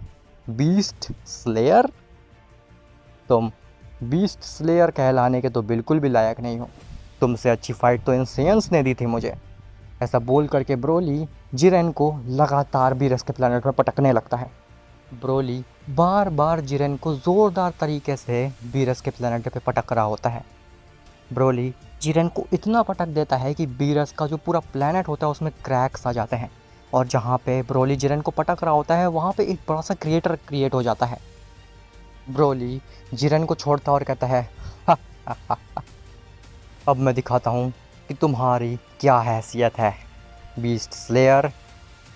बीस्ट स्लेयर? तुम बीस्ट स्लेयर कहलाने के तो बिल्कुल भी लायक नहीं हो, तुमसे अच्छी फाइट तो इन सेयंस ने दी थी मुझे। ऐसा बोल करके ब्रोली जिरेन को लगातार बीरस के प्लैनेट में पटकने लगता है। ब्रोली बार बार जिरेन को ज़ोरदार तरीके से बीरस के प्लैनेट पे पटक रहा होता है। ब्रोली जिरेन को इतना पटक देता है कि बीरस का जो पूरा प्लैनेट होता है उसमें क्रैक्स आ जाते हैं, और जहाँ पे ब्रोली जिरेन को पटक रहा होता है वहाँ पे एक बड़ा सा क्रिएटर क्रिएट हो जाता है। ब्रोली जिरेन को छोड़ता और कहता है, हा, हा, हा, हा, अब मैं दिखाता हूँ कि तुम्हारी क्या हैसियत है बीस्ट स्लेयर।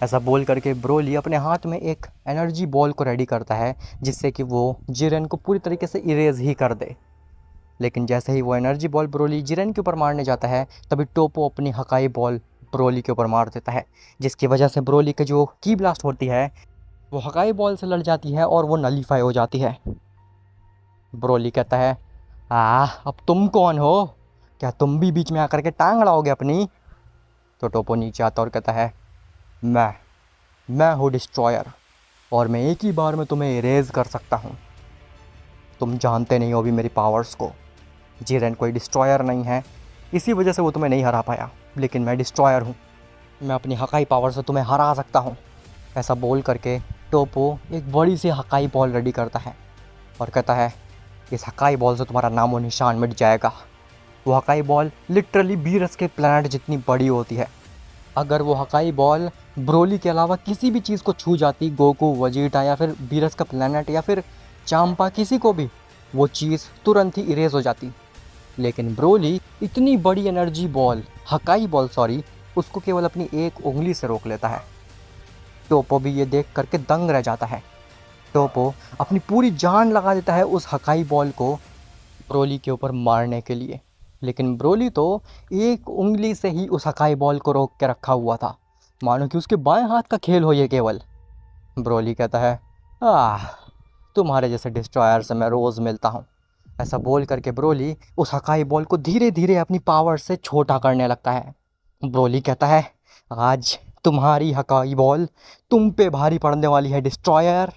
ऐसा बोल करके ब्रोली अपने हाथ में एक एनर्जी बॉल को रेडी करता है जिससे कि वो जिरेन को पूरी तरीके से इरेज ही कर दे। लेकिन जैसे ही वो एनर्जी बॉल ब्रोली जिरेन के ऊपर मारने जाता है तभी टोपो अपनी हकाई बॉल ब्रोली के ऊपर मार देता है, जिसकी वजह से ब्रोली की जो की ब्लास्ट होती है वो हकाई बॉल से लड़ जाती है और वो नलीफाई हो जाती है। ब्रोली कहता है, अब तुम कौन हो? क्या तुम भी बीच में आकर के टांग अड़ाओगे अपनी? तो टोपो नीचे आता और कहता है, मैं हूँ डिस्ट्रॉयर, और मैं एक ही बार में तुम्हें इरेज कर सकता हूँ। तुम जानते नहीं हो अभी मेरी पावर्स को। जीरेन कोई डिस्ट्रॉयर नहीं है, इसी वजह से वो तुम्हें नहीं हरा पाया, लेकिन मैं डिस्ट्रॉयर हूँ। मैं अपनी हकाई पावर से तुम्हें हरा सकता हूँ। ऐसा बोल करके टोपो एक बड़ी सी हकाई बॉल रेडी करता है और कहता है, इस हकाई बॉल से तुम्हारा नामो निशान मिट जाएगा। वो हकाई बॉल लिटरली बीरस के प्लैनेट जितनी बड़ी होती है। अगर वो हकाई बॉल ब्रोली के अलावा किसी भी चीज़ को छू जाती, गोकू, वजीटा या फिर बीरस का प्लैनेट या फिर चांपा, किसी को भी, वो चीज़ तुरंत ही इरेज हो जाती। लेकिन ब्रोली इतनी बड़ी एनर्जी बॉल, हकाई बॉल सॉरी, उसको केवल अपनी एक उंगली से रोक लेता है। टोपो भी ये देख करके दंग रह जाता है। टोपो अपनी पूरी जान लगा देता है उस हकाई बॉल को ब्रोली के ऊपर मारने के लिए, लेकिन ब्रोली तो एक उंगली से ही उस हकाई बॉल को रोक के रखा हुआ था, मानो कि उसके बाएं हाथ का खेल हो ये केवल। ब्रोली कहता है, तुम्हारे जैसे डिस्ट्रॉयर से मैं रोज़ मिलता हूँ। ऐसा बोल करके ब्रोली उस हकाई बॉल को धीरे धीरे अपनी पावर से छोटा करने लगता है। ब्रोली कहता है, आज तुम्हारी हकाई बॉल तुम पे भारी पड़ने वाली है डिस्ट्रॉयर।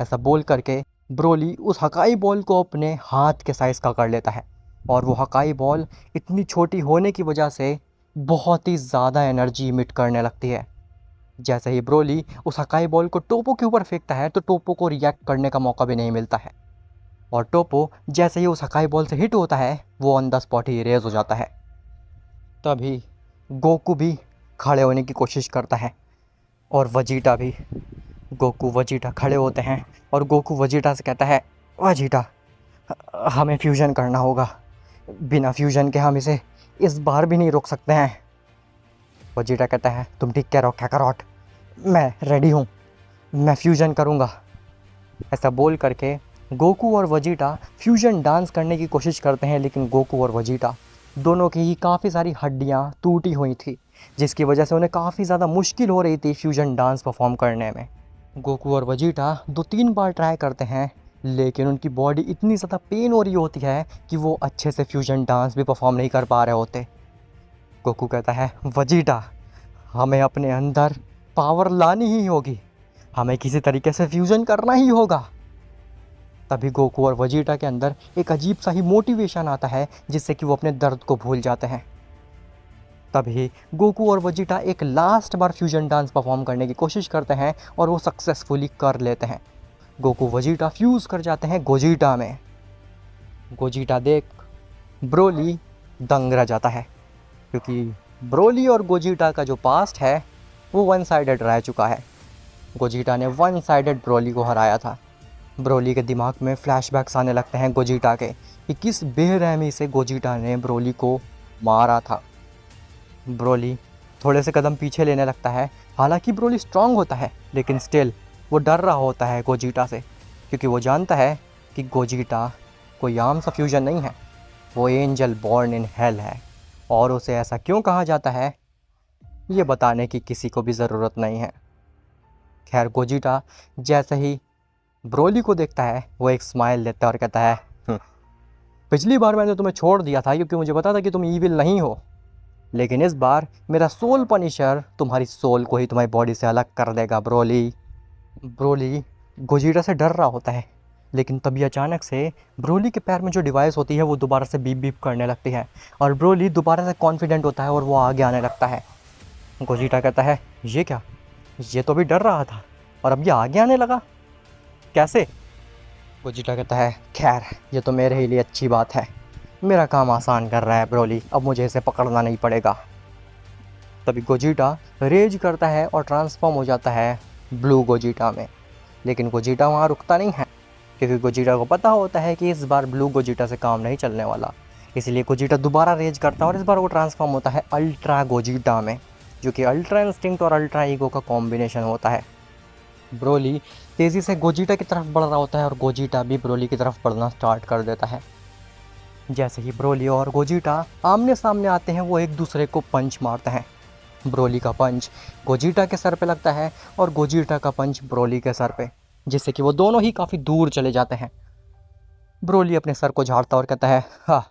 ऐसा बोल करके ब्रोली उस हकाई बॉल को अपने हाथ के साइज़ का कर लेता है, और वो हकाई बॉल इतनी छोटी होने की वजह से बहुत ही ज़्यादा एनर्जी इमिट करने लगती है। जैसे ही ब्रोली उस हकाई बॉल को टोपो के ऊपर फेंकता है तो टोपो को रिएक्ट करने का मौका भी नहीं मिलता है, और टोपो जैसे ही उस हकाई बॉल से हिट होता है वो on the spot he erase हो जाता है। तभी गोकू भी खड़े होने की कोशिश करता है और वजीटा भी। गोकू वजीटा खड़े होते हैं और गोकू वजीटा से कहता है, वजीटा हमें फ्यूजन करना होगा, बिना फ्यूजन के हम इसे इस बार भी नहीं रोक सकते हैं। वजीटा कहता है, तुम ठीक कह रहे हो काकारोट, मैं रेडी हूँ, मैं फ्यूजन करूँगा। ऐसा बोल करके गोकू और वजीटा फ्यूजन डांस करने की कोशिश करते हैं, लेकिन गोकू और वजीटा दोनों की ही काफ़ी सारी हड्डियाँ टूटी हुई थी, जिसकी वजह से उन्हें काफ़ी ज़्यादा मुश्किल हो रही थी फ्यूजन डांस परफॉर्म करने में। गोकू और वजीटा 2-3 बार ट्राई करते हैं, लेकिन उनकी बॉडी इतनी ज़्यादा पेन हो रही होती है कि वो अच्छे से फ्यूजन डांस भी परफॉर्म नहीं कर पा रहे होते। गोकू कहता है, वजीटा हमें अपने अंदर पावर लानी ही होगी, हमें किसी तरीके से फ्यूजन करना ही होगा। तभी गोकू और वजीटा के अंदर एक अजीब सा ही मोटिवेशन आता है, जिससे कि वो अपने दर्द को भूल जाते हैं। तभी गोकू और वजीटा एक लास्ट बार फ्यूजन डांस परफॉर्म करने की कोशिश करते हैं और वो सक्सेसफुली कर लेते हैं। गोकू वजीटा फ्यूज़ कर जाते हैं गोजीटा में। गोजीटा देख ब्रोली दंग रह जाता है, क्योंकि ब्रोली और गोजीटा का जो पास्ट है वो वन साइडेड रह चुका है। गोजीटा ने वन साइडेड ब्रोली को हराया था। ब्रोली के दिमाग में फ्लैशबैक्स आने लगते हैं गोजीटा के, कि किस बेरहमी से गोजीटा ने ब्रोली को मारा था। ब्रोली थोड़े से कदम पीछे लेने लगता है। हालांकि ब्रोली स्ट्रांग होता है, लेकिन स्टिल वो डर रहा होता है गोजीटा से, क्योंकि वो जानता है कि गोजीटा कोई आम सा फ्यूजन नहीं है, वो एंजल बॉर्न इन हेल है। और उसे ऐसा क्यों कहा जाता है ये बताने की किसी को भी ज़रूरत नहीं है। खैर, गोजीटा जैसे ही ब्रोली को देखता है वो एक स्माइल देता है और कहता है, पिछली बार मैंने तुम्हें छोड़ दिया था क्योंकि मुझे पता था कि तुम ईविल नहीं हो, लेकिन इस बार मेरा सोल पनिशर तुम्हारी सोल को ही तुम्हारी बॉडी से अलग कर देगा ब्रोली। ब्रोली गोजीटा से डर रहा होता है, लेकिन तभी अचानक से ब्रोली के पैर में जो डिवाइस होती है वो दोबारा से बीप बीप करने लगती है, और ब्रोली दोबारा से कॉन्फिडेंट होता है और वो आगे आने लगता है। गोजीटा कहता है, ये क्या, ये तो अभी डर रहा था और अब ये आगे आने लगा, कैसे? गोजीटा कहता है, खैर ये तो मेरे ही लिए अच्छी बात है, मेरा काम आसान कर रहा है ब्रोली, अब मुझे इसे पकड़ना नहीं पड़ेगा। तभी गोजीटा रेज करता है और ट्रांसफॉर्म हो जाता है ब्लू गोजीटा में, लेकिन गोजीटा वहाँ रुकता नहीं है, क्योंकि गोजीटा को पता होता है कि इस बार ब्लू गोजीटा से काम नहीं चलने वाला। इसलिए गोजीटा दोबारा रेज करता है और इस बार वो ट्रांसफॉर्म होता है अल्ट्रा गोजीटा में, जो कि अल्ट्रा इंस्टिंक्ट और अल्ट्रा ईगो का कॉम्बिनेशन होता है। ब्रोली तेज़ी से गोजीटा की तरफ बढ़ रहा होता है और गोजीटा भी ब्रोली की तरफ बढ़ना स्टार्ट कर देता है। जैसे ही ब्रोली और गोजीटा आमने सामने आते हैं वो एक दूसरे को पंच मारते हैं। ब्रोली का पंच गोजीटा के सर पे लगता है और गोजीटा का पंच ब्रोली के सर पे, जिससे कि वो दोनों ही काफ़ी दूर चले जाते हैं। ब्रोली अपने सर को झाड़ता और कहता है, हाँ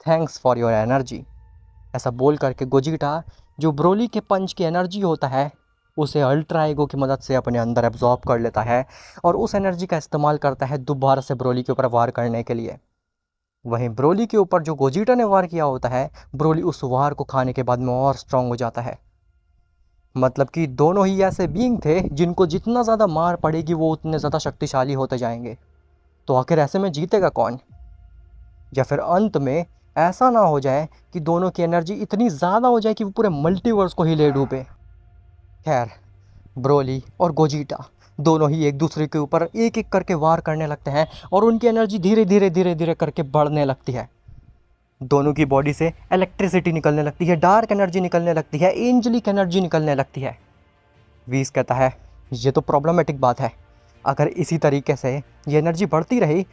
थैंक्स फॉर योर एनर्जी। ऐसा बोल करके गोजिटा जो ब्रोली के पंच की एनर्जी होता है उसे अल्ट्रा ईगो की मदद से अपने अंदर एब्जॉर्ब कर लेता है और उस एनर्जी का इस्तेमाल करता है दोबारा से ब्रोली के ऊपर वार करने के लिए। वहीं ब्रोली के ऊपर जो गोजिटा ने वार किया होता है, ब्रोली उस वार को खाने के बाद में और स्ट्रांग हो जाता है। मतलब कि दोनों ही ऐसे बीइंग थे जिनको जितना ज़्यादा मार पड़ेगी वो उतने ज़्यादा शक्तिशाली होते जाएंगे। तो आखिर ऐसे में जीतेगा कौन? या फिर अंत में ऐसा ना हो जाए कि दोनों की एनर्जी इतनी ज़्यादा हो जाए कि वो पूरे मल्टीवर्स को ही ले डूबे। खैर, ब्रोली और गोजिटा दोनों ही एक दूसरे के ऊपर एक एक करके वार करने लगते हैं और उनकी एनर्जी धीरे धीरे धीरे धीरे करके बढ़ने लगती है। दोनों की बॉडी से इलेक्ट्रिसिटी निकलने लगती है, डार्क एनर्जी निकलने लगती है, एंजेलिक एनर्जी निकलने लगती है। वीस कहता है ये तो प्रॉब्लमेटिक बात है। अगर इसी तरीके से ये एनर्जी बढ़ती रही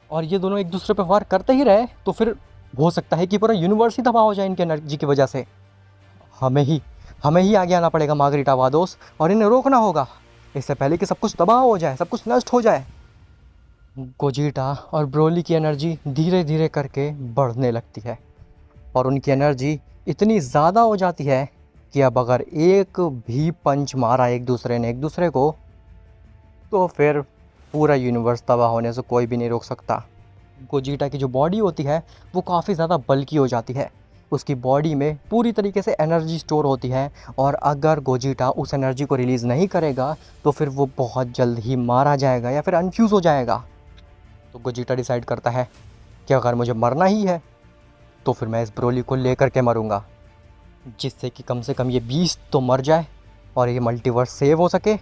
और ये दोनों एक दूसरे पर वार करते ही रहे तो फिर हो सकता है कि पूरा यूनिवर्स ही तबाह हो जाए इनकी एनर्जी की वजह से। हमें ही आगे आना पड़ेगा मार्गरीटा वादोस और इन्हें रोकना होगा इससे पहले कि सब कुछ तबाह हो जाए, सब कुछ नष्ट हो जाए। गोजिटा और ब्रोली की एनर्जी धीरे धीरे करके बढ़ने लगती है और उनकी एनर्जी इतनी ज़्यादा हो जाती है कि अब अगर एक भी पंच मारा एक दूसरे को तो फिर पूरा यूनिवर्स तबाह होने से कोई भी नहीं रोक सकता। गोजिटा की जो बॉडी होती है वो काफ़ी ज़्यादा बल्की हो जाती है। उसकी बॉडी में पूरी तरीके से एनर्जी स्टोर होती है और अगर गोजिटा उस एनर्जी को रिलीज़ नहीं करेगा तो फिर वो बहुत जल्द ही मारा जाएगा या फिर अनफ्यूज़ हो जाएगा। तो गोजिटा डिसाइड करता है कि अगर मुझे मरना ही है तो फिर मैं इस ब्रोली को लेकर के मरूंगा, जिससे कि कम से कम ये बीस्ट तो मर जाए और ये मल्टीवर्स सेव हो सके।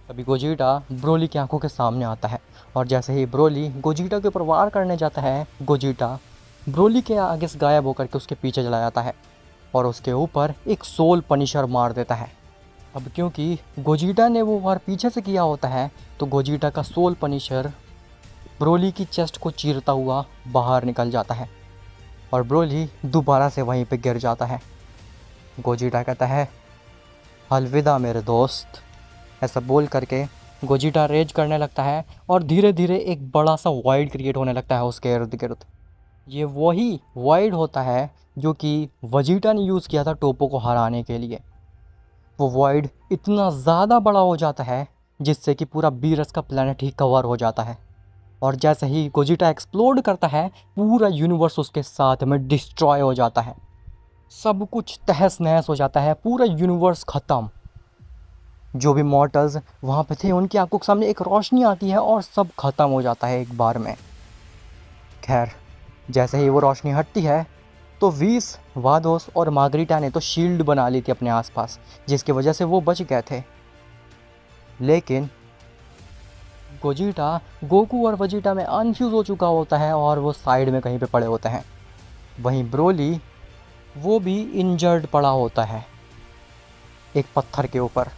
तभी गोजिटा ब्रोली की आंखों के सामने आता है और जैसे ही ब्रोली गोजिटा के ऊपर वार करने जाता है, गोजिटा ब्रोली के आगे से गायब होकर के उसके पीछे चला जाता है और उसके ऊपर एक सोल पनिशर मार देता है। अब क्योंकि गोजिटा ने वो वार पीछे से किया होता है तो गोजिटा का सोल पनिशर ब्रोली की चेस्ट को चीरता हुआ बाहर निकल जाता है और ब्रोली दोबारा से वहीं पे गिर जाता है। गोजिटा कहता है अलविदा मेरे दोस्त। ऐसा बोल करके गोजिटा रेज करने लगता है और धीरे धीरे एक बड़ा सा वाइड क्रिएट होने लगता है उसके इर्द गिर्द। ये वही वाइड होता है जो कि वेजिटा ने यूज़ किया था टोपो को हराने के लिए। वो वाइड इतना ज़्यादा बड़ा हो जाता है जिससे कि पूरा बीरस का प्लैनेट ही कवर हो जाता है और जैसे ही गोजिटा एक्सप्लोड करता है पूरा यूनिवर्स उसके साथ में डिस्ट्रॉय हो जाता है। सब कुछ तहस नहस हो जाता है, पूरा यूनिवर्स ख़त्म। जो भी मॉर्टल्स वहाँ पे थे उनकी आंखों के सामने एक रोशनी आती है और सब ख़त्म हो जाता है एक बार में। खैर, जैसे ही वो रोशनी हटती है तो वीस, वादोस और मार्गरीटा ने तो शील्ड बना ली थी अपने आसपास जिसकी वजह से वो बच गए थे। लेकिन गोजिटा गोकू और वेजिटा में अनफ्यूज़ हो चुका होता है और वो साइड में कहीं पे पड़े होते हैं। वहीं ब्रोली वो भी इंजर्ड पड़ा होता है एक पत्थर के ऊपर।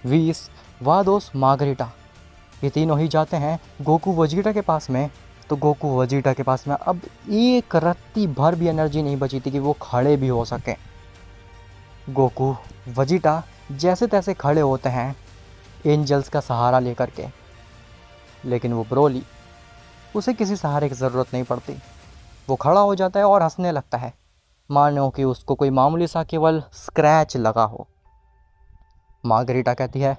वीस, वादोस, मार्गरीटा ये तीनों ही जाते हैं गोकू वेजिटा के पास में। तो गोकू वेजिटा के पास में अब एक रत्ती भर भी एनर्जी नहीं बची थी कि वो खड़े भी हो सकें। गोकू वेजिटा जैसे तैसे खड़े होते हैं एंजल्स का सहारा लेकर के, लेकिन वो ब्रोली उसे किसी सहारे की ज़रूरत नहीं पड़ती। वो खड़ा हो जाता है और हंसने लगता है मानो कि उसको कोई मामूली सा केवल स्क्रैच लगा हो। मार्गरीटा कहती है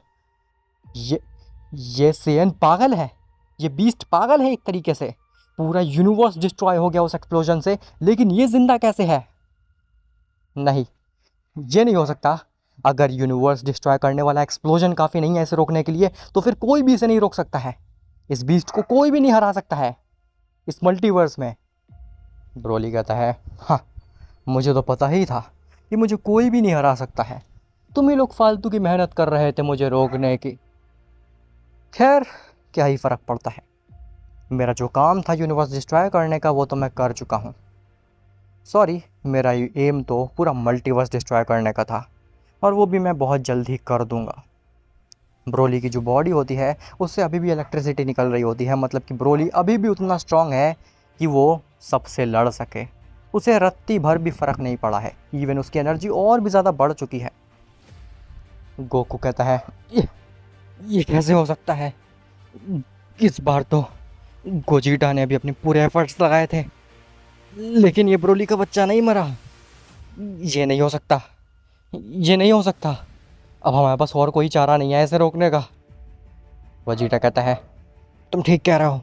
ये सेन पागल है, ये बीस्ट पागल है। एक तरीके से पूरा यूनिवर्स डिस्ट्रॉय हो गया उस एक्सप्लोजन से, लेकिन ये जिंदा कैसे है? नहीं, ये नहीं हो सकता। अगर यूनिवर्स डिस्ट्रॉय करने वाला एक्सप्लोजन काफ़ी नहीं है इसे रोकने के लिए तो फिर कोई भी इसे नहीं रोक सकता है। इस बीस्ट को कोई भी नहीं हरा सकता है इस मल्टीवर्स में। ब्रोली कहता है हाँ, मुझे तो पता ही था कि मुझे कोई भी नहीं हरा सकता है। तुम ही लोग फालतू की मेहनत कर रहे थे मुझे रोकने की। खैर, क्या ही फ़र्क पड़ता है, मेरा जो काम था यूनिवर्स डिस्ट्रॉय करने का वो तो मैं कर चुका हूँ। सॉरी, मेरा एम तो पूरा मल्टीवर्स डिस्ट्रॉय करने का था और वो भी मैं बहुत जल्द ही कर दूँगा। ब्रोली की जो बॉडी होती है उससे अभी भी इलेक्ट्रिसिटी निकल रही होती है, मतलब कि ब्रोली अभी भी उतना स्ट्रांग है कि वो सबसे लड़ सके। उसे रत्ती भर भी फ़र्क नहीं पड़ा है, इवन उसकी एनर्जी और भी ज़्यादा बढ़ चुकी है। गोकू कहता है ये कैसे हो सकता है? गोजिटा ने अभी अपने पूरे एफर्ट्स लगाए थे, लेकिन ये ब्रोली का बच्चा नहीं मरा। ये नहीं हो सकता, ये नहीं हो सकता। अब हमारे पास और कोई चारा नहीं है इसे रोकने का। वेजिटा कहता है, तुम ठीक कह रहे हो,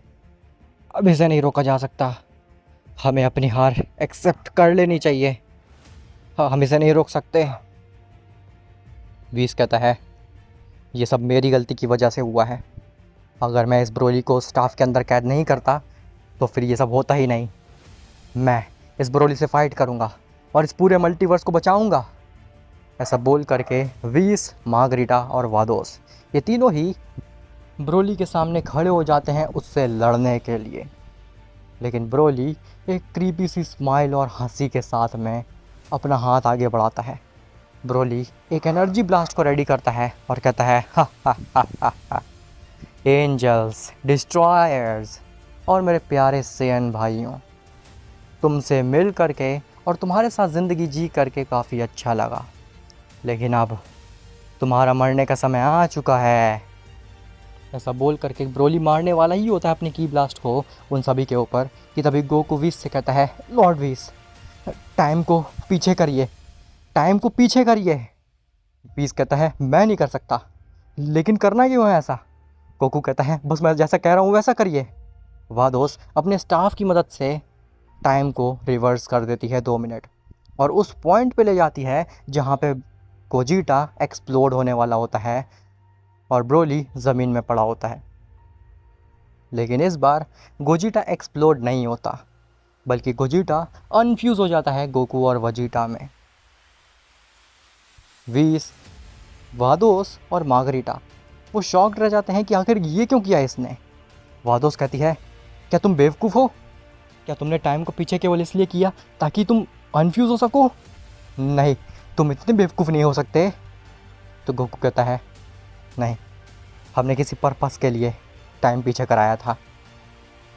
अब इसे नहीं रोका जा सकता। हमें अपनी हार एक्सेप्ट कर लेनी चाहिए। हाँ, हम इसे नहीं रोक सकते। व्हीस कहता है, ये सब मेरी गलती की वजह से हुआ है। अगर मैं इस ब्रोली को स्टाफ के अंदर कैद नहीं करता तो फिर ये सब होता ही नहीं। मैं इस ब्रोली से फाइट करूँगा और इस पूरे मल्टीवर्स को बचाऊँगा। ऐसा बोल करके व्हीस, मार्गरीटा और वादोस ये तीनों ही ब्रोली के सामने खड़े हो जाते हैं उससे लड़ने के लिए। लेकिन ब्रोली एक क्रीपी सी स्माइल और हंसी के साथ में अपना हाथ आगे बढ़ाता है। ब्रोली एक एनर्जी ब्लास्ट को रेडी करता है और कहता है, हा हा हा हा हा, एंजल्स, डिस्ट्रॉयर्स और मेरे प्यारे सेयन भाइयों, तुमसे मिल करके और तुम्हारे साथ ज़िंदगी जी करके काफ़ी अच्छा लगा, लेकिन अब तुम्हारा मरने का समय आ चुका है। ऐसा बोल करके ब्रोली मारने वाला ही होता है अपनी की ब्लास्ट को उन सभी के ऊपर कि तभी गोकू व्हीस से कहता है, लॉर्ड व्हीस, टाइम को पीछे करिए, टाइम को पीछे करिए। व्हीस कहता है, मैं नहीं कर सकता। लेकिन करना क्यों है ऐसा? गोकू कहता है, बस मैं जैसा कह रहा हूँ वैसा करिए। वादोस अपने स्टाफ की मदद से टाइम को रिवर्स कर देती है 2 मिनट और उस पॉइंट पे ले जाती है जहाँ पे गोजिटा एक्सप्लोड होने वाला होता है और ब्रोली ज़मीन में पड़ा होता है। लेकिन इस बार गोजिटा एक्सप्लोड नहीं होता, बल्कि गोजिटा अनफ्यूज़ हो जाता है गोकू और वेजिटा में। व्हीस, वादोस और मार्गरीटा वो शॉक्ड रह जाते हैं कि आखिर ये क्यों किया इसने। वादोस कहती है, क्या तुम बेवकूफ़ हो? क्या तुमने टाइम को पीछे केवल इसलिए किया ताकि तुम अनफ्यूज़ हो सको? नहीं, तुम इतने बेवकूफ़ नहीं हो सकते। तो गोकू कहता है, नहीं, हमने किसी पर्पस के लिए टाइम पीछे कराया था,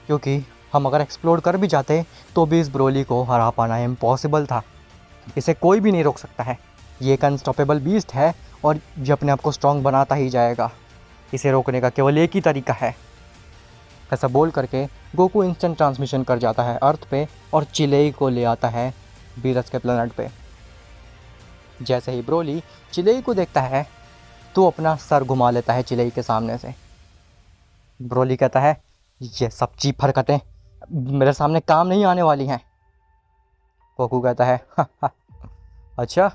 क्योंकि हम अगर एक्सप्लोर कर भी जाते तो भी इस ब्रोली को हरा पाना इम्पॉसिबल था। इसे कोई भी नहीं रोक सकता है। ये एक अनस्टॉपेबल बीस्ट है और ये अपने आप को स्ट्रॉन्ग बनाता ही जाएगा। इसे रोकने का केवल एक ही तरीका है। ऐसा बोल करके गोकू इंस्टेंट ट्रांसमिशन कर जाता है अर्थ पे और चिलेई को ले आता है बीरस के प्लेनेट पे। जैसे ही ब्रोली चिलेई को देखता है तो अपना सर घुमा लेता है चिलेई के सामने से। ब्रोली कहता है, ये सब चीप हरकतें मेरे सामने काम नहीं आने वाली हैं। गोकू कहता है, हा, हा, अच्छा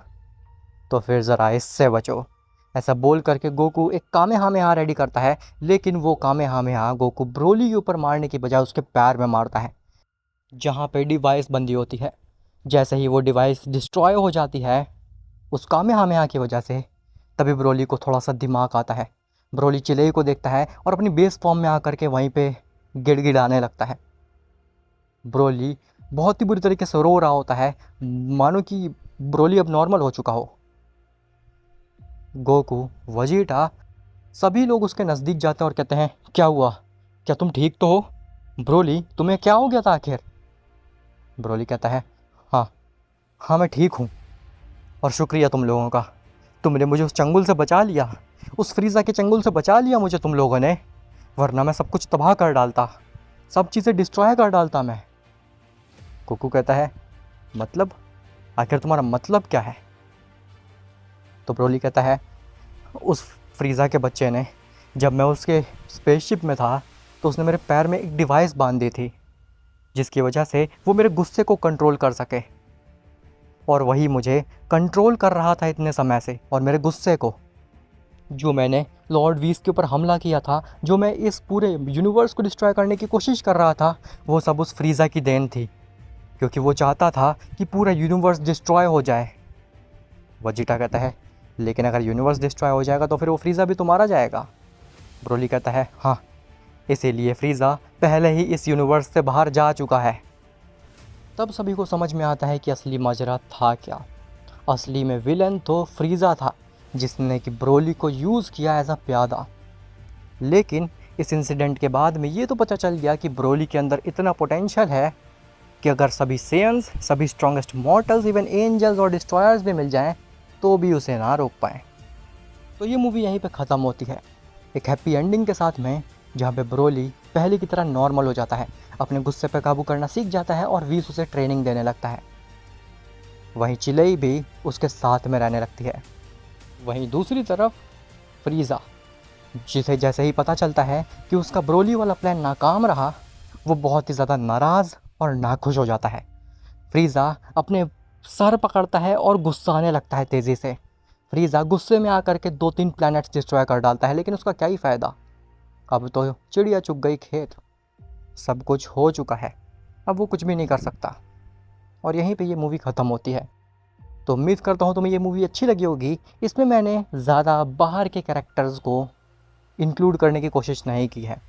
तो फिर ज़रा इससे बचो। ऐसा बोल करके गोकू एक कामेहामेहा रेडी करता है, लेकिन वो कामेहामेहा गोकू ब्रोली के ऊपर मारने की बजाय उसके पैर में मारता है जहाँ पे डिवाइस बंदी होती है। जैसे ही वो डिवाइस डिस्ट्रॉय हो जाती है उस कामेहामेहा की वजह से, तभी ब्रोली को थोड़ा सा दिमाग आता है। ब्रोली चिलेई को देखता है और अपनी बेस फॉर्म में आकर के वहीं पे गिड़गिड़ाने लगता है। ब्रोली बहुत ही बुरी तरीके से रो रहा होता है, मानो कि ब्रोली अब नॉर्मल हो चुका हो। गोकू, वेजिटा सभी लोग उसके नज़दीक जाते हैं और कहते हैं, क्या हुआ? क्या तुम ठीक तो हो? ब्रोली, तुम्हें क्या हो गया था आखिर? ब्रोली कहता है, हाँ हाँ, मैं ठीक हूँ और शुक्रिया तुम लोगों का। तुमने मुझे उस चंगुल से बचा लिया, उस फ्रीज़ा के चंगुल से बचा लिया मुझे तुम लोगों ने, वरना मैं सब कुछ तबाह कर डालता, सब चीज़ें डिस्ट्रॉय कर डालता मैं। गोकू कहता है, मतलब? आखिर तुम्हारा मतलब क्या है? तो ब्रोली कहता है, उस फ्रीज़ा के बच्चे ने, जब मैं उसके स्पेसशिप में था तो उसने मेरे पैर में एक डिवाइस बांध दी थी जिसकी वजह से वो मेरे गुस्से को कंट्रोल कर सके, और वही मुझे कंट्रोल कर रहा था इतने समय से, और मेरे गुस्से को। जो मैंने लॉर्ड व्हीस के ऊपर हमला किया था, जो मैं इस पूरे यूनिवर्स को डिस्ट्रॉय करने की कोशिश कर रहा था, वो सब उस फ्रीज़ा की देन थी, क्योंकि वो चाहता था कि पूरा यूनिवर्स डिस्ट्रॉय हो जाए। वेजिटा कहता है, लेकिन अगर यूनिवर्स डिस्ट्रॉय हो जाएगा तो फिर वो फ्रीज़ा भी तो मारा जाएगा। ब्रोली कहता है, हाँ, इसीलिए फ्रीज़ा पहले ही इस यूनिवर्स से बाहर जा चुका है। तब सभी को समझ में आता है कि असली माजरा था क्या। असली में विलन तो फ्रीज़ा था, जिसने कि ब्रोली को यूज़ किया एज अ प्यादा। लेकिन इस इंसिडेंट के बाद में ये तो पता चल गया कि ब्रोली के अंदर इतना पोटेंशियल है कि अगर सभी सेयंस, सभी स्ट्रॉन्गेस्ट मॉर्टल्स, इवन एंजल्स और डिस्ट्रॉयर्स भी मिल जाएं तो भी उसे ना रोक पाएँ। तो ये मूवी यहीं पे ख़त्म होती है एक हैप्पी एंडिंग के साथ में, जहाँ पे ब्रोली पहले की तरह नॉर्मल हो जाता है, अपने गुस्से पर काबू करना सीख जाता है और वीस उसे ट्रेनिंग देने लगता है। वहीं चिलेई भी उसके साथ में रहने लगती है। वहीं दूसरी तरफ फ्रीज़ा, जिसे जैसे ही पता चलता है कि उसका ब्रोली वाला प्लान नाकाम रहा, वो बहुत ही ज़्यादा नाराज़ और नाखुश हो जाता है। फ्रीज़ा अपने सर पकड़ता है और गुस्साने लगता है तेज़ी से। फ्रीज़ा गुस्से में आकर के 2-3 प्लैनेट्स डिस्ट्रॉय कर डालता है, लेकिन उसका क्या ही फ़ायदा, अब तो चिड़िया चुग गई खेत, सब कुछ हो चुका है, अब वो कुछ भी नहीं कर सकता। और यहीं पे ये मूवी ख़त्म होती है। तो उम्मीद करता हूँ तुम्हें ये मूवी अच्छी लगी होगी। इसमें मैंने ज़्यादा बाहर के कैरेक्टर्स को इंक्लूड करने की कोशिश नहीं की है।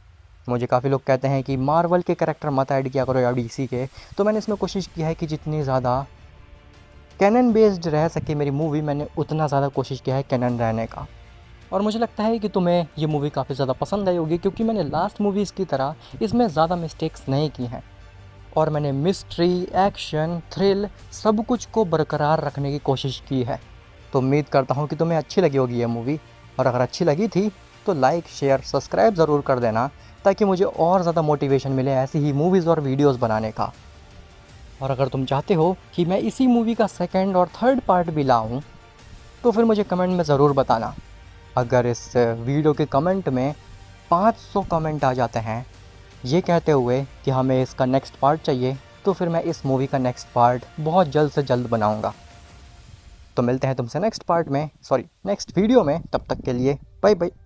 मुझे काफ़ी लोग कहते हैं कि मार्वल के कैरेक्टर मत ऐड किया करो या डीसी के, तो मैंने इसमें कोशिश की है कि जितनी ज़्यादा कैनन बेस्ड रह सके मेरी मूवी, मैंने उतना ज़्यादा कोशिश किया है कैनन रहने का। और मुझे लगता है कि तुम्हें ये मूवी काफ़ी ज़्यादा पसंद आई होगी, क्योंकि मैंने लास्ट मूवीज़ की तरह इसमें ज़्यादा मिस्टेक्स नहीं की हैं और मैंने मिस्ट्री, एक्शन, थ्रिल सब कुछ को बरकरार रखने की कोशिश की है। तो उम्मीद करता हूँ कि तुम्हें अच्छी लगी होगी ये मूवी, और अगर अच्छी लगी थी तो लाइक, शेयर, सब्सक्राइब ज़रूर कर देना, ताकि मुझे और ज़्यादा मोटिवेशन मिले ऐसी ही मूवीज़ और वीडियोज़ बनाने का। और अगर तुम चाहते हो कि मैं इसी मूवी का सेकंड और थर्ड पार्ट भी लाऊं, तो फिर मुझे कमेंट में ज़रूर बताना। अगर इस वीडियो के कमेंट में 500 कमेंट आ जाते हैं ये कहते हुए कि हमें इसका नेक्स्ट पार्ट चाहिए, तो फिर मैं इस मूवी का नेक्स्ट पार्ट बहुत जल्द से जल्द बनाऊंगा। तो मिलते हैं तुमसे नेक्स्ट वीडियो में। तब तक के लिए बाय बाय।